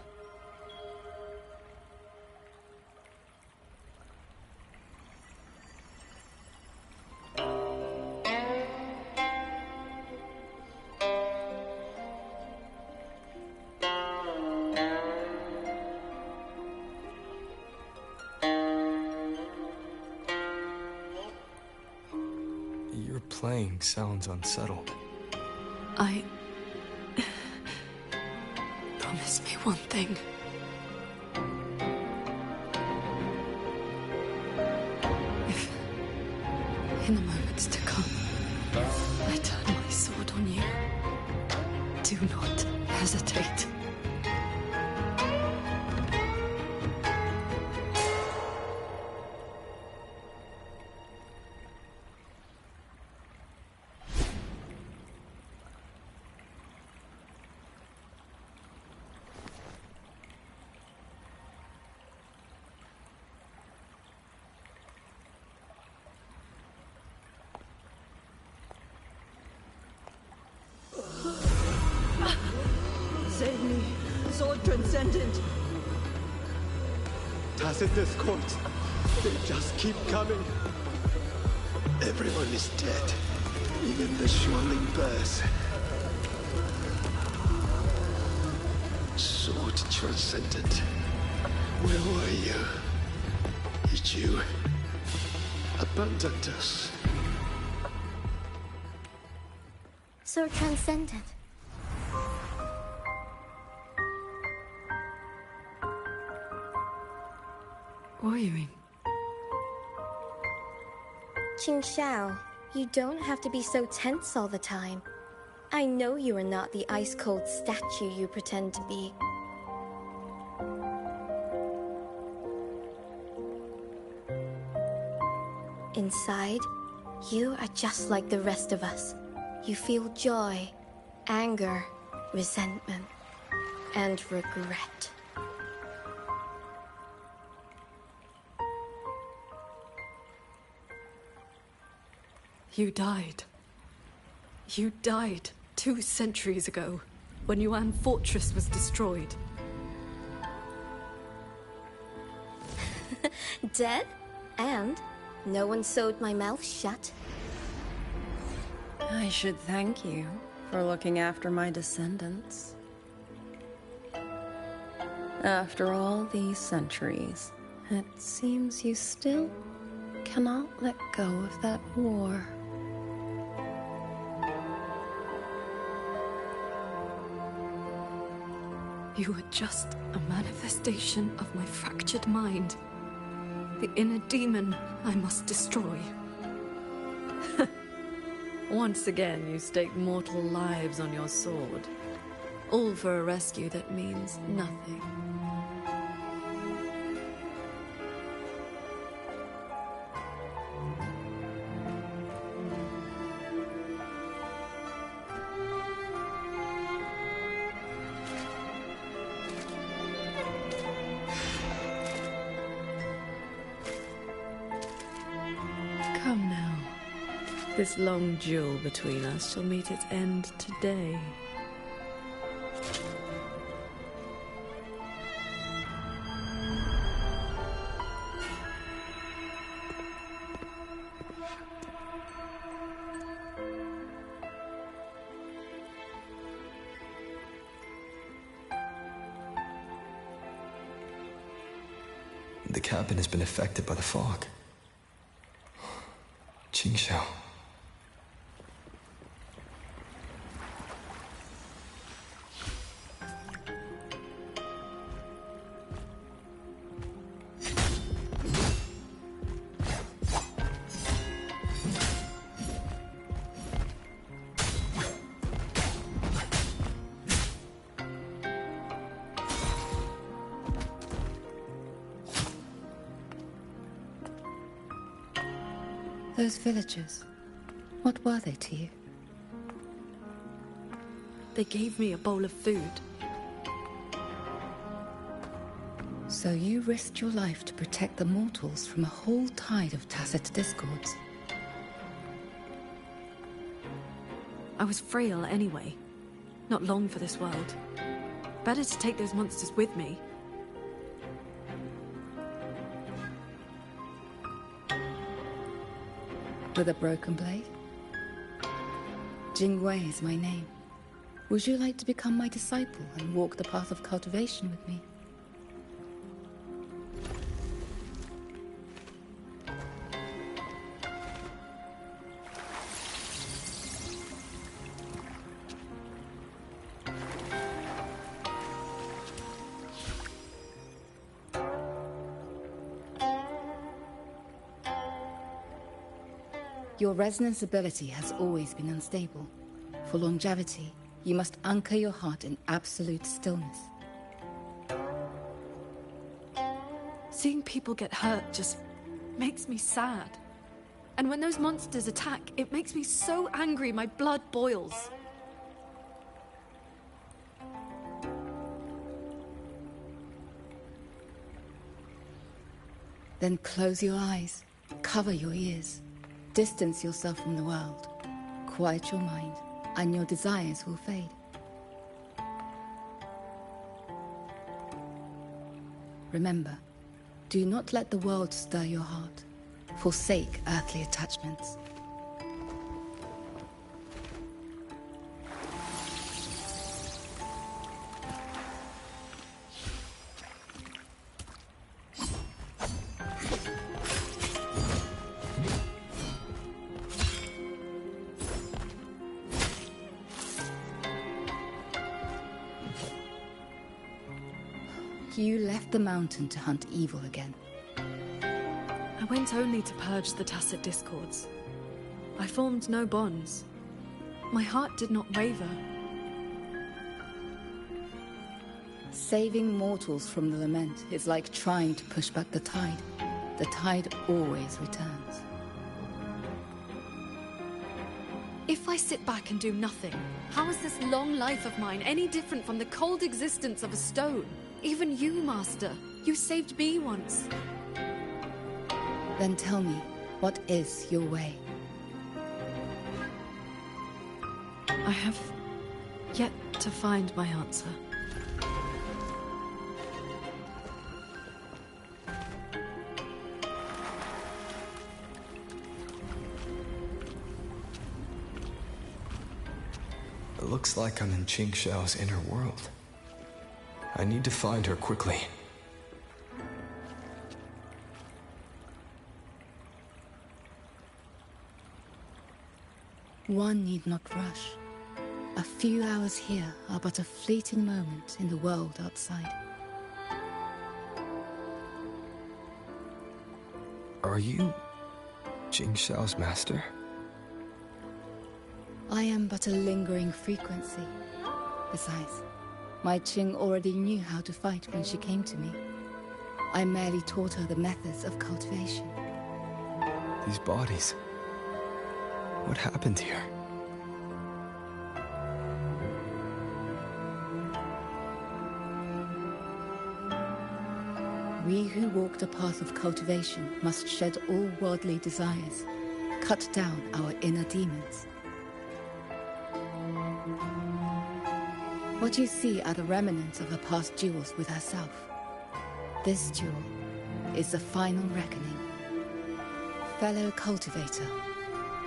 Your playing sounds unsettled. Promise me one thing. If, in the moments to come, I turn my sword on you, do not hesitate. Save me, Sword Transcendent. Tacit discords. They just keep coming. Everyone is dead. Even the Xuanling bears. Sword Transcendent. Where were you? Did you abandon us? Sword Transcendent. Worrying. Qing Xiao, you don't have to be so tense all the time. I know you are not the ice-cold statue you pretend to be. Inside, you are just like the rest of us. You feel joy, anger, resentment, and regret. You died. You died 2 centuries ago, when Yuan Fortress was destroyed. Dead? And no one sewed my mouth shut. I should thank you for looking after my descendants. After all these centuries, it seems you still cannot let go of that war. You are just a manifestation of my fractured mind. The inner demon I must destroy. Once again, you stake mortal lives on your sword. All for a rescue that means nothing. Come now. This long duel between us shall meet its end today. The cabin has been affected by the fog. Qing Xiao. Those villagers, what were they to you? They gave me a bowl of food. So you risked your life to protect the mortals from a whole tide of tacit discords. I was frail anyway. Not long for this world. Better to take those monsters with me. With a broken blade? Jingwei is my name. Would you like to become my disciple and walk the path of cultivation with me? Your resonance ability has always been unstable. For longevity, you must anchor your heart in absolute stillness. Seeing people get hurt just makes me sad. And when those monsters attack, it makes me so angry my blood boils. Then close your eyes, cover your ears. Distance yourself from the world. Quiet your mind, and your desires will fade. Remember, do not let the world stir your heart. Forsake earthly attachments. You left the mountain to hunt evil again. I went only to purge the tacit discords. I formed no bonds. My heart did not waver. Saving mortals from the lament is like trying to push back the tide. The tide always returns. If I sit back and do nothing, how is this long life of mine any different from the cold existence of a stone? Even you, Master, you saved me once. Then tell me, what is your way? I have yet to find my answer. It looks like I'm in Qing Xiao's inner world. I need to find her quickly. One need not rush. A few hours here are but a fleeting moment in the world outside. Are you Qing Xiao's master? I am but a lingering frequency. Besides, my Qing already knew how to fight when she came to me. I merely taught her the methods of cultivation. These bodies... what happened here? We who walk the path of cultivation must shed all worldly desires, cut down our inner demons. What you see are the remnants of her past duels with herself. This duel is the final reckoning. Fellow cultivator,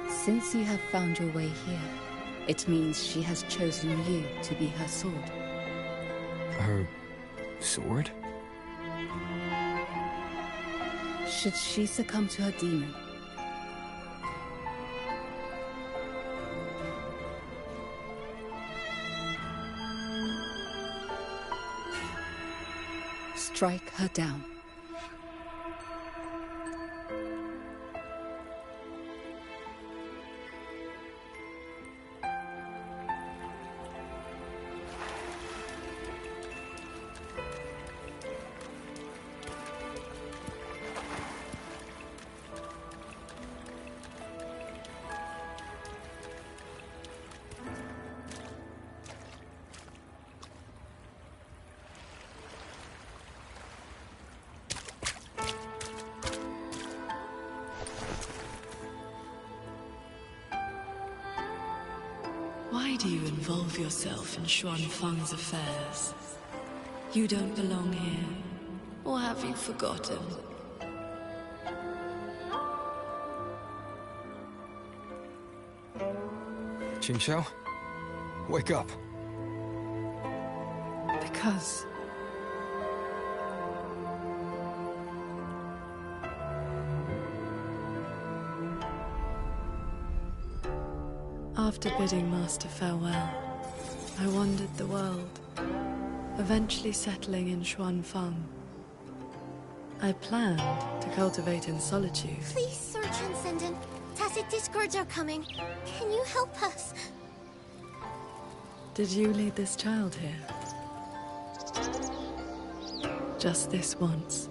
since you have found your way here, it means she has chosen you to be her sword. Her... sword? Should she succumb to her demon, strike her down. Why do you involve yourself in Xuan Feng's affairs? You don't belong here. Or have you forgotten? Qing Xiao? Wake up! Because... after bidding Master farewell, I wandered the world, eventually settling in Xuan Feng. I planned to cultivate in solitude. Please, Sir Transcendent. Tacit discords are coming. Can you help us? Did you lead this child here? Just this once.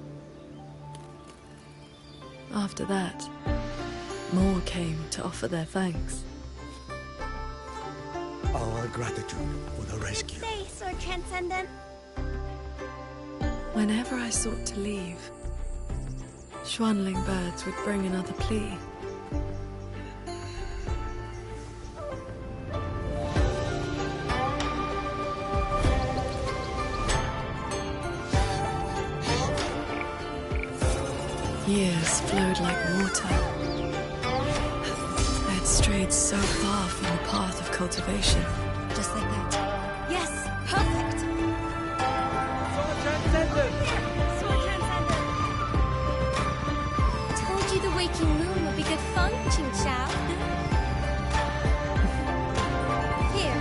After that, more came to offer their thanks. Our gratitude for the rescue. Stay, Sir Transcendent. Whenever I sought to leave, Xuanling birds would bring another plea. Years flowed like water. I had strayed so far from the path of cultivation. Just like that. Yes, perfect. Sword Transcendent! Sword Transcendent. Told you the waking moon would be good fun, Qing Xiao. Here.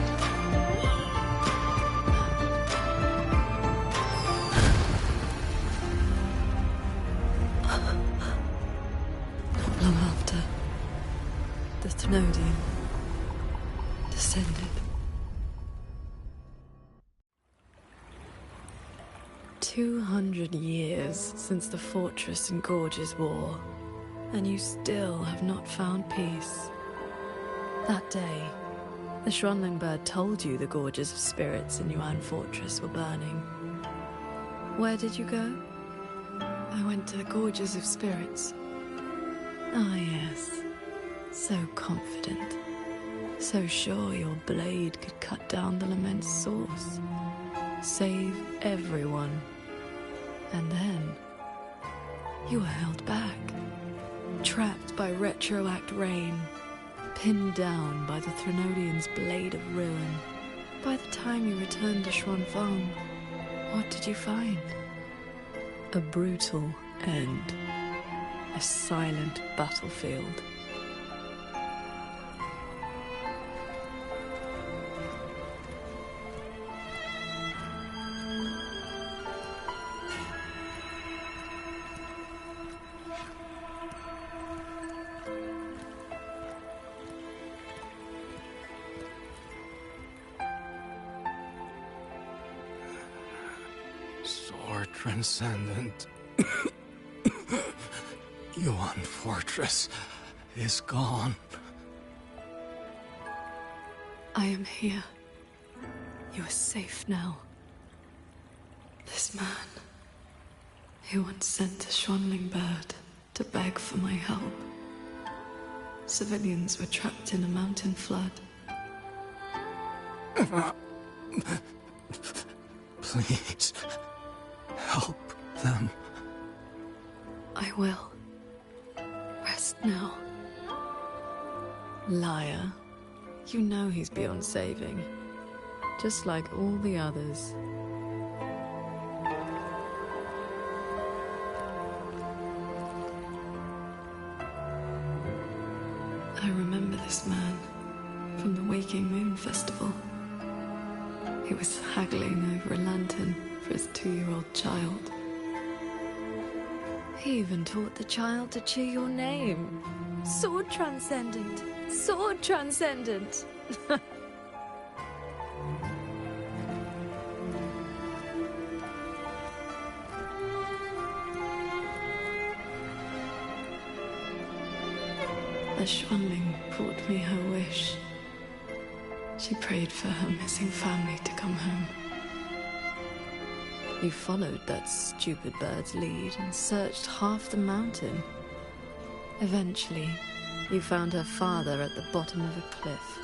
Thenodian. Descended. "200 years since the Fortress and Gorges War, and you still have not found peace." That day, the Schwanling bird told you the Gorges of Spirits in Yuan Fortress were burning. Where did you go? I went to the Gorges of Spirits. Ah, yes. So confident. So sure your blade could cut down the lament's source. Save everyone. And then you were held back. Trapped by retroact rain. Pinned down by the Thenodian's blade of ruin. By the time you returned to Xuanfang, what did you find? A brutal end. A silent battlefield. Sword Transcendent. Yuan Fortress is gone. I am here. You are safe now. This man, he once sent a Schwanling bird to beg for my help. Civilians were trapped in a mountain flood. Please, help them. I will. Rest now. Liar. You know he's beyond saving. Just like all the others. I remember this man from the Waking Moon Festival. He was haggling over a lantern for his 2-year-old child. He even taught the child to cheer your name. Sword Transcendent! Sword Transcendent! A Schwanling brought me her wish. She prayed for her missing family to come home. You followed that stupid bird's lead and searched half the mountain. Eventually, you found her father at the bottom of a cliff.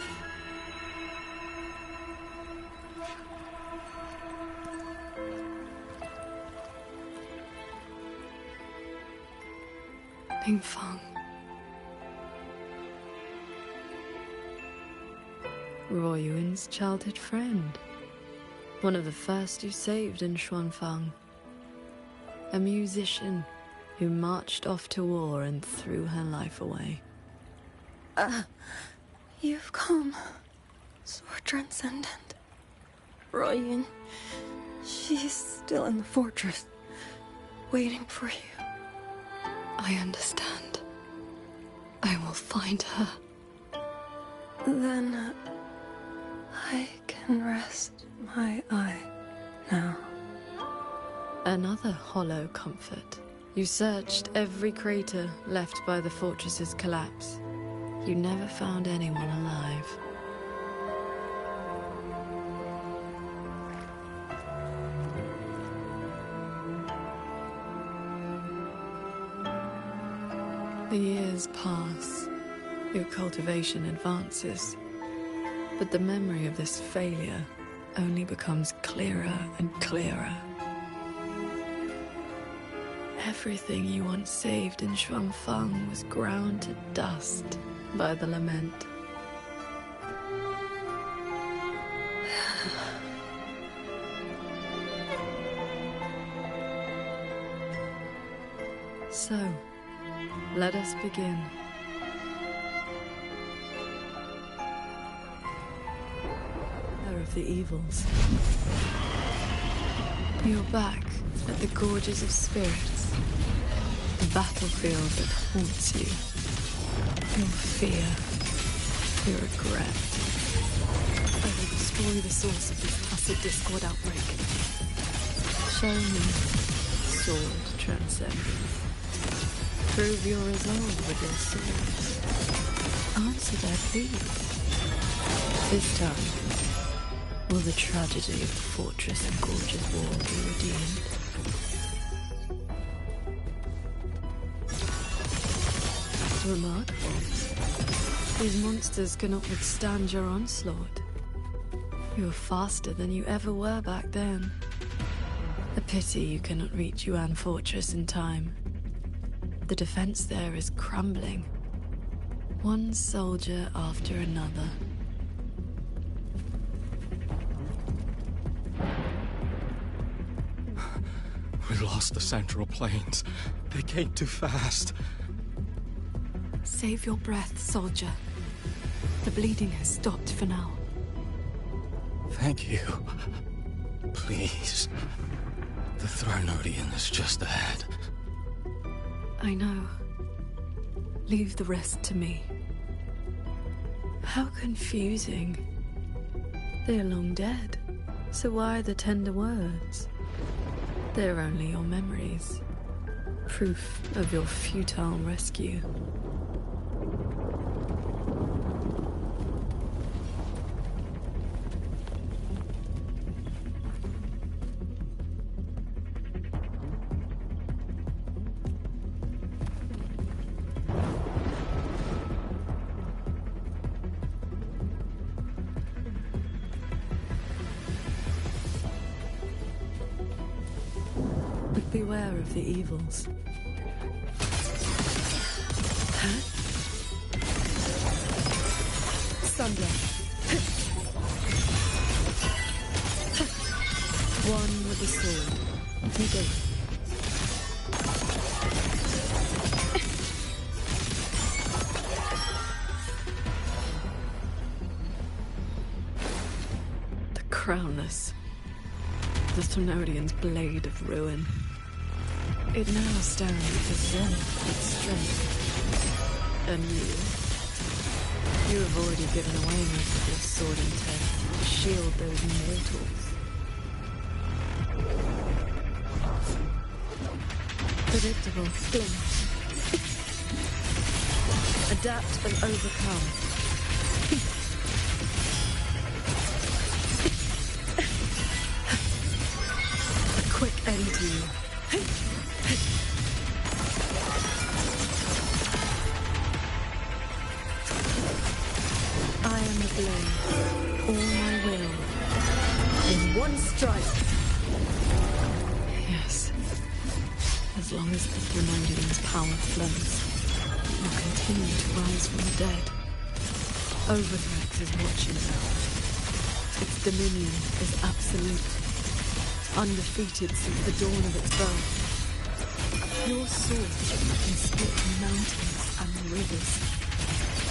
Ningfang. Ruoyuan's childhood friend. One of the first you saved in Xuanfang. A musician who marched off to war and threw her life away. You've come. Sword Transcendent. Ruoyuan. She's still in the fortress, waiting for you. I understand. I will find her. Then I can rest my eye now. Another hollow comfort. You searched every crater left by the fortress's collapse. You never found anyone alive. The years pass. Your cultivation advances. But the memory of this failure only becomes clearer and clearer. Everything you once saved in Xuanfang was ground to dust by the lament. So, let us begin. Of the evils. You're back at the Gorges of Spirits, the battlefield that haunts you. Your fear, Your regret. I will destroy the source of this tacit discord outbreak. Show me sword transcendence. Prove your resolve with your sword. Answer their pleas. This time, will the tragedy of the fortress and gorgeous wall be redeemed? Remarkable. These monsters cannot withstand your onslaught. You are faster than you ever were back then. A pity you cannot reach Yuan Fortress in time. The defense there is crumbling. One soldier after another. We lost the Central Plains. They came too fast. Save your breath, soldier. The bleeding has stopped for now. Thank you. Please. The Thronodian is just ahead. I know. Leave the rest to me. How confusing. They're long dead. So why the tender words? They're only your memories. Proof of your futile rescue. Beware of the evils. Huh? Sunblast. One with the sword. Negate. The Crownless. The Thronodian's blade of ruin. It now stands at the zenith of its strength. And you have already given away most of your sword intent to shield those mortals. Predictable. Blink. Adapt and overcome. A quick end to you. I am the blade. All my will. In one strike. Yes. As long as the Thronodian's power flows, it will continue to rise from the dead. Overthrex is watching now. Its dominion is absolute. Undefeated since the dawn of its birth. Your sword can split mountains and rivers.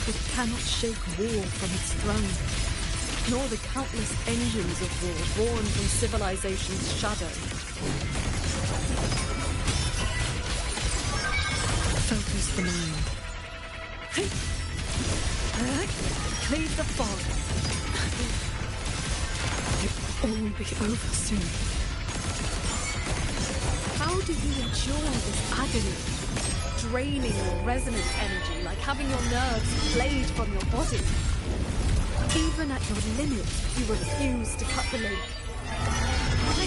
It cannot shake war from its throne, nor the countless engines of war born from civilization's shadow. Focus the mind. Cleave the fog. It will all be over soon. How do you endure this agony? Draining your resonant energy like having your nerves flayed from your body. Even at your limit, you refuse to cut the link. Why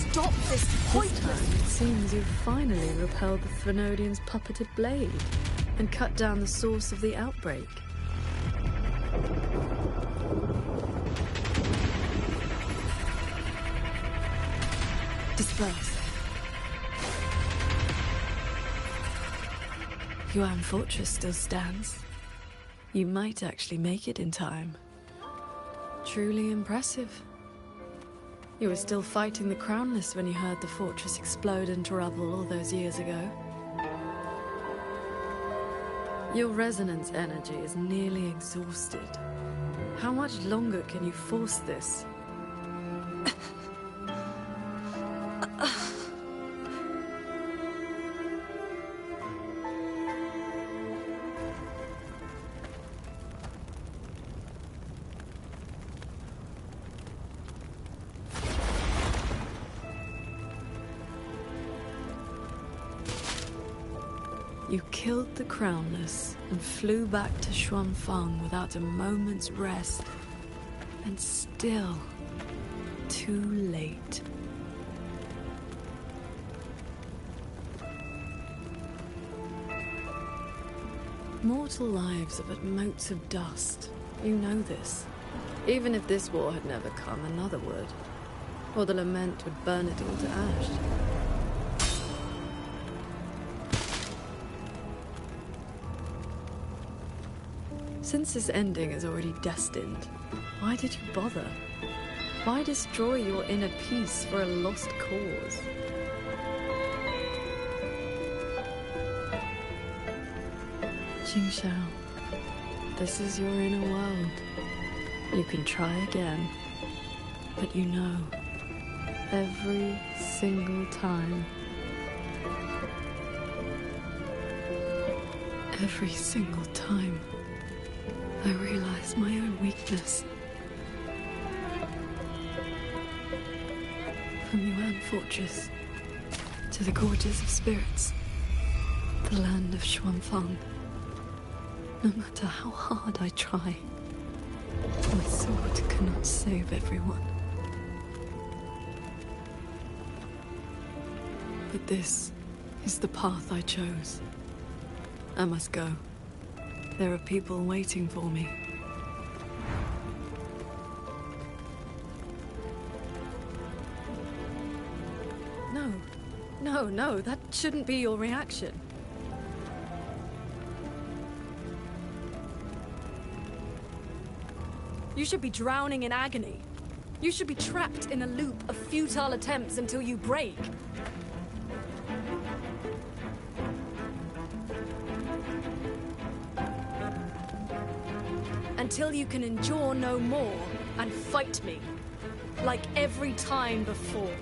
stop this pointless? It seems you've finally repelled the Thronodian's puppeted blade and cut down the source of the outbreak. Disperse. Yuan Fortress still stands. You might actually make it in time. Truly impressive. You were still fighting the Crownless when you heard the fortress explode into rubble all those years ago. Your resonance energy is nearly exhausted. How much longer can you force this? You killed the Crownless and flew back to Xuanfang without a moment's rest. And still, too late. Mortal lives are but motes of dust. You know this. Even if this war had never come, another would. Or the lament would burn it all to ash. Since this ending is already destined, why did you bother? Why destroy your inner peace for a lost cause? Jingxiao, this is your inner world. You can try again, but you know, every single time, I realize my own weakness. From Yuan Fortress to the Gorges of Spirits, the land of Xuanfang. No matter how hard I try, my sword cannot save everyone. But this is the path I chose. I must go. There are people waiting for me. No, that shouldn't be your reaction. You should be drowning in agony. You should be trapped in a loop of futile attempts until you break. Until you can endure no more and fight me, like every time before.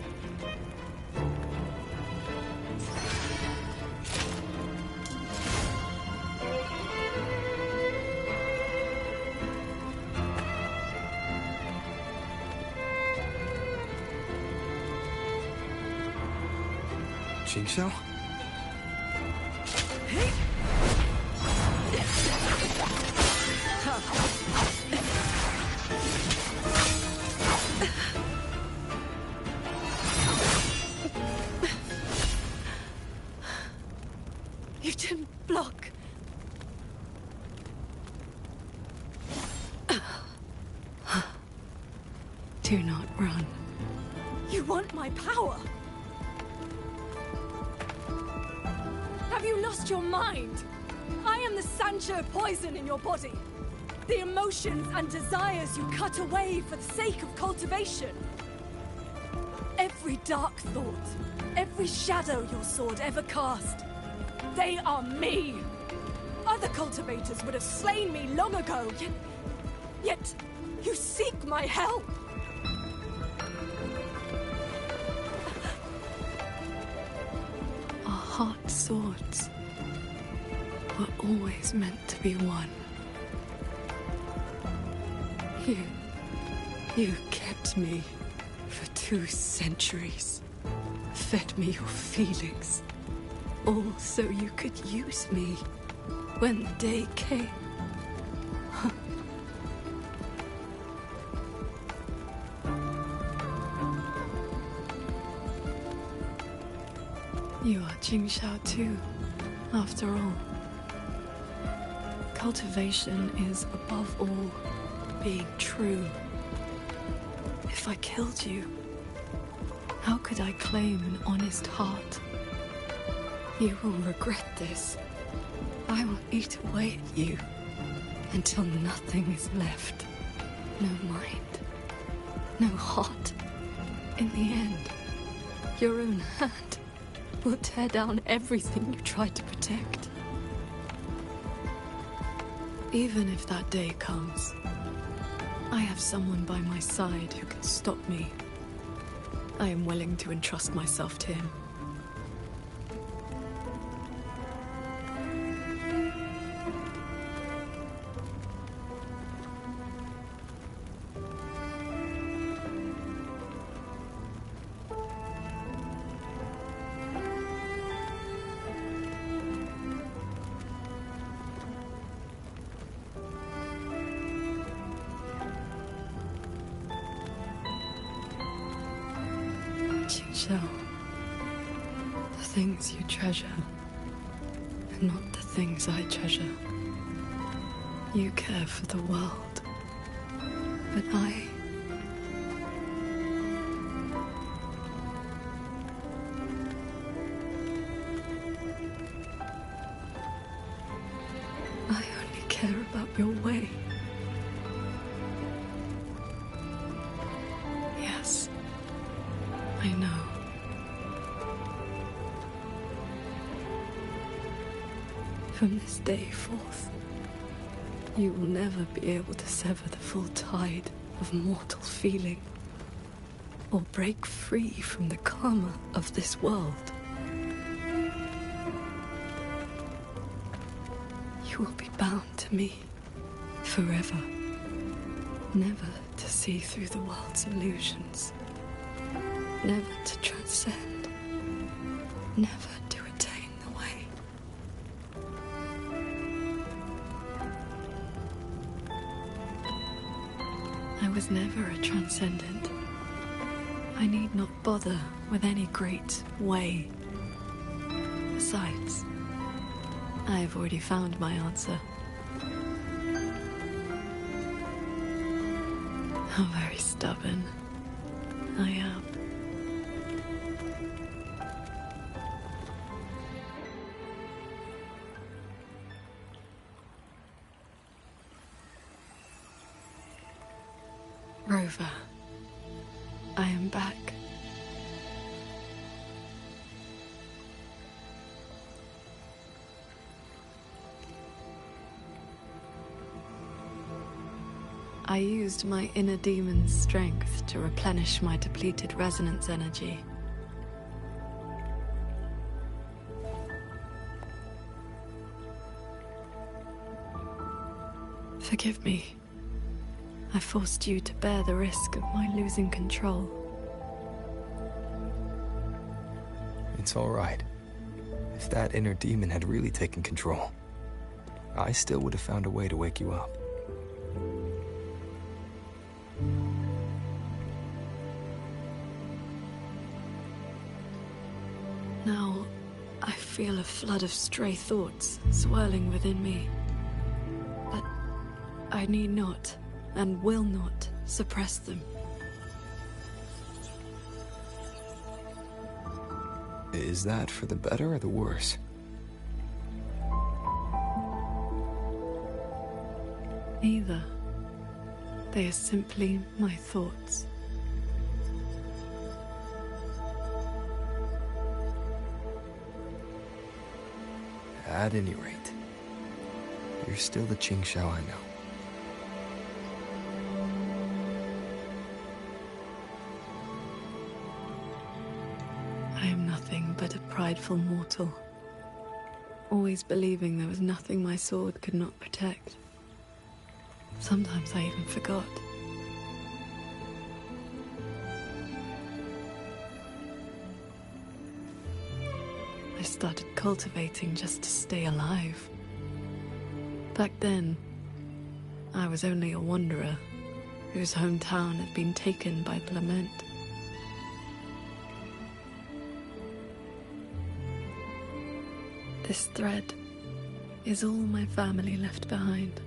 Jingxiao? You didn't block. Do not run. You want my power? Have you lost your mind? I am the Sancho poison in your body. The emotions and desires you cut away for the sake of cultivation. Every dark thought, every shadow your sword ever cast, they are me. Other cultivators would have slain me long ago, yet you seek my help. Our heart swords were always meant to be one. You kept me for 2 centuries, fed me your feelings, all so you could use me when the day came. You are Jingxiao too, after all. Cultivation is, above all, being true. If I killed you, how could I claim an honest heart? You will regret this. I will eat away at you until nothing is left. No mind, no heart. In the end, your own hand will tear down everything you tried to protect. Even if that day comes, I have someone by my side who can stop me. I am willing to entrust myself to him. shell. The things you treasure, and not the things I treasure. You care for the world, but I only care about your way. Yes, I know. From this day forth, you will never be able to sever the full tide of mortal feeling, or break free from the karma of this world. You will be bound to me forever, never to see through the world's illusions, never to transcend, never to attain the way. I was never a transcendent. I need not bother with any great way. Besides, I have already found my answer. How very stubborn I am. Rover, I am back. I used my inner demon's strength to replenish my depleted resonance energy. Forgive me. I forced you to bear the risk of my losing control. It's all right. If that inner demon had really taken control, I still would have found a way to wake you up. Now, I feel a flood of stray thoughts swirling within me. But I need not, and will not, suppress them. Is that for the better or the worse? Neither. They are simply my thoughts. At any rate, you're still the Qing Shao I know. I am nothing but a prideful mortal, always believing there was nothing my sword could not protect. Sometimes I even forgot. I started cultivating just to stay alive. Back then, I was only a wanderer whose hometown had been taken by the lament. This thread is all my family left behind.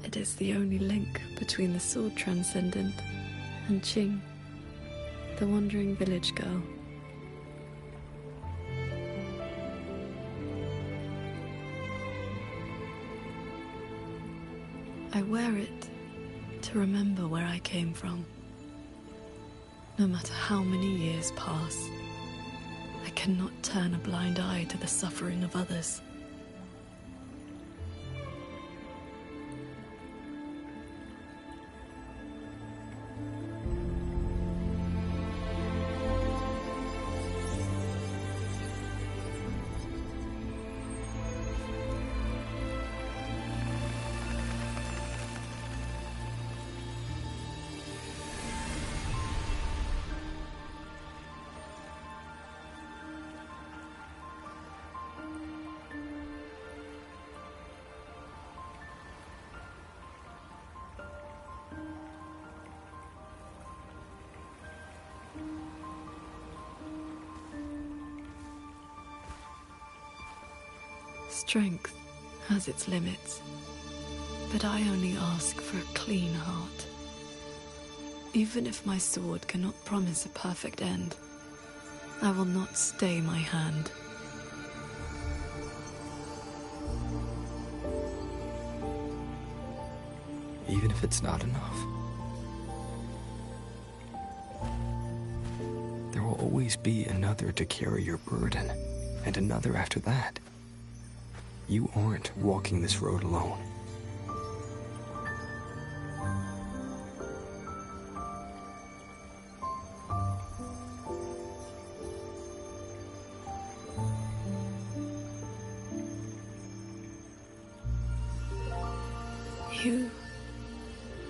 It is the only link between the sword transcendent and Qing, the wandering village girl. I wear it to remember where I came from. No matter how many years pass, I cannot turn a blind eye to the suffering of others. Strength has its limits, but I only ask for a clean heart. Even if my sword cannot promise a perfect end, I will not stay my hand. Even if it's not enough. There will always be another to carry your burden, and another after that. You aren't walking this road alone. You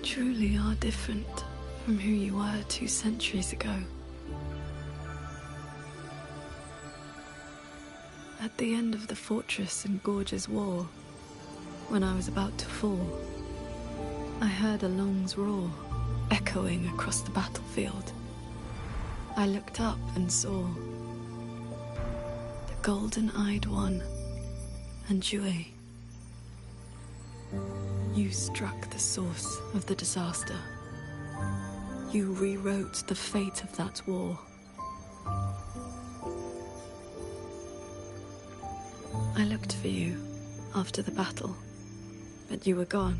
truly are different from who you were 2 centuries ago. At the end of the Fortress and Gorge's War, when I was about to fall, I heard Along's roar echoing across the battlefield. I looked up and saw the golden-eyed one and Jue. You struck the source of the disaster. You rewrote the fate of that war. I looked for you after the battle, but you were gone.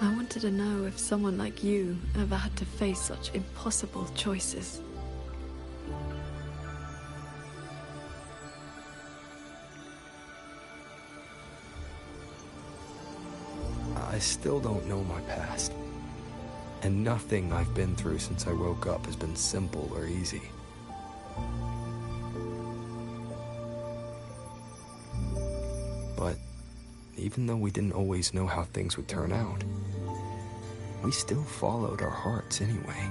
I wanted to know if someone like you ever had to face such impossible choices. I still don't know my past. And nothing I've been through since I woke up has been simple or easy. But even though we didn't always know how things would turn out, we still followed our hearts anyway.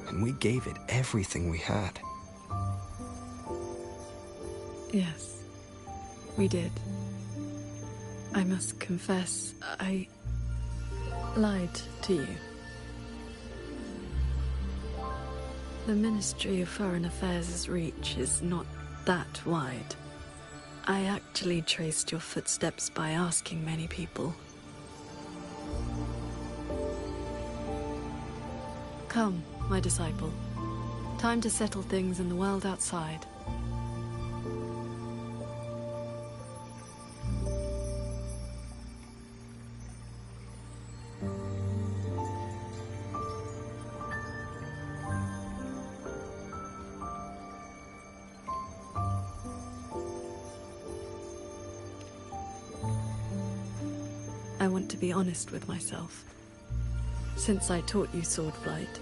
And we gave it everything we had. Yes, we did. I must confess, I lied to you. The Ministry of Foreign Affairs' reach is not that wide. I actually traced your footsteps by asking many people. Come, my disciple. Time to settle things in the world outside. I want to be honest with myself. Since I taught you sword flight,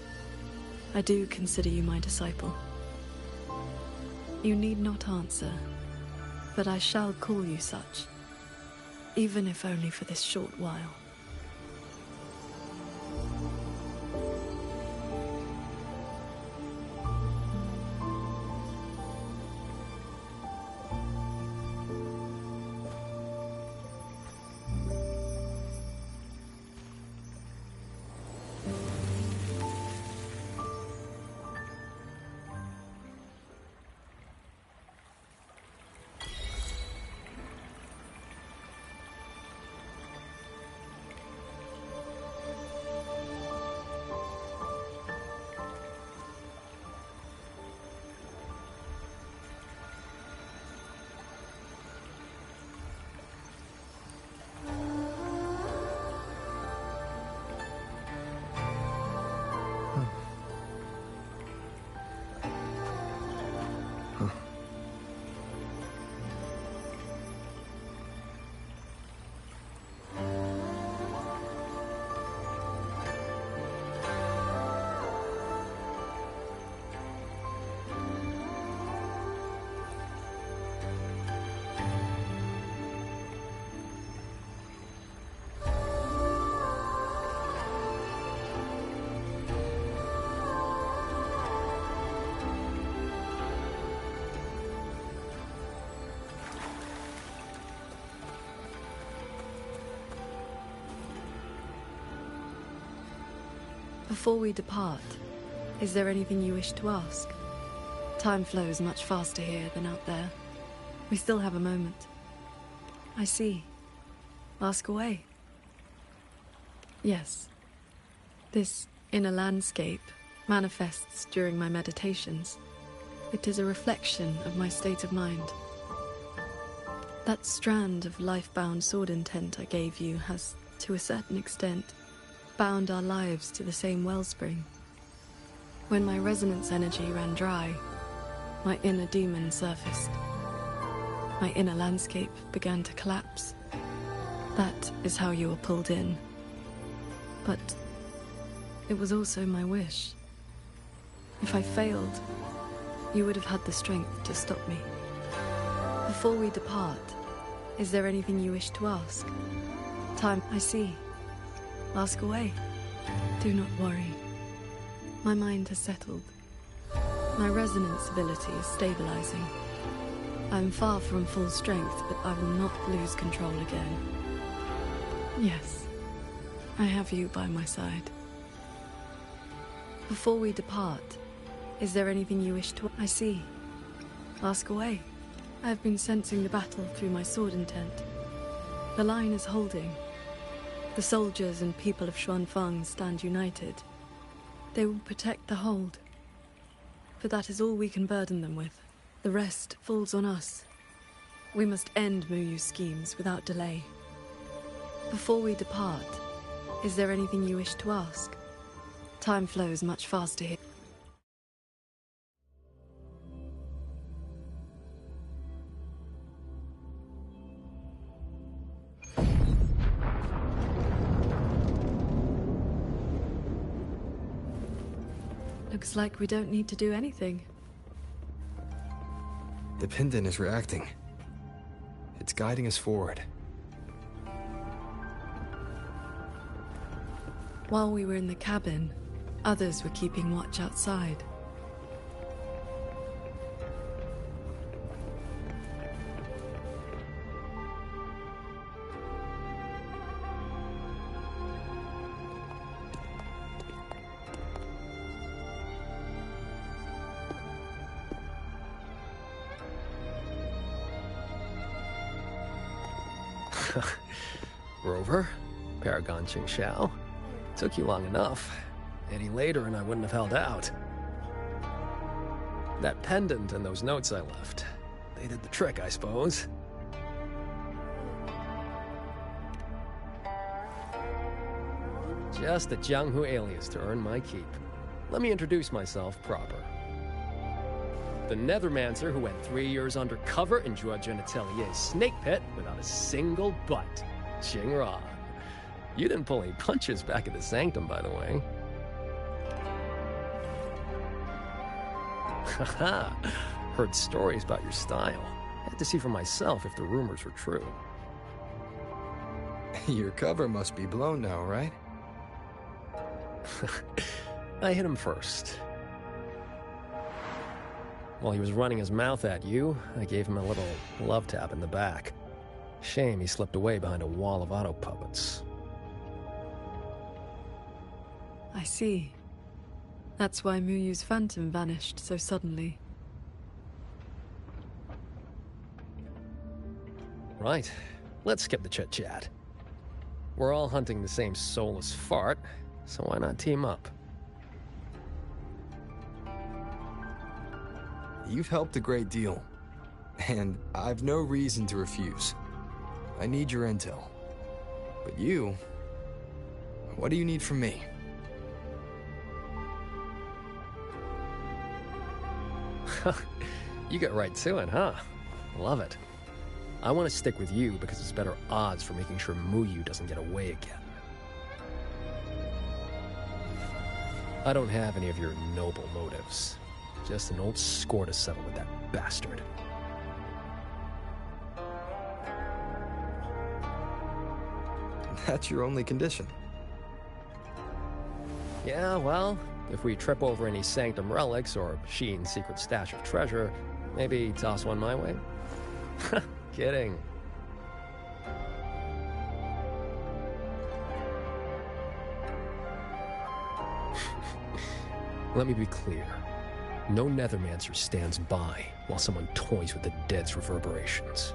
I do consider you my disciple. You need not answer, but I shall call you such, even if only for this short while. Before we depart, is there anything you wish to ask? Time flows much faster here than out there. We still have a moment. I see. Ask away. Yes. This inner landscape manifests during my meditations. It is a reflection of my state of mind. That strand of life-bound sword intent I gave you has, to a certain extent, bound our lives to the same wellspring. When my resonance energy ran dry, my inner demon surfaced. My inner landscape began to collapse. That is how you were pulled in. But it was also my wish. If I failed, you would have had the strength to stop me. Before we depart, is there anything you wish to ask? Time, I see. Ask away. Do not worry. My mind has settled. My resonance ability is stabilizing. I am far from full strength, but I will not lose control again. Yes, I have you by my side. Before we depart, is there anything you wish to... I see. Ask away. I have been sensing the battle through my sword intent. The line is holding. The soldiers and people of Xuanfeng stand united. They will protect the hold. For that is all we can burden them with. The rest falls on us. We must end Muyu's schemes without delay. Before we depart, is there anything you wish to ask? Time flows much faster here. Looks like we don't need to do anything. The pendant is reacting. It's guiding us forward. While we were in the cabin, others were keeping watch outside. Rover, Paragon Qingxiao. Took you long enough. Any later and I wouldn't have held out. That pendant and those notes I left, they did the trick, I suppose. Just a Jianghu alias to earn my keep. Let me introduce myself proper. The Nethermancer who went 3 years undercover in Jua Genitelier's snake pit without a single butt. Xingran. You didn't pull any punches back at the Sanctum, by the way. Haha. Heard stories about your style. Had to see for myself if the rumors were true. Your cover must be blown now, right? I hit him first. While he was running his mouth at you, I gave him a little love tap in the back. Shame he slipped away behind a wall of auto puppets. I see. That's why Muyu's phantom vanished so suddenly. Right. Let's skip the chit-chat. We're all hunting the same soulless fart, so why not team up? You've helped a great deal, and I've no reason to refuse. I need your intel. But you... what do you need from me? You get right to it, huh? Love it. I want to stick with you because it's better odds for making sure Muyu doesn't get away again. I don't have any of your noble motives. Just an old score to settle with that bastard. That's your only condition? Yeah, well, if we trip over any Sanctum relics or Sheen's secret stash of treasure, maybe toss one my way? Kidding. Let me be clear. No Nethermancer stands by while someone toys with the dead's reverberations.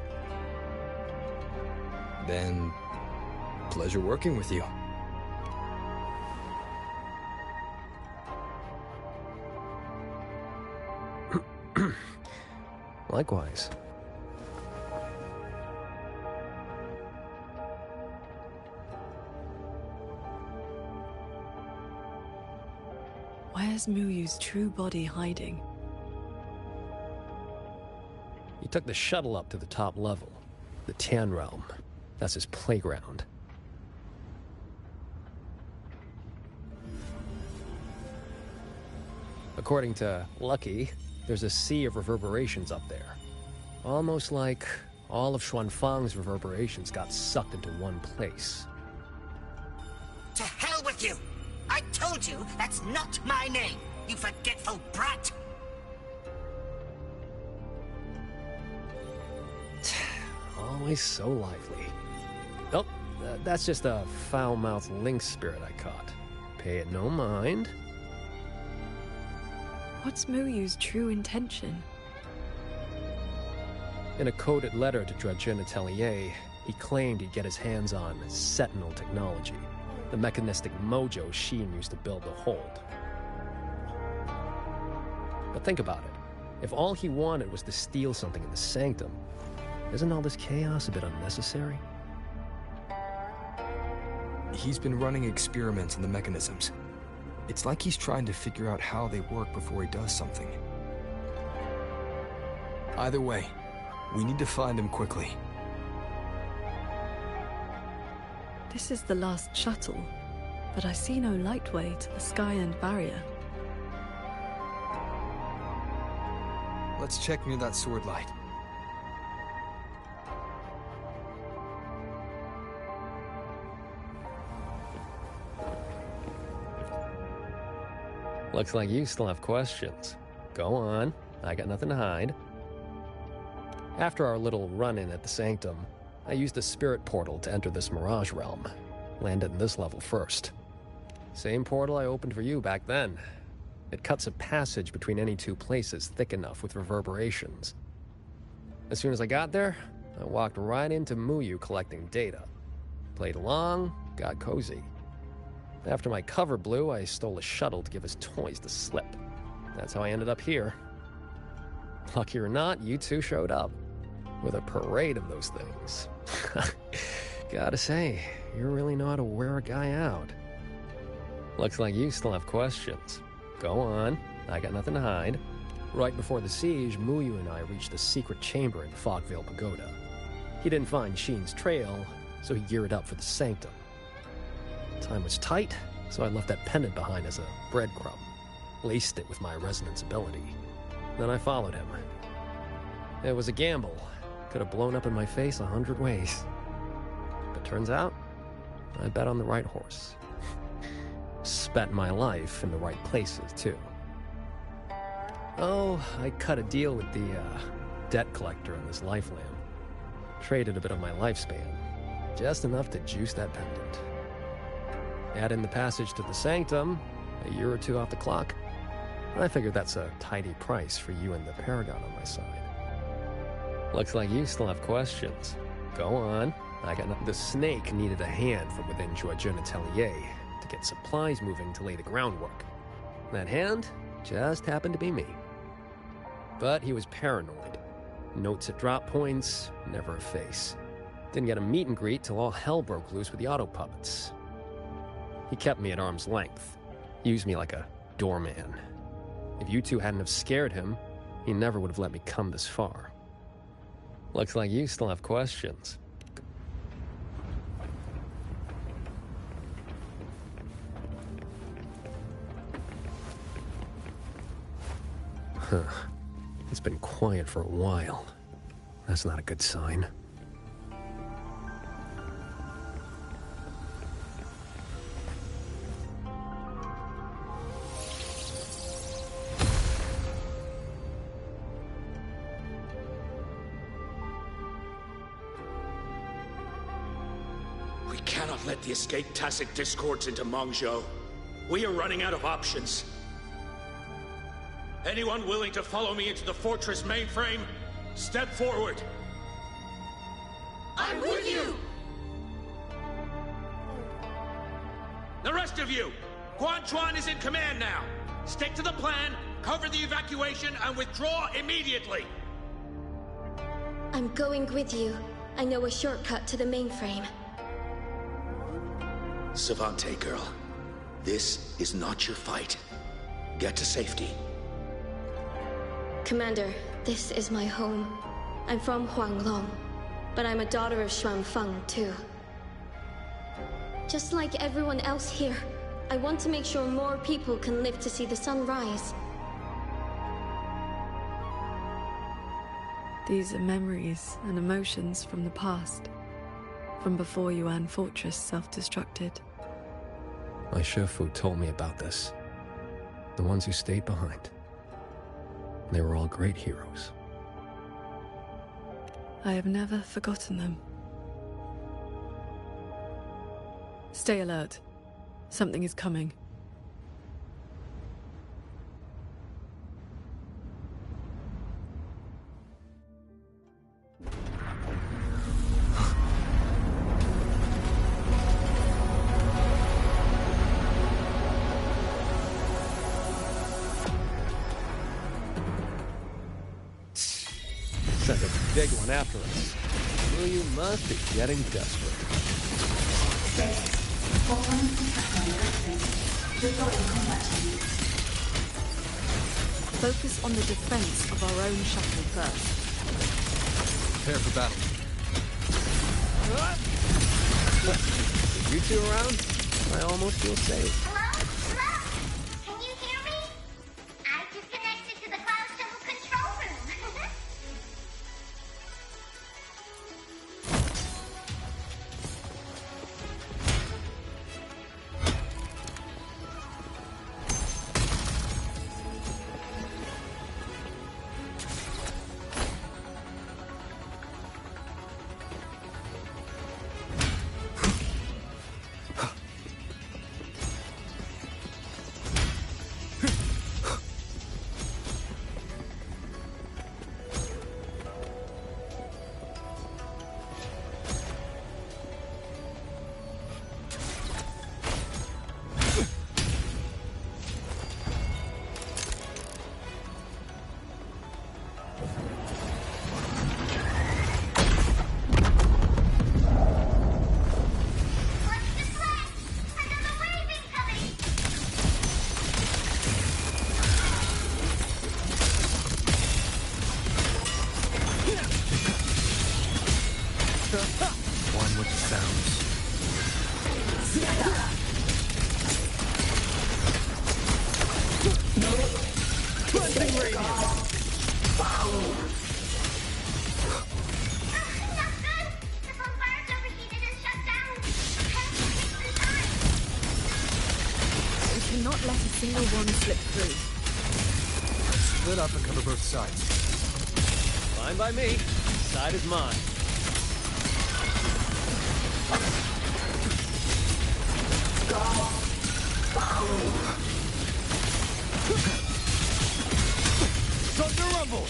Then, pleasure working with you. Likewise. Where's Muyu's true body hiding? He took the shuttle up to the top level. The Tian Realm. That's his playground. According to Lucky, there's a sea of reverberations up there. Almost like all of Xuanfang's reverberations got sucked into one place. To hell with you! I told you that's not my name, you forgetful brat! Always so lively. Oh, that's just a foul-mouthed lynx spirit I caught. Pay it no mind. What's Muyu's true intention? In a coded letter to Dredgen Atelier, he claimed he'd get his hands on Sentinel technology, the mechanistic mojo Sheen used to build the hold. But think about it. If all he wanted was to steal something in the Sanctum, isn't all this chaos a bit unnecessary? He's been running experiments on the mechanisms. It's like he's trying to figure out how they work before he does something. Either way, we need to find him quickly. This is the last shuttle, but I see no lightway to the Skyend barrier. Let's check near that sword light. Looks like you still have questions. Go on, I got nothing to hide. After our little run-in at the Sanctum, I used the spirit portal to enter this Mirage realm. Landed in this level first. Same portal I opened for you back then. It cuts a passage between any two places thick enough with reverberations. As soon as I got there, I walked right into Muyu collecting data. Played along, got cozy. After my cover blew, I stole a shuttle to give his toys the slip. That's how I ended up here. Lucky or not, you two showed up. With a parade of those things. Gotta say, you really know how to wear a guy out. Looks like you still have questions. Go on, I got nothing to hide. Right before the siege, Muyu and I reached the secret chamber in Fogvale Pagoda. He didn't find Sheen's trail, so he geared up for the Sanctum. Time was tight, so I left that pendant behind as a breadcrumb. Laced it with my resonance ability. Then I followed him. It was a gamble. Could have blown up in my face 100 ways. But turns out, I bet on the right horse. Spent my life in the right places, too. Oh, I cut a deal with the, debt collector in this life lamp. Traded a bit of my lifespan. Just enough to juice that pendant. Add in the passage to the Sanctum, a year or two off the clock. I figured that's a tidy price for you and the Paragon on my side. Looks like you still have questions. Go on. I got nothing. The snake needed a hand from within Dredgen Atelier to get supplies moving to lay the groundwork. That hand just happened to be me. But he was paranoid. Notes at drop points, never a face. Didn't get a meet and greet till all hell broke loose with the auto puppets. He kept me at arm's length. Used me like a doorman. If you two hadn't have scared him, he never would have let me come this far. Looks like you still have questions. Huh. It's been quiet for a while. That's not a good sign. We cannot let the escaped Tacit discords into Mongzhou. We are running out of options. Anyone willing to follow me into the fortress mainframe? Step forward. I'm with you! The rest of you! Quan Chuan is in command now! Stick to the plan, cover the evacuation, and withdraw immediately! I'm going with you. I know a shortcut to the mainframe. Savante girl, this is not your fight. Get to safety. Commander, this is my home. I'm from Huanglong, but I'm a daughter of Xuanfeng, too. Just like everyone else here, I want to make sure more people can live to see the sun rise. These are memories and emotions from the past, from before Yuan Fortress self-destructed. My Shifu told me about this. The ones who stayed behind. They were all great heroes. I have never forgotten them. Stay alert. Something is coming. Sent a big one after us. Well, you must be getting desperate. Focus on the defense of our own shuttle first. Prepare for battle. With you two around, I almost feel safe. Hello? Hello? Can you hear me? I just connected to the Cloud Shuttle control room. One with sounds. Blending radius! We cannot let a single one slip through. Split up and cover both sides. Fine by me. Side is mine. Thunder rumble!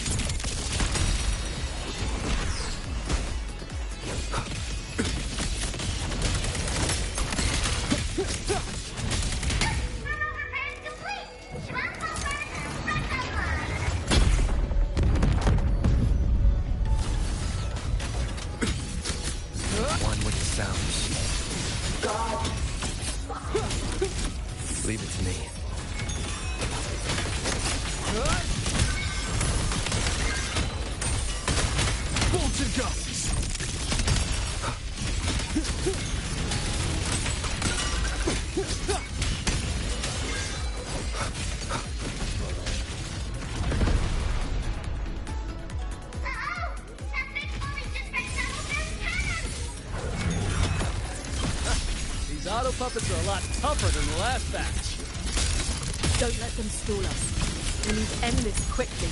One with the sounds. Leave it to me. Bolts and gusts! These auto puppets are a lot tougher than the last batch. Don't let them stall us. We need to end this quickly.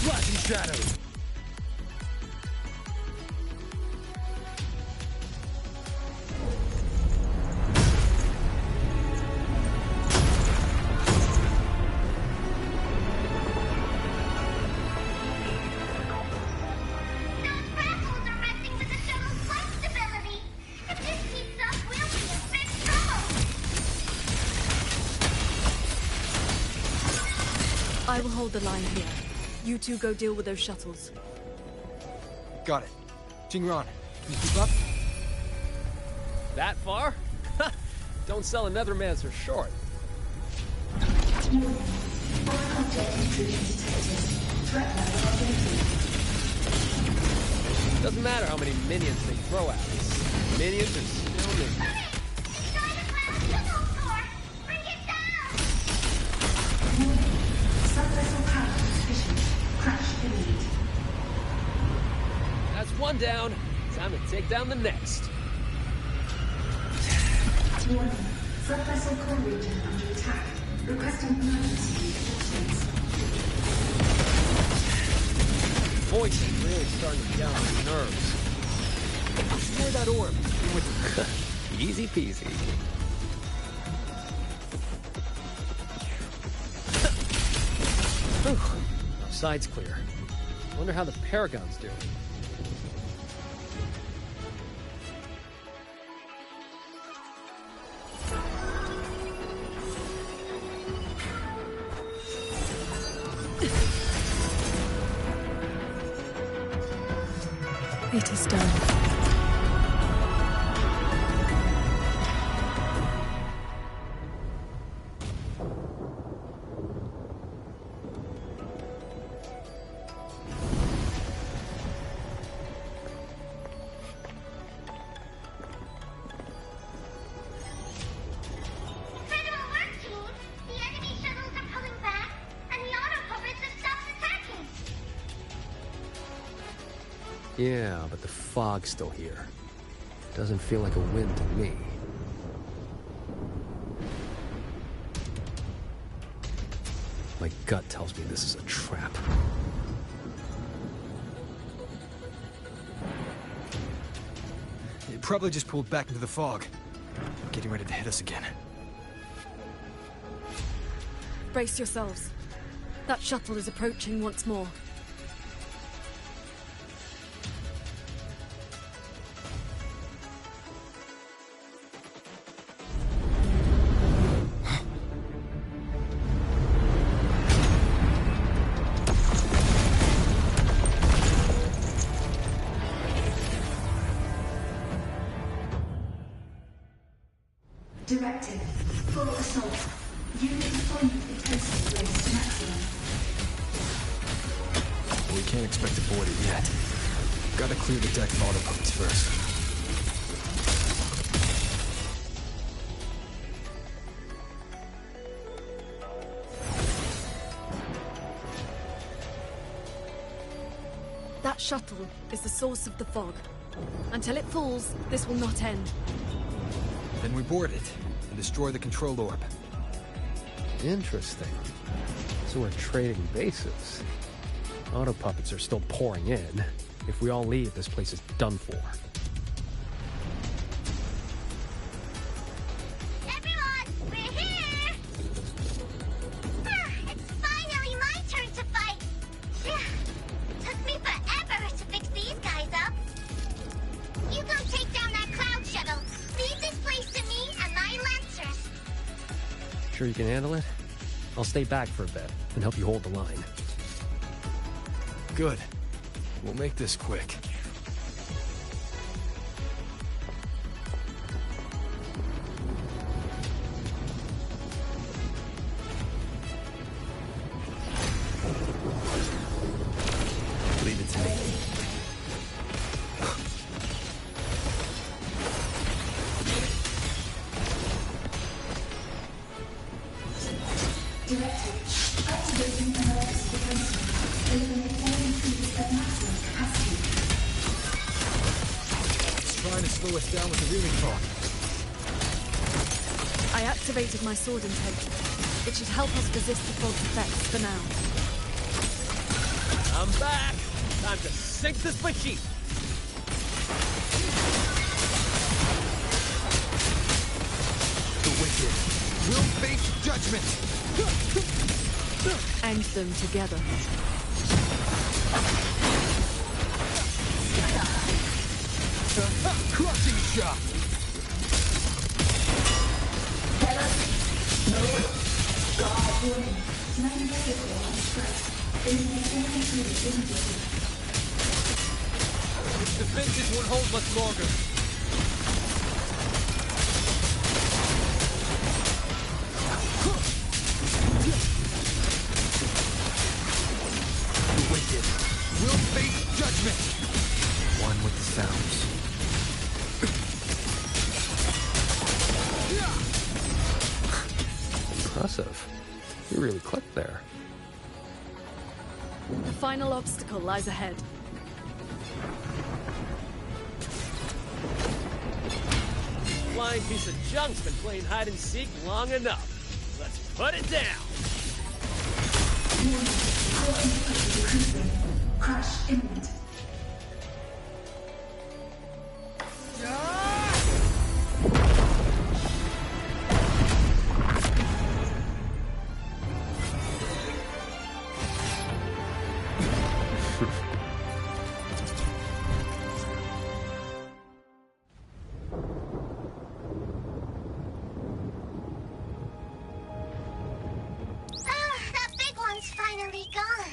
Flashing shadows! I will hold the line here. You two go deal with those shuttles. Got it. Jingran, can you keep up? That far? Don't sell a Nethermancer short. Doesn't matter how many minions they throw at us. Minions are still minions. That's one down. Time to take down the next. Warning. Sub-vessel core region under attack. Requesting emergency reinforcements. Voice is really starting to get on my nerves. Destroy that orb. Easy peasy. Whew. Side's clear. Wonder how the Paragon's doing. It is done. Yeah, but the fog's still here. Doesn't feel like a win to me. My gut tells me this is a trap. It probably just pulled back into the fog. Getting ready to hit us again. Brace yourselves. That shuttle is approaching once more. Directive. Full assault. Unit deployment intensity raised to maximum. We can't expect to board it yet. Gotta clear the deck of autopuppets first. That shuttle is the source of the fog. Until it falls, this will not end. Then we board it and destroy the control orb. Interesting. So we're trading bases. Auto puppets are still pouring in. If we all leave, this place is done for. Everyone, we're here! It's finally my turn to fight! Took me forever to fix these guys up. You go take down that cloud shuttle. Leave this place to me and my lancers. Sure you can handle it? I'll stay back for a bit and help you hold the line. Good. We'll make this quick. Leave it to me. Directive. Activating emergency defenses. Eliminate all intruders at maximum capacity. It's trying to slow us down with the reeling fog. I activated my sword intake. It should help us resist the fog's effects for now. I'm back! Time to sink this machine! The wicked will face judgment! End them together. Crushing shot! Defenses won't hold much longer. The wicked will face judgment. One with the sounds. Impressive. You really clicked there. The final obstacle lies ahead. Flying piece of junk's been playing hide and seek long enough. Let's put it down. Crash imminent. That big one's finally gone.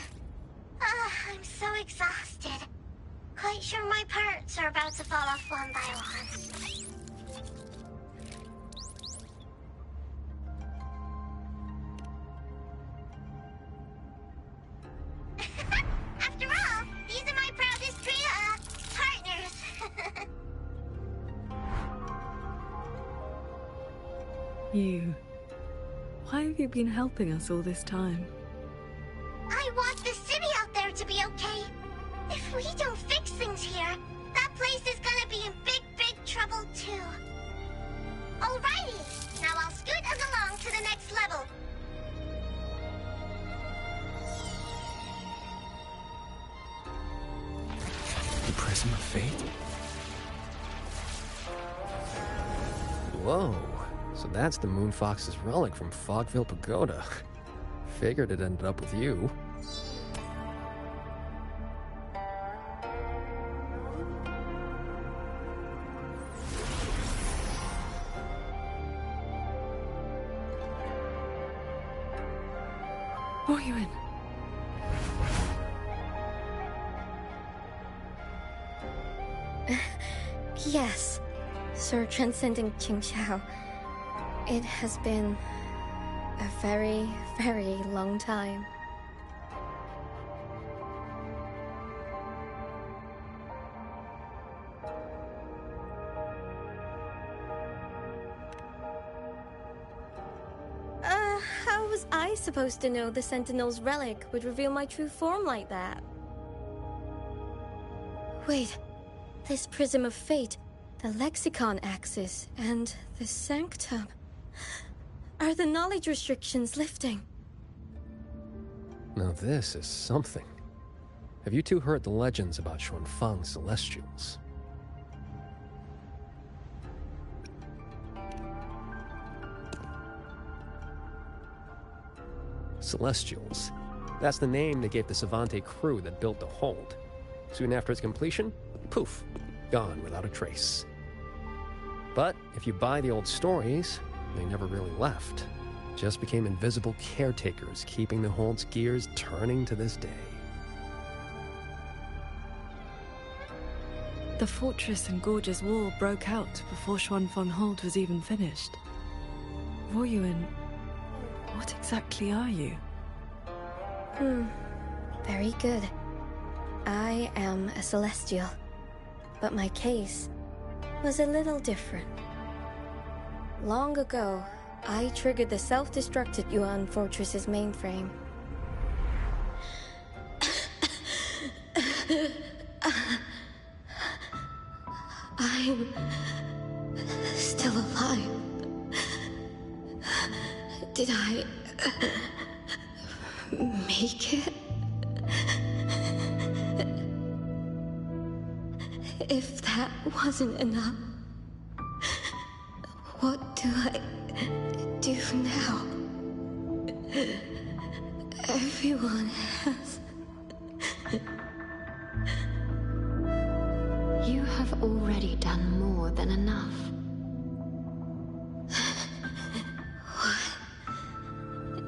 I'm so exhausted. Quite sure my parts are about to fall off one by one. After all, these are my proudest partners. You. Why have you been helping us all this time? I want the city out there to be okay. If we don't fix things here, that place is gonna be in big, big trouble too. Alrighty, now I'll scoot us along to the next level. The Prism of Fate? Whoa. So that's the Moon Fox's relic from Fogville Pagoda. Figured it ended up with you. Wuthering. Yes, Sir Transcending Qingxiao. It has been a very, very long time. How was I supposed to know the Sentinel's relic would reveal my true form like that? Wait, this Prism of Fate, the Lexicon Axis, and the Sanctum. Are the knowledge restrictions lifting? Now this is something. Have you two heard the legends about Xuanfang's Celestials? Celestials. That's the name they gave the Savante crew that built the hold. Soon after its completion, poof, gone without a trace. But if you buy the old stories, they never really left. Just became invisible caretakers, keeping the hold's gears turning to this day. The fortress and gorgeous war broke out before Xuanfang Hold was even finished. Wuthering, what exactly are you? Very good. I am a Celestial, but my case was a little different. Long ago, I triggered the self-destructed Yuan Fortress's mainframe. I'm still alive. Did I make it? If that wasn't enough, what do I do now? Everyone has... You have already done more than enough.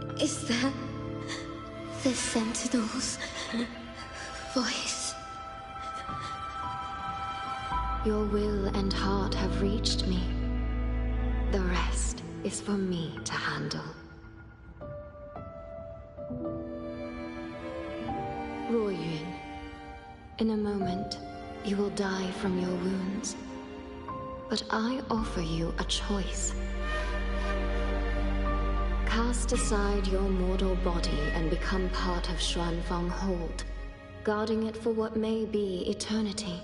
What is that? The Sentinel's voice. Your will and heart have reached me. The rest is for me to handle. Ruoyun, in a moment, you will die from your wounds. But I offer you a choice. Cast aside your mortal body and become part of Xuanfang Hold, guarding it for what may be eternity.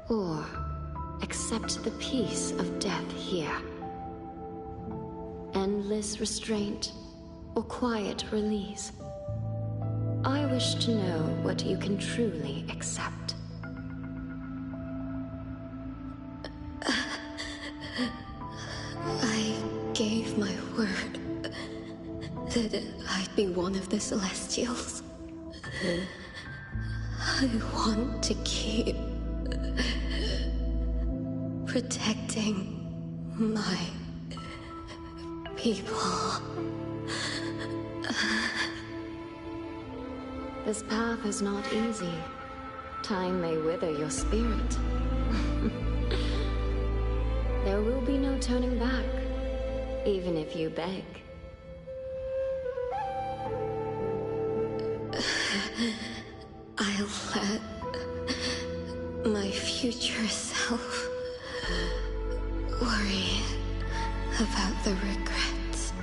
Or accept the peace of death here. Endless restraint or quiet release. I wish to know what you can truly accept. I gave my word that I'd be one of the Celestials. I want to keep protecting my people. This path is not easy. Time may wither your spirit. There will be no turning back, even if you beg. I'll let my future self worry about the regrets.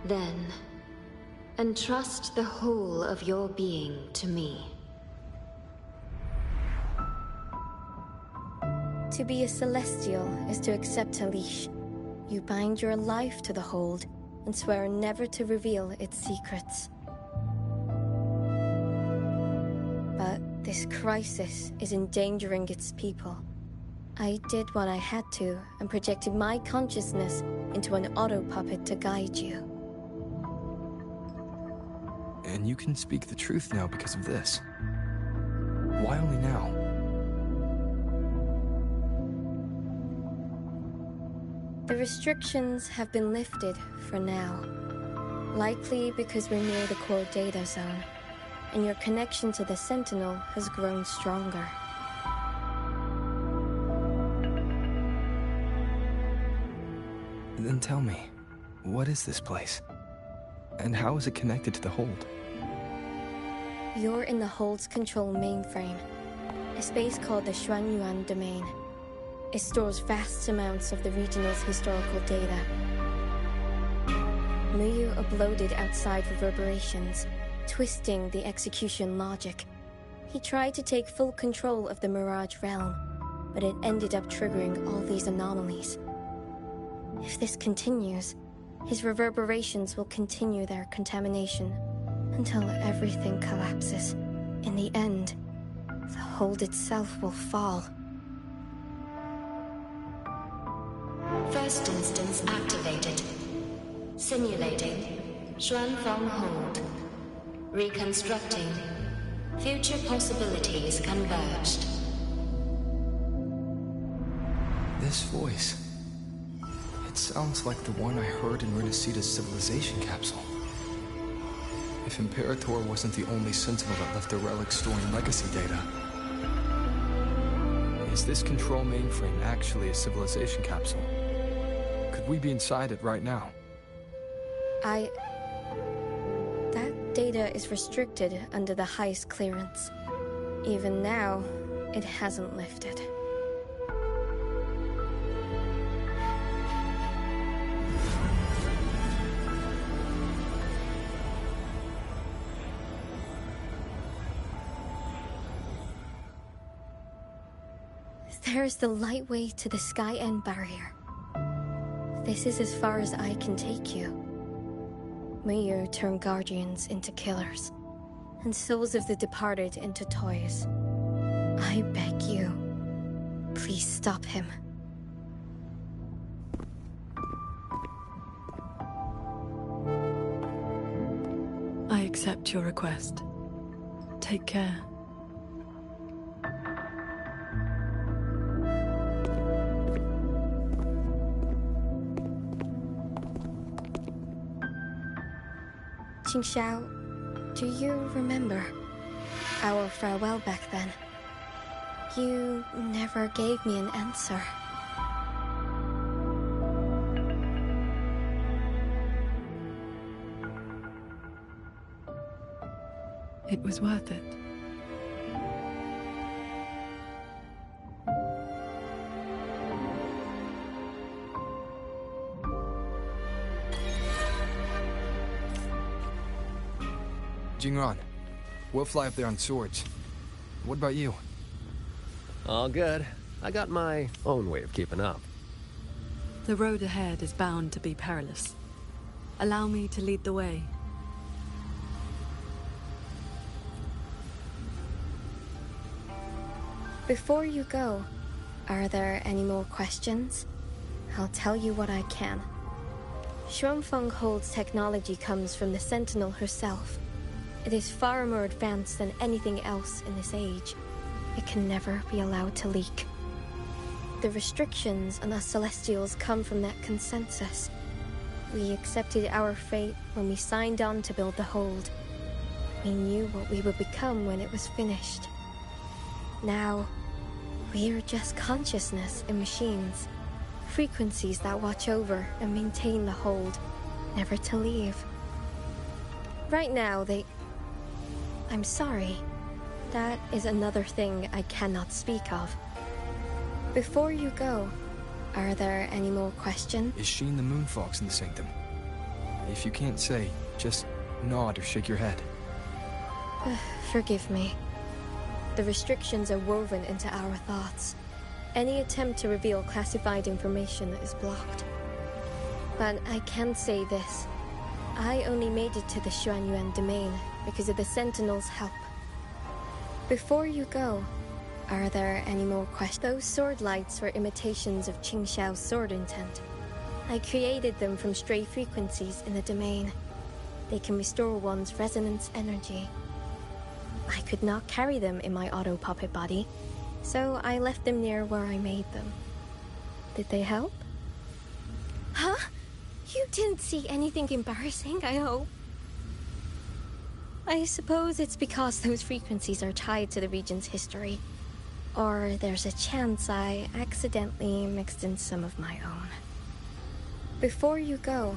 Then, entrust the whole of your being to me. To be a Celestial is to accept a leash. You bind your life to the hold and swear never to reveal its secrets. But this crisis is endangering its people. I did what I had to and projected my consciousness into an auto-puppet to guide you. And you can speak the truth now because of this. Why only now? The restrictions have been lifted for now. Likely because we're near the core data zone, and your connection to the Sentinel has grown stronger. Then tell me, what is this place? And how is it connected to the Hold? You're in the Hold's control mainframe, a space called the Xuanyuan Domain. It stores vast amounts of the regional's historical data. Muyu uploaded outside reverberations, twisting the execution logic. He tried to take full control of the Mirage realm, but it ended up triggering all these anomalies. If this continues, his reverberations will continue their contamination until everything collapses. In the end, the Hold itself will fall. First instance activated. Simulating. Xuanfang Hold. Reconstructing. Future possibilities converged. This voice. It sounds like the one I heard in Renacita's civilization capsule. If Imperator wasn't the only Sentinel that left a relic storing legacy data, is this control mainframe actually a civilization capsule? Could we be inside it right now? That data is restricted under the highest clearance. Even now, it hasn't lifted. There's the lightway to the Sky End barrier. This is as far as I can take you. Muyu turned guardians into killers, and souls of the departed into toys. I beg you, please stop him. I accept your request. Take care. Qingxiao, do you remember our farewell back then? You never gave me an answer. It was worth it. Jingran, we'll fly up there on swords. What about you? All good. I got my own way of keeping up. The road ahead is bound to be perilous. Allow me to lead the way. Before you go, are there any more questions? I'll tell you what I can. Xuanfeng Hold's technology comes from the Sentinel herself. It is far more advanced than anything else in this age. It can never be allowed to leak. The restrictions on us Celestials come from that consensus. We accepted our fate when we signed on to build the Hold. We knew what we would become when it was finished. Now, we are just consciousness in machines. Frequencies that watch over and maintain the Hold, never to leave. Right now, I'm sorry. That is another thing I cannot speak of. Before you go, are there any more questions? Is Sheen the Moonfox in the Sanctum? If you can't say, just nod or shake your head. Forgive me. The restrictions are woven into our thoughts. Any attempt to reveal classified information is blocked. But I can say this. I only made it to the Xuanyuan domain because of the Sentinel's help. Before you go, are there any more questions? Those sword lights were imitations of Qingxiao's sword intent. I created them from stray frequencies in the domain. They can restore one's resonance energy. I could not carry them in my auto-puppet body, so I left them near where I made them. Did they help? Huh? You didn't see anything embarrassing, I hope? I suppose it's because those frequencies are tied to the region's history. Or there's a chance I accidentally mixed in some of my own. Before you go,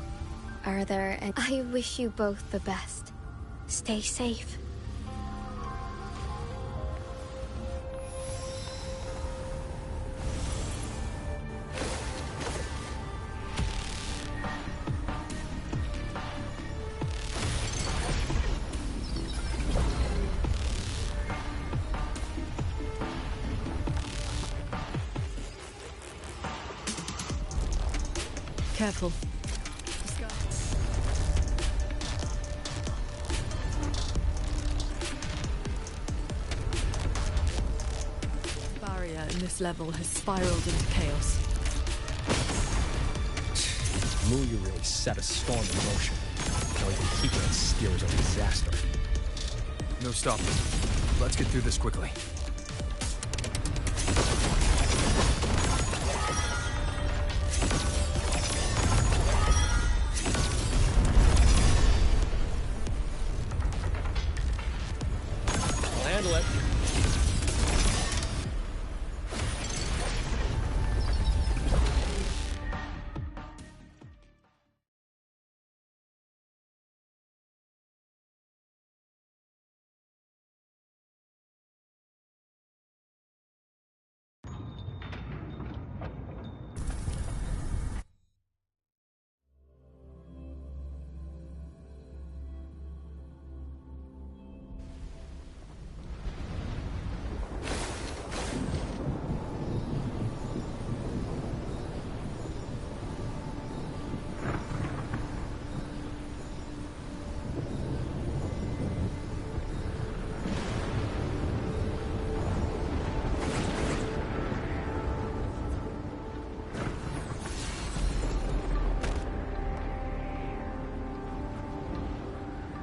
are there any... I wish you both the best. Stay safe. Careful. The barrier in this level has spiraled into chaos. Muyu really set a storm in motion. Now we can keep it at steers of disaster. No stopping. Let's get through this quickly.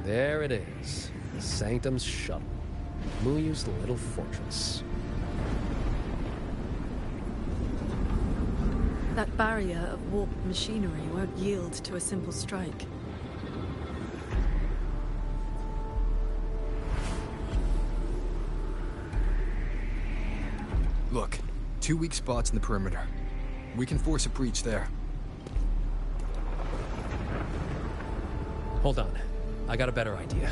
There it is. The Sanctum's shuttle. Muyu's little fortress. That barrier of warped machinery won't yield to a simple strike. Look, 2 weak spots in the perimeter. We can force a breach there. Hold on. I got a better idea.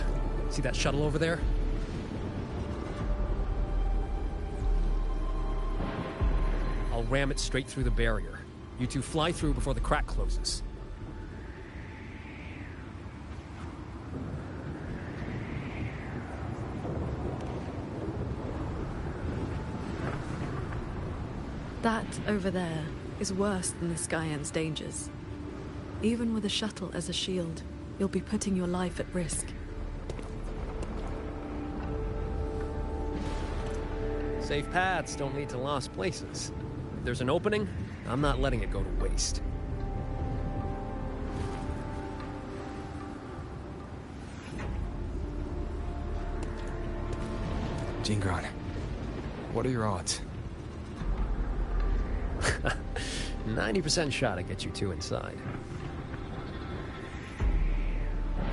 See that shuttle over there? I'll ram it straight through the barrier. You two fly through before the crack closes. That over there is worse than the Skyant's dangers. Even with a shuttle as a shield, you'll be putting your life at risk. Safe paths don't lead to lost places. If there's an opening, I'm not letting it go to waste. Jingron, what are your odds? 90% shot to get you two inside.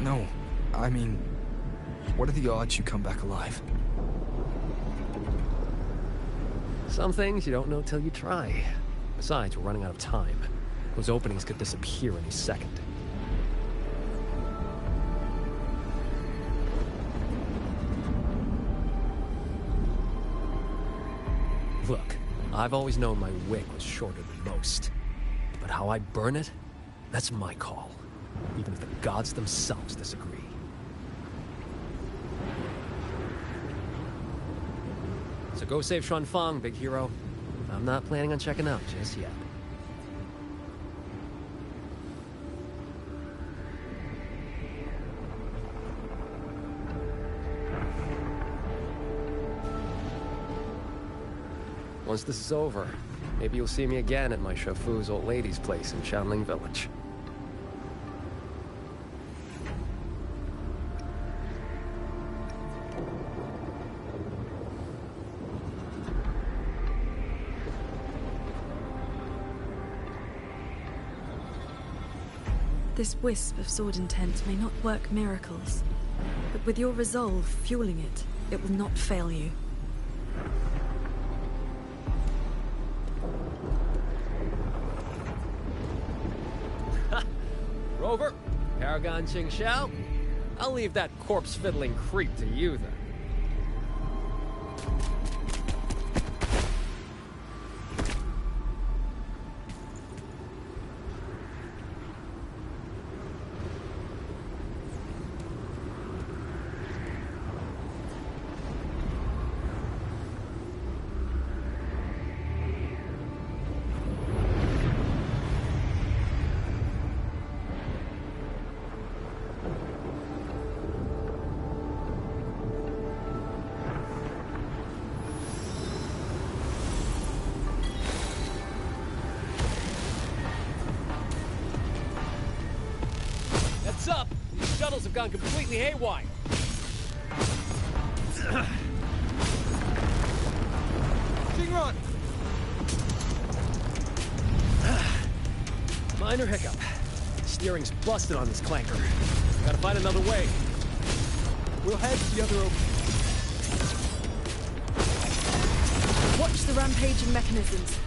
No, I mean, what are the odds you come back alive? Some things you don't know till you try. Besides, we're running out of time. Those openings could disappear any second. Look, I've always known my wick was shorter than most. But how I burn it, that's my call. Even if the gods themselves disagree. So go save Xuanfang, big hero. I'm not planning on checking out just yet. Once this is over, maybe you'll see me again at my Shafu's old lady's place in Xianling Village. This wisp of sword intent may not work miracles, but with your resolve fueling it, it will not fail you. Rover, Paragon Ching Xiao, I'll leave that corpse-fiddling creep to you then. Heads up! These shuttles have gone completely haywire. Jingron! Minor hiccup. Steering's busted on this clanker. Gotta find another way. We'll head to the other opening. Watch the rampaging mechanisms.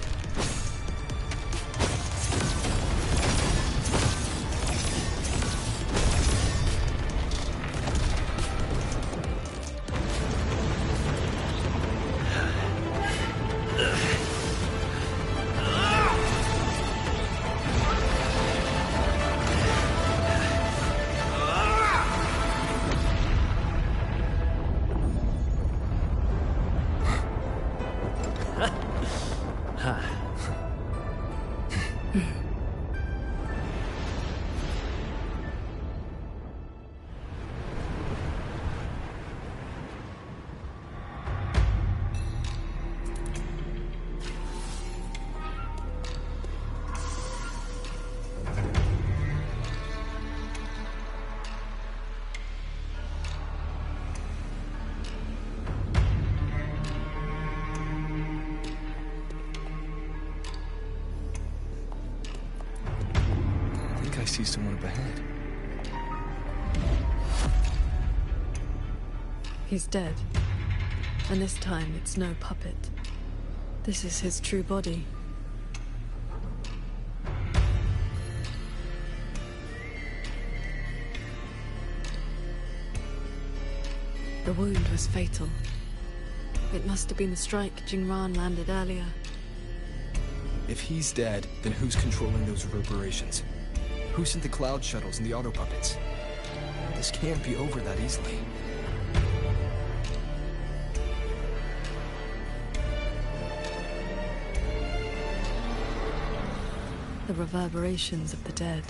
I see someone up ahead. He's dead. And this time it's no puppet. This is his true body. The wound was fatal. It must have been the strike Jingran landed earlier. If he's dead, then who's controlling those reverberations? Who sent the cloud shuttles and the auto puppets? This can't be over that easily. The reverberations of the dead.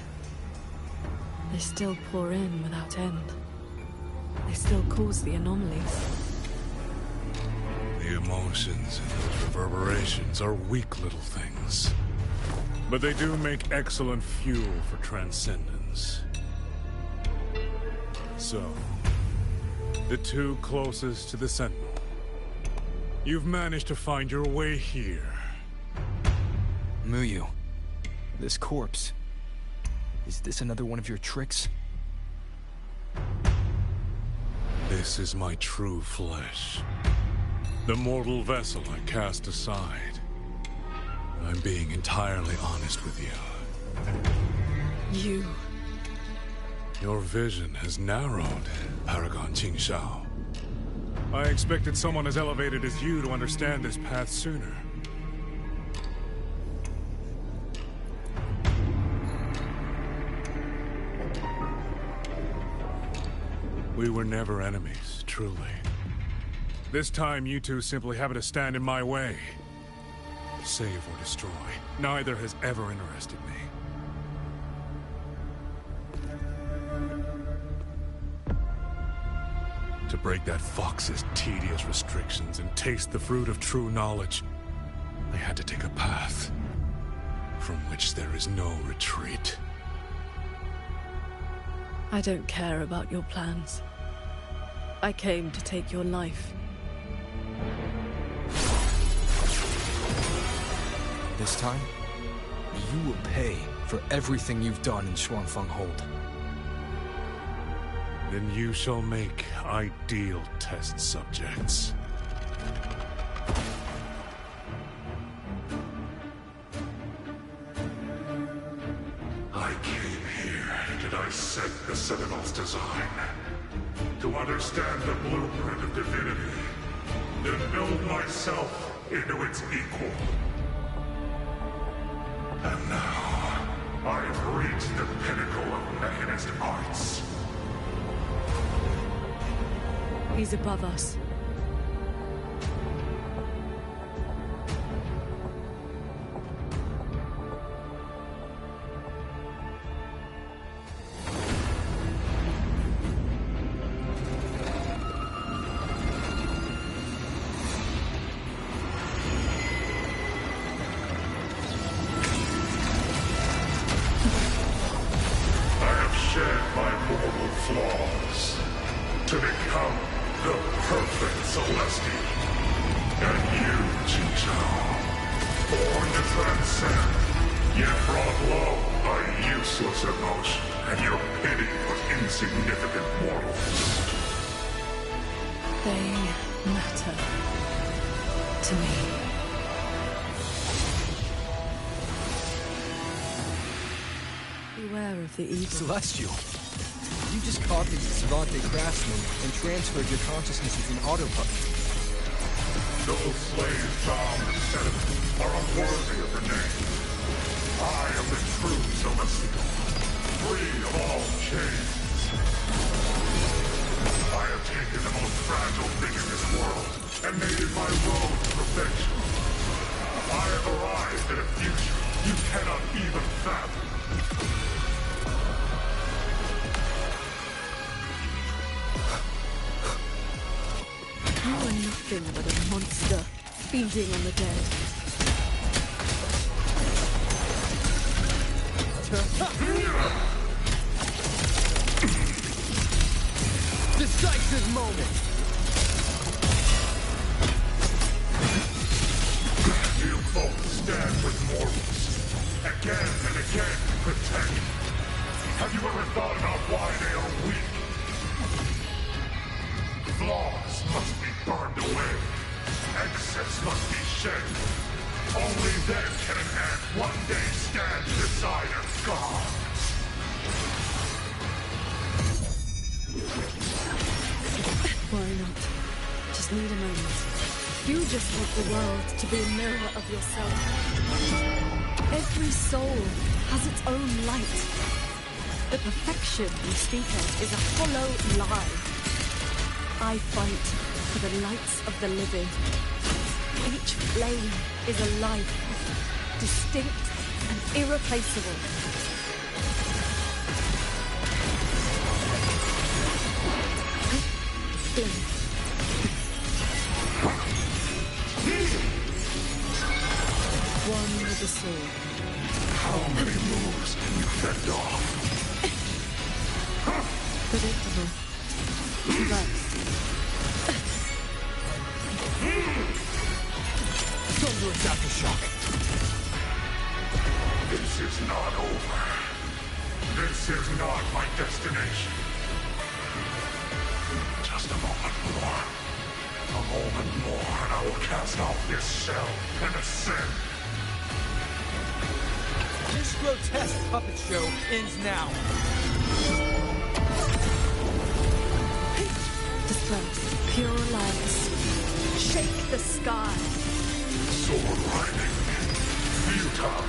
They still pour in without end. They still cause the anomalies. The emotions in those reverberations are weak little things. But they do make excellent fuel for transcendence. So, the two closest to the Sentinel. You've managed to find your way here. Muyu, this corpse. Is this another one of your tricks? This is my true flesh. The mortal vessel I cast aside. I'm being entirely honest with you. Your vision has narrowed, Paragon Qingshao. I expected someone as elevated as you to understand this path sooner. We were never enemies, truly. This time, you two simply happen to stand in my way. Save or destroy. Neither has ever interested me. To break that fox's tedious restrictions and taste the fruit of true knowledge, I had to take a path from which there is no retreat. I don't care about your plans. I came to take your life. This time, you will pay for everything you've done in Xuanfeng Hold. Then you shall make ideal test subjects. I came here to dissect the Sentinel's design, to understand the blueprint of divinity, then build myself into its equal. And now, I have reached the pinnacle of mechanist arts. He's above us. Celestial, you just copied the Savante craftsman and transferred your consciousness as an autopuppet. Those slaves bound in sediment are unworthy of the name. I am the true Celestial, free of all chains. I have taken the most fragile thing in this world and made it my road to perfection. I have arrived at a future you cannot even fathom. You are nothing but a monster, feeding on the dead. Decisive moment! You both stand with mortals, again and again to protect. Have you ever thought about why they are weak? Flaws must be burned away. Excess must be shed. Then can an ant one day stand beside a god? Why not? Just need a moment. You just want the world to be a mirror of yourself. Every soul has its own light. The perfection you speak of is a hollow lie. I fight for the lights of the living. Each flame is a life, distinct and irreplaceable. One with a sword. How many moves can you fend off? Predictable. Relax. Thunderous aftershock. This is not over. This is not my destination. Just a moment more. A moment more, and I will cast off this shell and ascend. This grotesque puppet show ends now. Disperse pure lights. Shake the sky. Sword riding. Futile.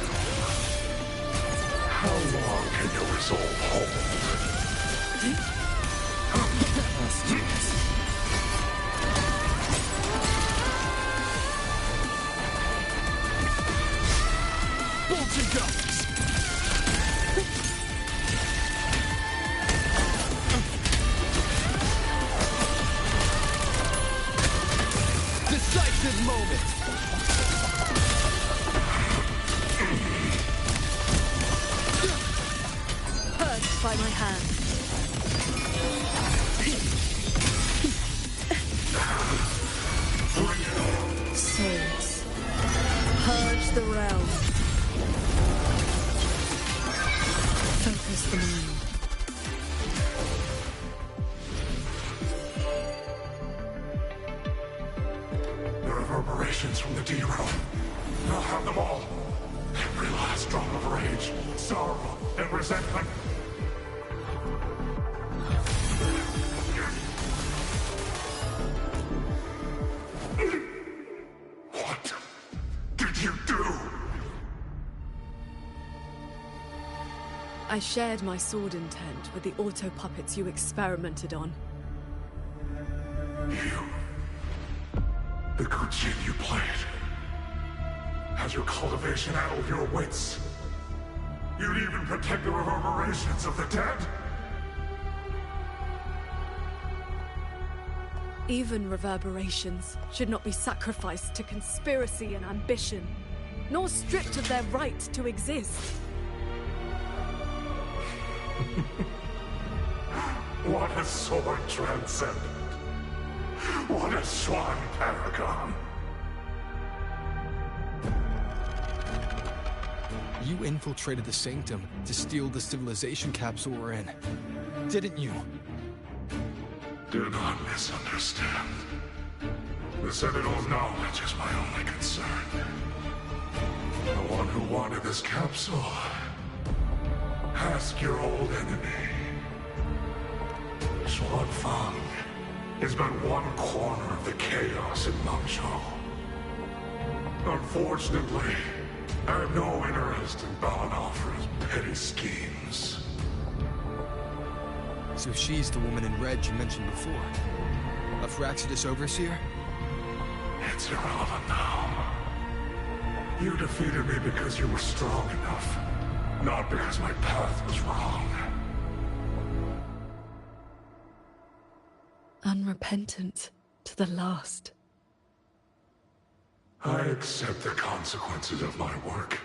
How long can your resolve hold? Bolts and guns! Decisive moment! Purged by my hand. Swords. Purge the realm. Focus the mind. The reverberations from the D-realm. I'll have them all. Every last drop of rage, sorrow, and resentment. What did you do? I shared my sword intent with the auto-puppets you experimented on. The good shit you played. Has your cultivation addled your wits? You'd even protect the reverberations of the dead? Even reverberations should not be sacrificed to conspiracy and ambition, nor stripped of their right to exist. What a sword transcendent. What a swan paragon. You infiltrated the Sanctum to steal the civilization capsule we're in, didn't you? Do not misunderstand. The Citadel's knowledge is my only concern. The one who wanted this capsule. Ask your old enemy. Xuanfang is but one corner of the chaos in Mengzhou. Unfortunately, I have no interest in Balanofra's petty schemes. So she's the woman in red you mentioned before. A Phraxidus overseer? It's irrelevant now. You defeated me because you were strong enough, not because my path was wrong. Unrepentant to the last. I accept the consequences of my work.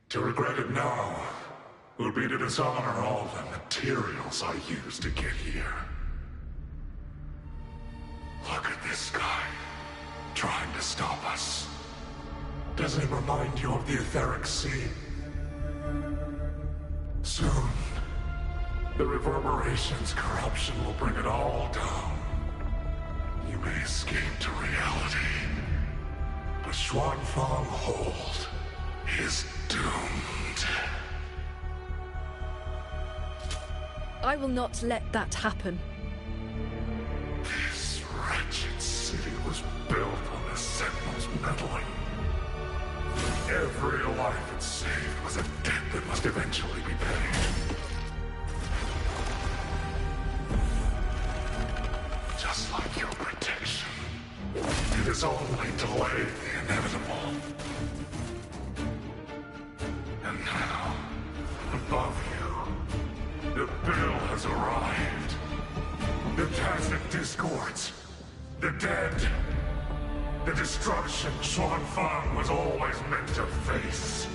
To regret it now would be to dishonor all the materials I used to get here. Look at this guy, trying to stop us. Doesn't it remind you of the etheric sea? Soon, the reverberation's corruption will bring it all down. You may escape to reality, but Xuanfang Hold is doomed. I will not let that happen. This wretched city was built on the Sentinels' meddling. Every life it saved was a debt that must eventually be paid. Just like your protection, it has only delayed the inevitable. And now, above you, the bill has arrived. The Tacit discords, the dead, the destruction Xuanfang was always meant to face.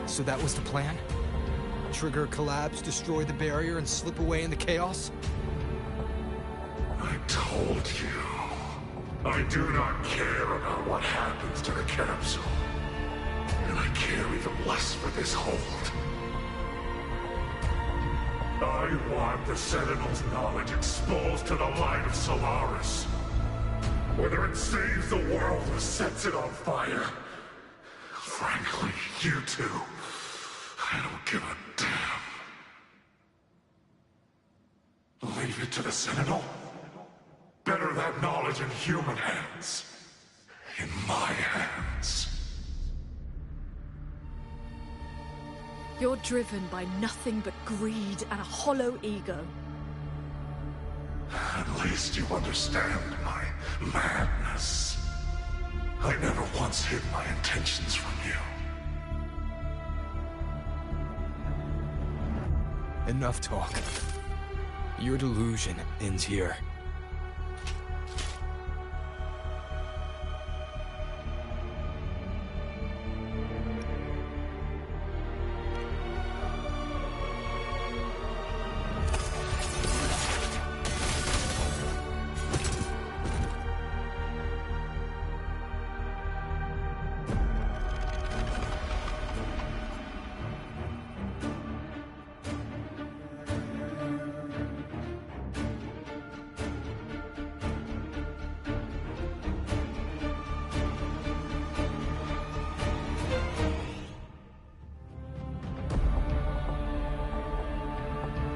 So that was the plan? Trigger a collapse, destroy the barrier, and slip away in the chaos? I told you. I do not care about what happens to the capsule. And I care even less for this hold. I want the Sentinel's knowledge exposed to the light of Solaris. Whether it saves the world or sets it on fire. Frankly, you two, I don't give a damn. Leave it to the Sentinel? Better that knowledge in human hands. In my hands. You're driven by nothing but greed and a hollow ego. At least you understand my madness. I never once hid my intentions from you. Enough talk. Your delusion ends here.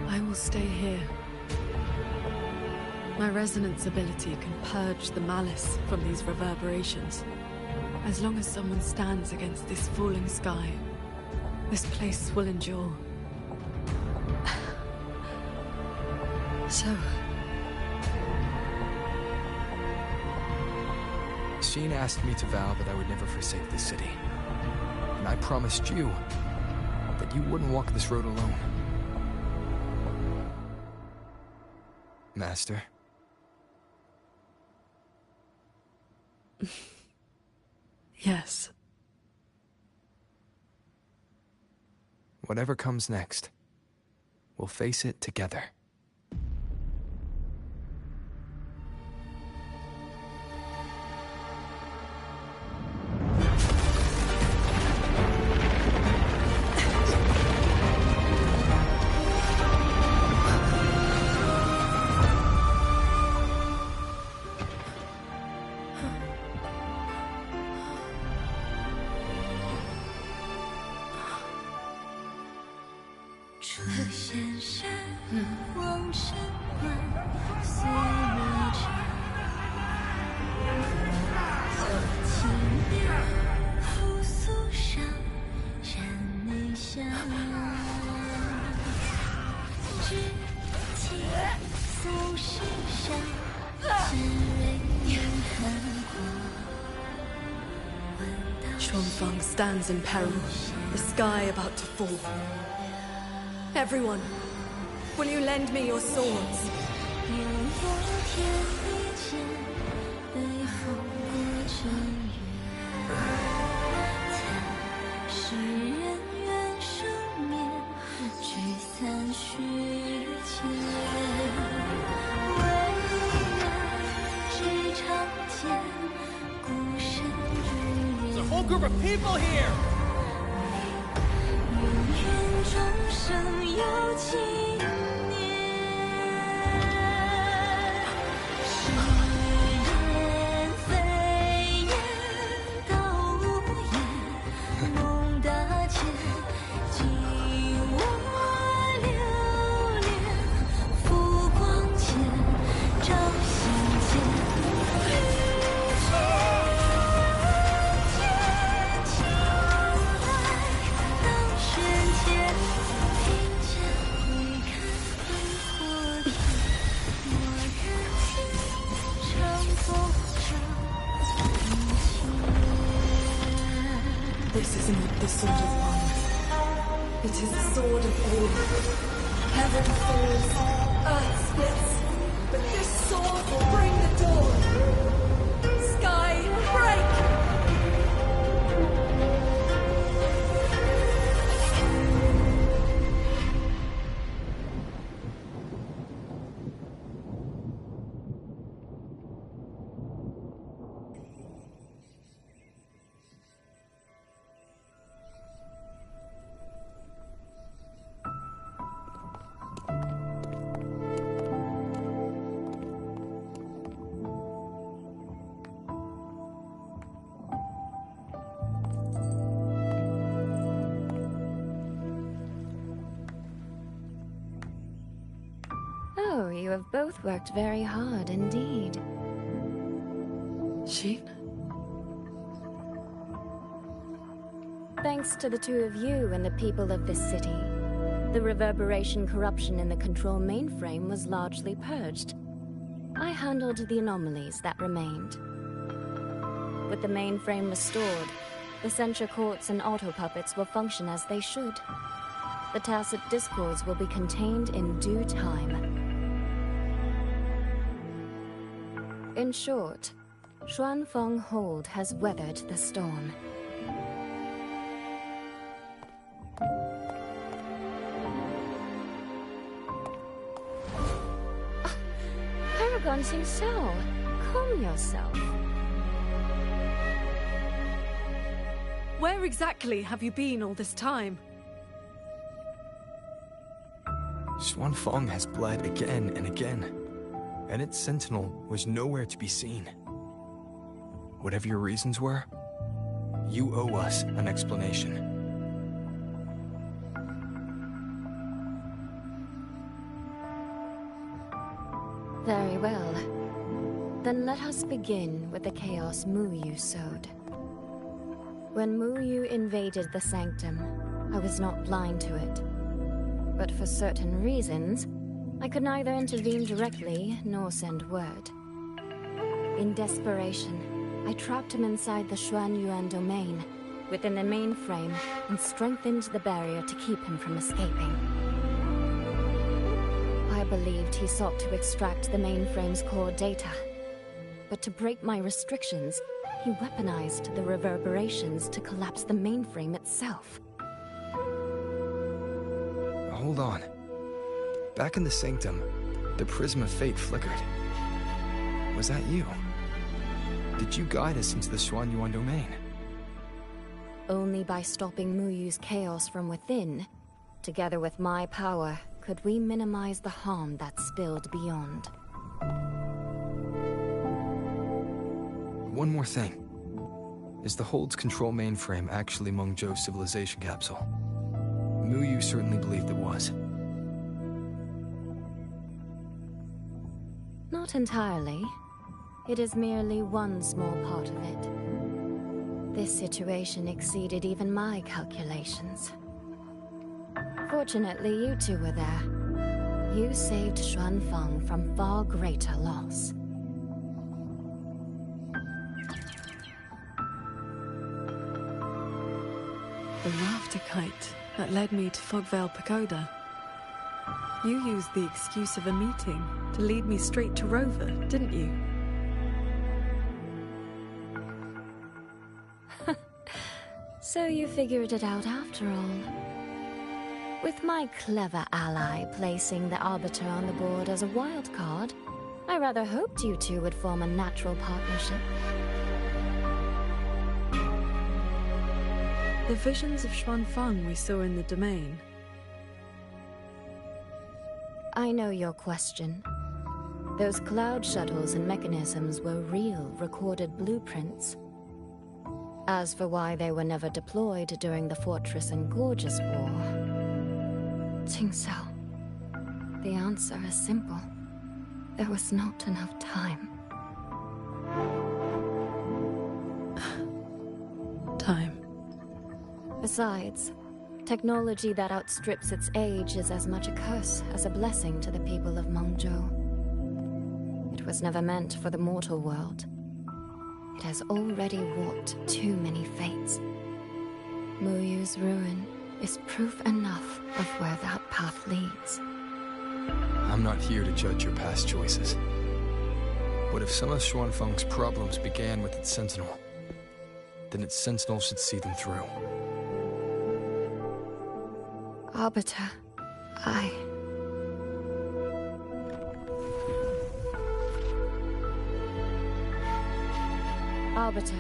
I will stay here. My resonance ability can purge the malice from these reverberations. As long as someone stands against this falling sky, this place will endure. So... Sheen asked me to vow that I would never forsake the city. And I promised you that you wouldn't walk this road alone. Master? Yes. Whatever comes next, we'll face it together. Xuanfang stands in peril, the sky about to fall. Everyone, will you lend me your swords? There's a whole group of people here! not the sword of one. It is the sword of all. Heaven falls, earth splits, but this sword will bring the dawn. Sky, break! Oh, you have both worked very hard indeed. Shein? Thanks to the two of you and the people of this city, the reverberation corruption in the control mainframe was largely purged. I handled the anomalies that remained. With the mainframe restored, the censure courts and auto-puppets will function as they should. The tacit discords will be contained in due time. In short, Xuanfeng Hold has weathered the storm. Paragon Xingxiao, calm yourself. Where exactly have you been all this time? Xuanfeng has bled again and again, and its sentinel was nowhere to be seen. Whatever your reasons were, you owe us an explanation. Very well. Then let us begin with the chaos Muyu sowed. When Muyu invaded the Sanctum, I was not blind to it. But for certain reasons, I could neither intervene directly nor send word. In desperation, I trapped him inside the Xuanyuan domain, within the mainframe, and strengthened the barrier to keep him from escaping. I believed he sought to extract the mainframe's core data. But to break my restrictions, he weaponized the reverberations to collapse the mainframe itself. Hold on. Back in the Sanctum, the Prism of Fate flickered. Was that you? Did you guide us into the Xuanyuan domain? Only by stopping Muyu's chaos from within, together with my power, could we minimize the harm that spilled beyond. One more thing. Is the Hold's control mainframe actually Mengzhou's civilization capsule? Muyu certainly believed it was. Not entirely. It is merely one small part of it. This situation exceeded even my calculations. Fortunately, you two were there. You saved Xuanfeng from far greater loss. The laughter kite that led me to Fogvale Pagoda. You used the excuse of a meeting to lead me straight to Rover, didn't you? So you figured it out after all. With my clever ally placing the Arbiter on the board as a wild card, I rather hoped you two would form a natural partnership. The visions of Xuanfeng we saw in the domain. I know your question. Those cloud shuttles and mechanisms were real, recorded blueprints. As for why they were never deployed during the Fortress and Gorges War... Xingxiao, the answer is simple. There was not enough time. Time. Besides, technology that outstrips its age is as much a curse as a blessing to the people of Mengzhou. It was never meant for the mortal world. It has already warped too many fates. Muyu's ruin is proof enough of where that path leads. I'm not here to judge your past choices. But if some of Xuanfeng's problems began with its sentinel, then its sentinel should see them through. Arbiter, Arbiter,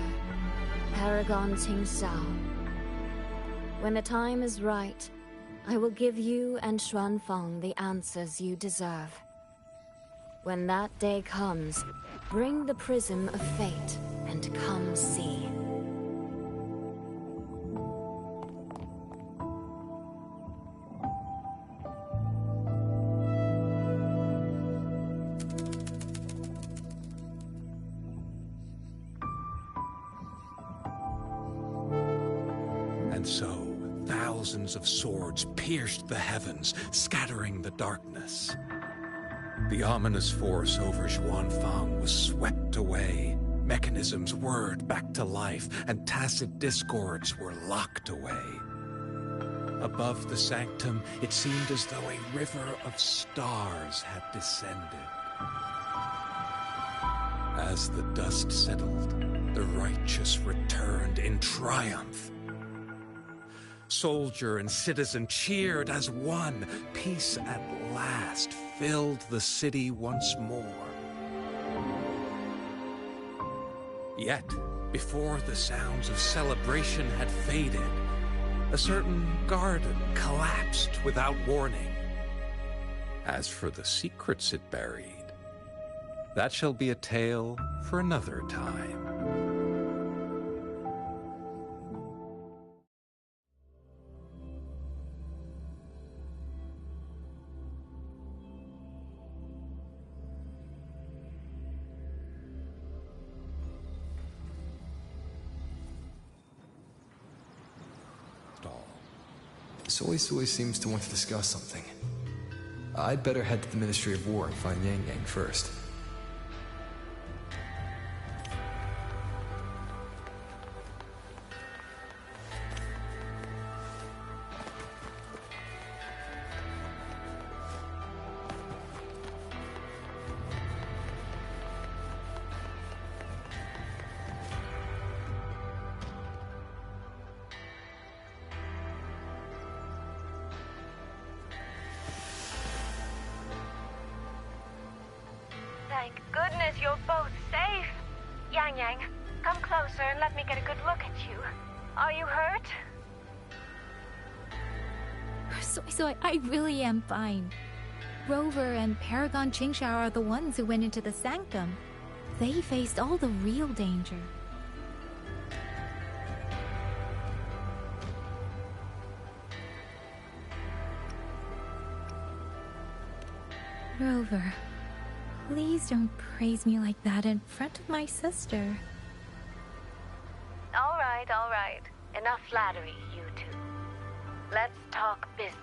Paragon Tingxiao. When the time is right, I will give you and Xuanfeng the answers you deserve. When that day comes, bring the Prism of Fate and come see. And so, thousands of swords pierced the heavens, scattering the darkness. The ominous force over Xuanfeng was swept away. Mechanisms whirred back to life, and tacit discords were locked away. Above the sanctum, it seemed as though a river of stars had descended. As the dust settled, the righteous returned in triumph. Soldier and citizen cheered as one. Peace at last filled the city once more. Yet, before the sounds of celebration had faded, a certain garden collapsed without warning. As for the secrets it buried, that shall be a tale for another time. Soy seems to want to discuss something. I'd better head to the Ministry of War and find Yang Yang first. Thank goodness you're both safe. Yang Yang, come closer and let me get a good look at you. Are you hurt? Soy, I really am fine. Rover and Paragon Tingxiao are the ones who went into the sanctum. They faced all the real danger. Rover, please don't praise me like that in front of my sister. All right. Enough flattery, you two. Let's talk business.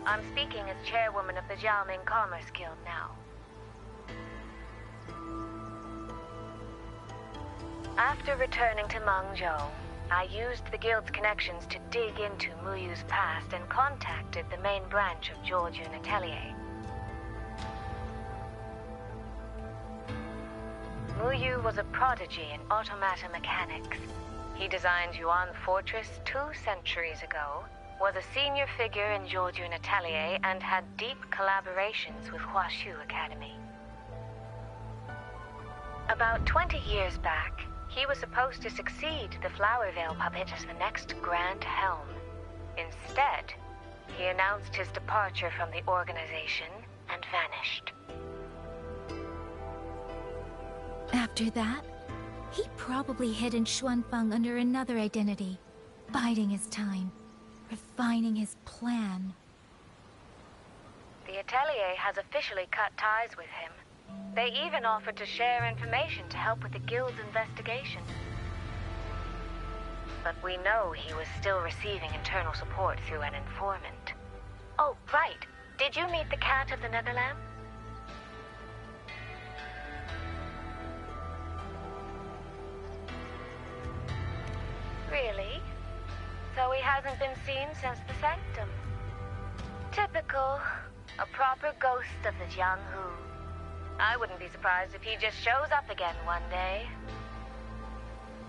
I'm speaking as chairwoman of the Jiaoming Commerce Guild now. After returning to Mengzhou, I used the guild's connections to dig into Muyu's past and contacted the main branch of Georgian Atelier. Muyu was a prodigy in automata mechanics. He designed Yuan Fortress 2 centuries ago, was a senior figure in Georgian Atelier, and had deep collaborations with Huaxu Academy. About 20 years back, he was supposed to succeed the Flower Veil puppet as the next Grand Helm. Instead, he announced his departure from the organization and vanished. After that, he probably hid in Xuanfeng under another identity, biding his time, refining his plan. The Atelier has officially cut ties with him. They even offered to share information to help with the Guild's investigation. But we know he was still receiving internal support through an informant. Oh, right. Did you meet the cat of the Netherlands? Really? So he hasn't been seen since the sanctum. Typical. A proper ghost of the Jianghu. I wouldn't be surprised if he just shows up again one day.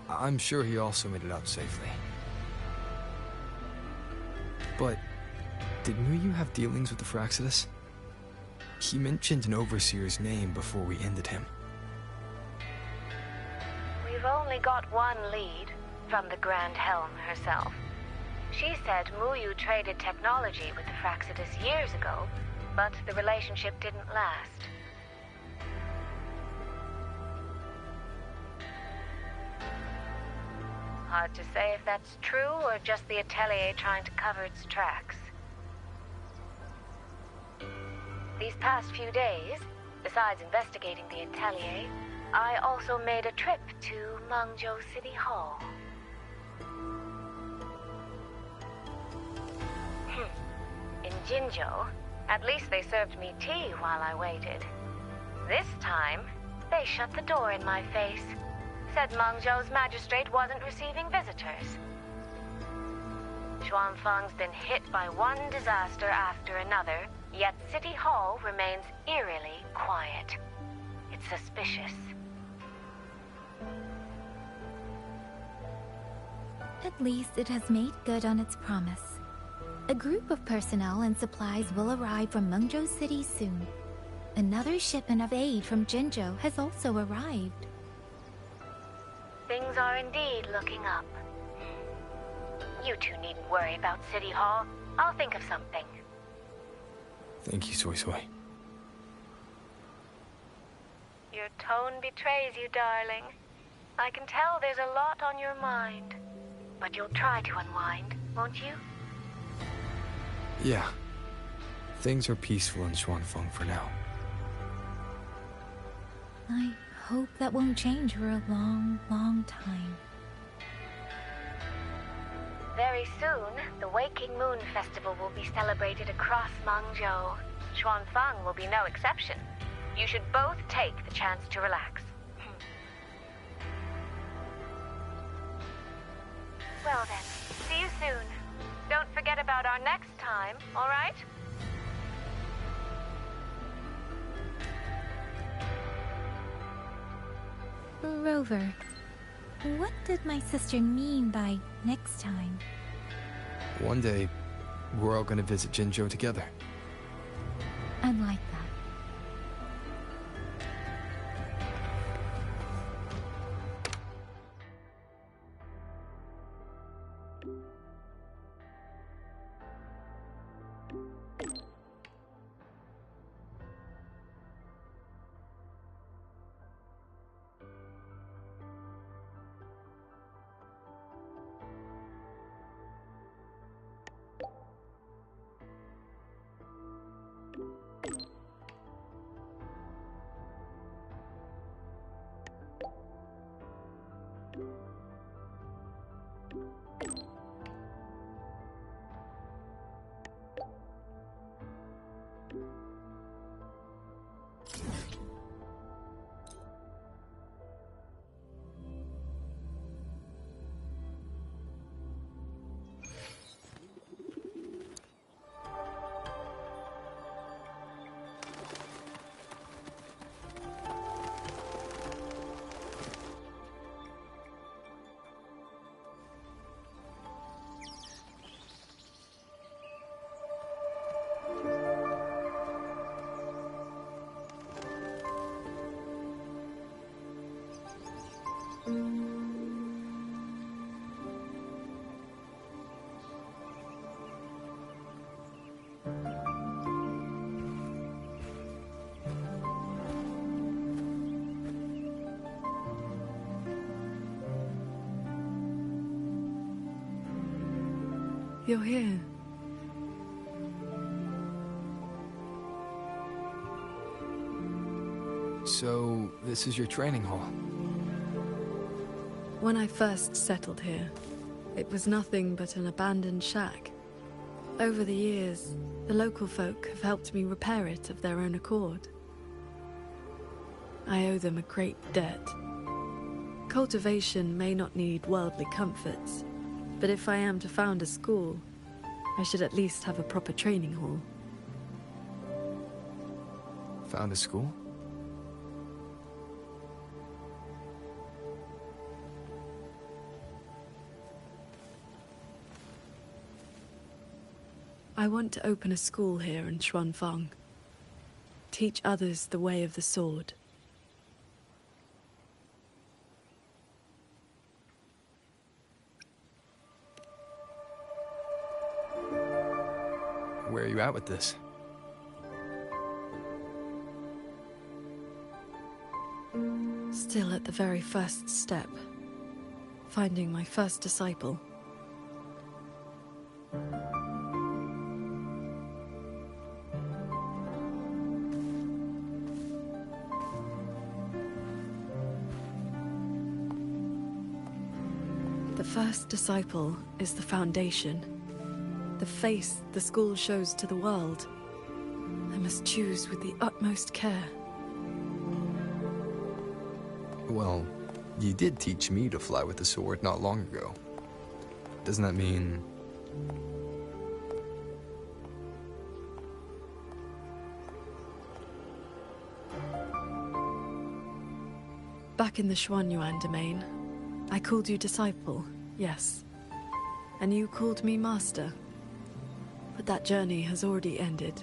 I'm sure he also made it out safely. But did Muyu have dealings with the Fraxidus? He mentioned an overseer's name before we ended him. We've only got one lead, from the Grand Helm herself. She said Muyu traded technology with the Fraxidus years ago, but the relationship didn't last. Hard to say if that's true or just the Atelier trying to cover its tracks. These past few days, besides investigating the Atelier, I also made a trip to Mangzhou City Hall. In Jinzhou, at least they served me tea while I waited. This time, they shut the door in my face. Said Mangzhou's magistrate wasn't receiving visitors. Xuanfang's been hit by one disaster after another, yet City Hall remains eerily quiet. It's suspicious. At least it has made good on its promise. A group of personnel and supplies will arrive from Mengzhou City soon. Another shipment of aid from Jinzhou has also arrived. Things are indeed looking up. You two needn't worry about City Hall. I'll think of something. Thank you, Soy Soy. Your tone betrays you, darling. I can tell there's a lot on your mind. But you'll try to unwind, won't you? Yeah. Things are peaceful in Xuanfeng for now. I hope that won't change for a long, long time. Very soon, the Waking Moon Festival will be celebrated across Mangzhou. Xuanfeng will be no exception. You should both take the chance to relax. Well then, see you soon. Don't forget about our next time, all right? Rover, what did my sister mean by next time? One day, we're all gonna visit Jinzhou together. I'd like that. You're here. So, this is your training hall? When I first settled here, it was nothing but an abandoned shack. Over the years, the local folk have helped me repair it of their own accord. I owe them a great debt. Cultivation may not need worldly comforts, But if I am to found a school, I should at least have a proper training hall. Found a school? I want to open a school here in Xuanfang. Teach others the way of the sword. Where are you at with this? Still at the very first step. Finding my first disciple. The first disciple is the foundation. The face the school shows to the world. I must choose with the utmost care. Well, you did teach me to fly with the sword not long ago. Doesn't that mean... Back in the Xuanyuan domain, I called you disciple, yes. And you called me master. But that journey has already ended.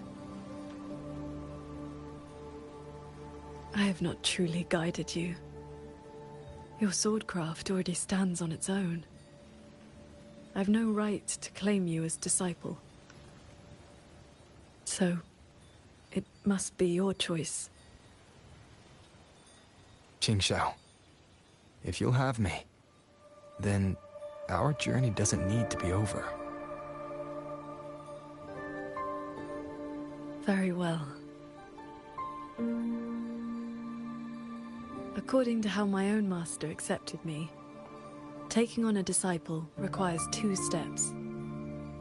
I have not truly guided you. Your swordcraft already stands on its own. I've no right to claim you as disciple. So, it must be your choice. Qingxiao, if you'll have me, then our journey doesn't need to be over. Very well. According to how my own master accepted me, taking on a disciple requires 2 steps.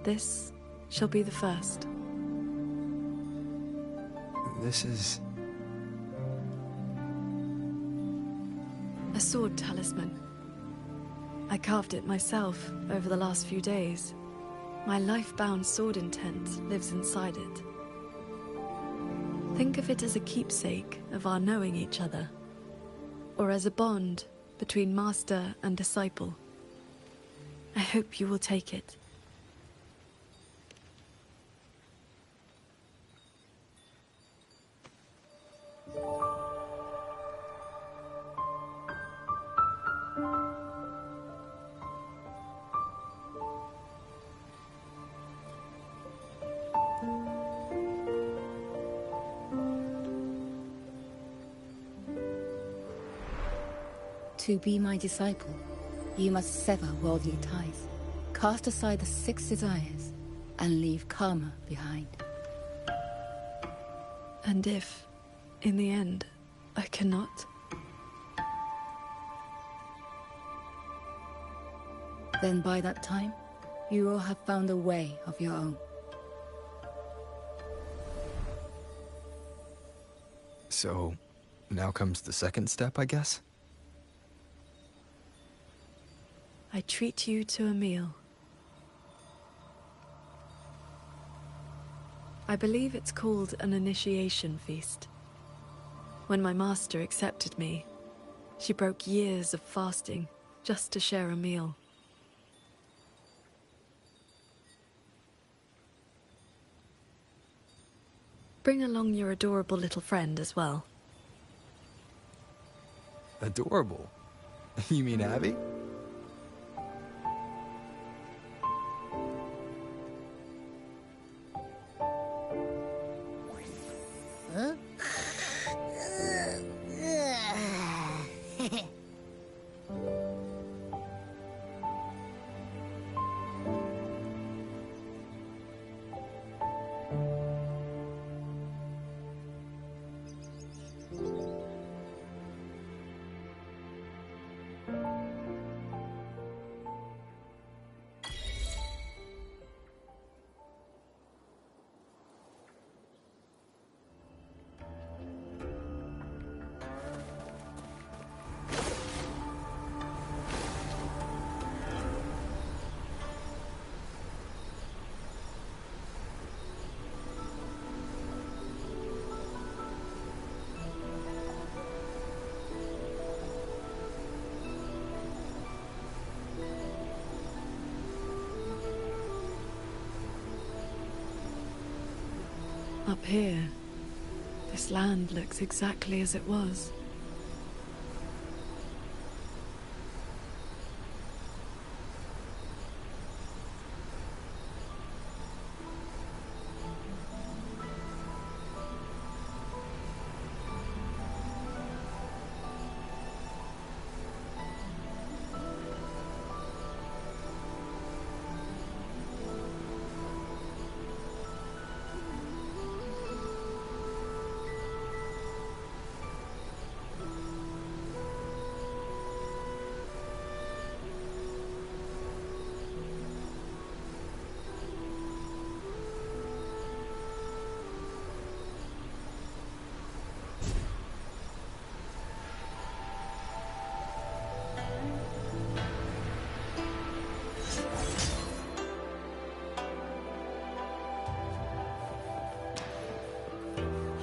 This shall be the first. This is... a sword talisman. I carved it myself over the last few days. My life-bound sword intent lives inside it. Think of it as a keepsake of our knowing each other, or as a bond between master and disciple. I hope you will take it. To be my disciple, you must sever worldly ties, cast aside the 6 desires, and leave karma behind. And if, in the end, I cannot? Then by that time, you will have found a way of your own. So, now comes the second step, I guess? I treat you to a meal. I believe it's called an initiation feast. When my master accepted me, she broke years of fasting just to share a meal. Bring along your adorable little friend as well. Adorable? You mean Abby? Huh? Up here, this land looks exactly as it was.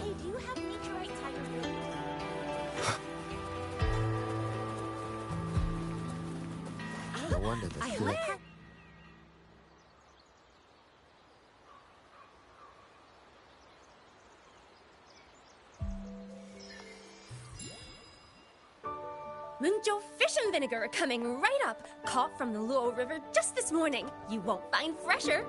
Hey, do you have meteorite tiger food? No wonder that's good. Mungzhou fish and vinegar are coming right up. Caught from the Luo River just this morning. You won't find fresher.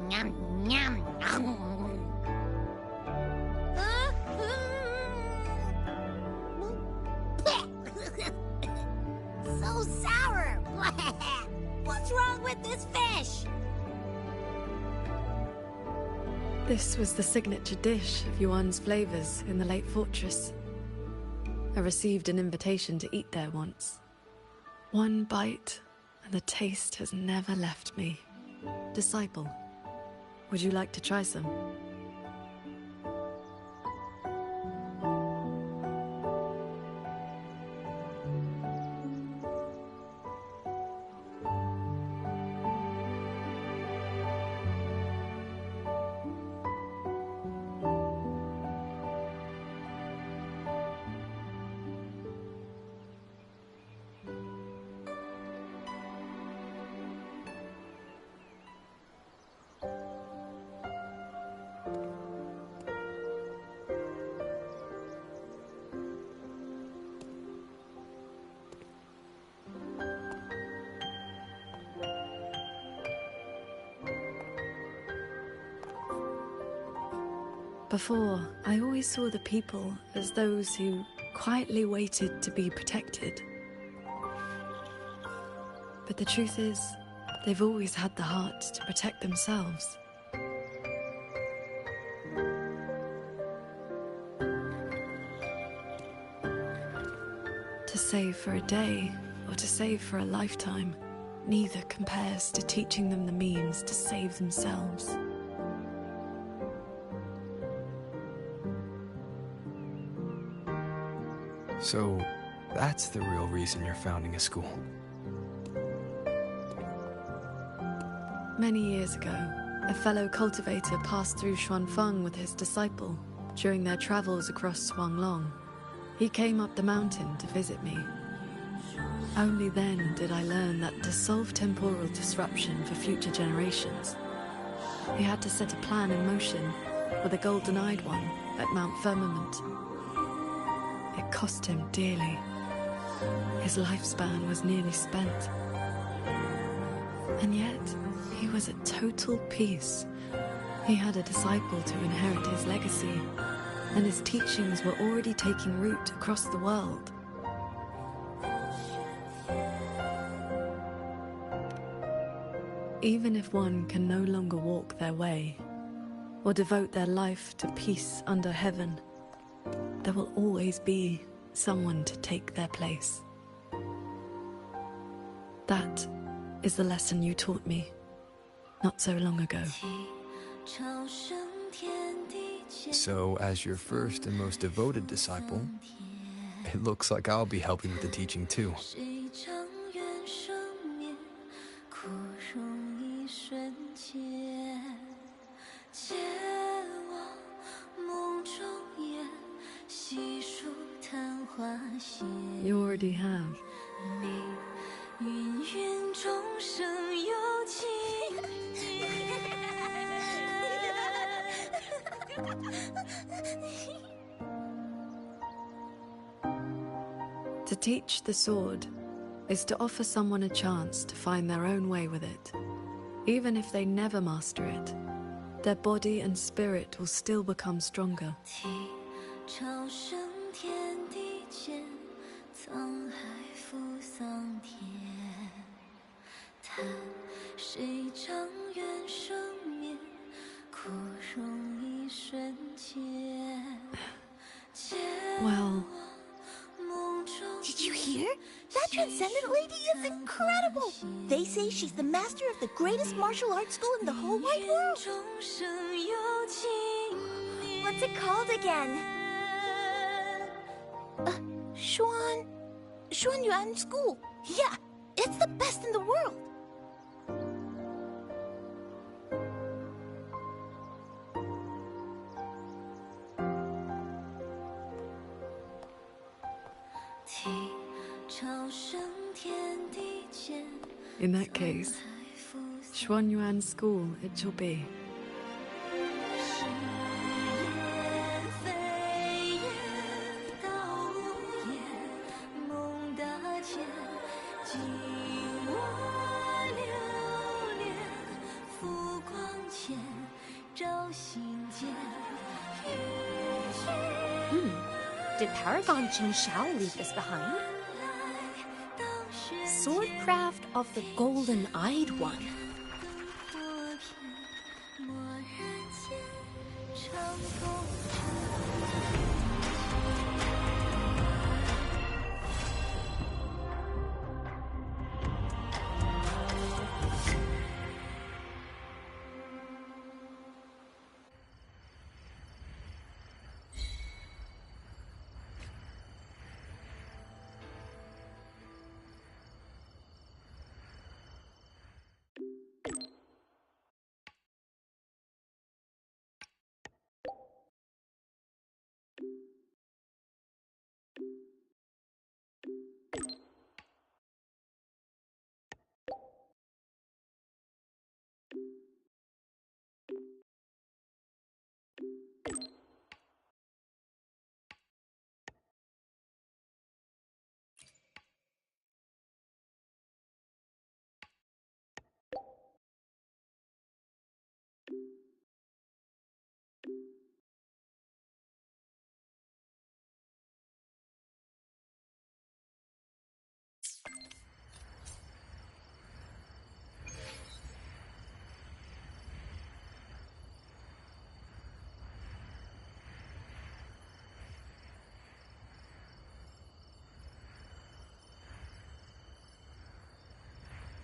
Yum, yum, yum. So sour. What's wrong with this fish? This was the signature dish of Yuan's flavors in the late fortress. I received an invitation to eat there once. One bite, and the taste has never left me. Disciple, would you like to try some? Before, I always saw the people as those who quietly waited to be protected. But the truth is, they've always had the heart to protect themselves. To save for a day, or to save for a lifetime, neither compares to teaching them the means to save themselves. So, that's the real reason you're founding a school. Many years ago, a fellow cultivator passed through Xuanfeng with his disciple during their travels across Swanglong. He came up the mountain to visit me. Only then did I learn that to solve temporal disruption for future generations, he had to set a plan in motion with a golden-eyed one at Mount Firmament. It cost him dearly. His lifespan was nearly spent. And yet, he was at total peace. He had a disciple to inherit his legacy, and his teachings were already taking root across the world. Even if one can no longer walk their way, or devote their life to peace under heaven, there will always be someone to take their place. That is the lesson you taught me not so long ago. 朝升天地 So, as your first and most devoted disciple, it looks like I'll be helping with the teaching too. You already have. To teach the sword is to offer someone a chance to find their own way with it. Even if they never master it, their body and spirit will still become stronger. Well... Did you hear? That Transcendent Lady is incredible! They say she's the master of the greatest martial arts school in the whole wide world! What's it called again? Xuan Yuan School. Yeah, it's the best in the world! In that case, Xuan Yuan School it shall be. Did Paragon Jing Shao leave this behind? Swordcraft of the Golden-Eyed One.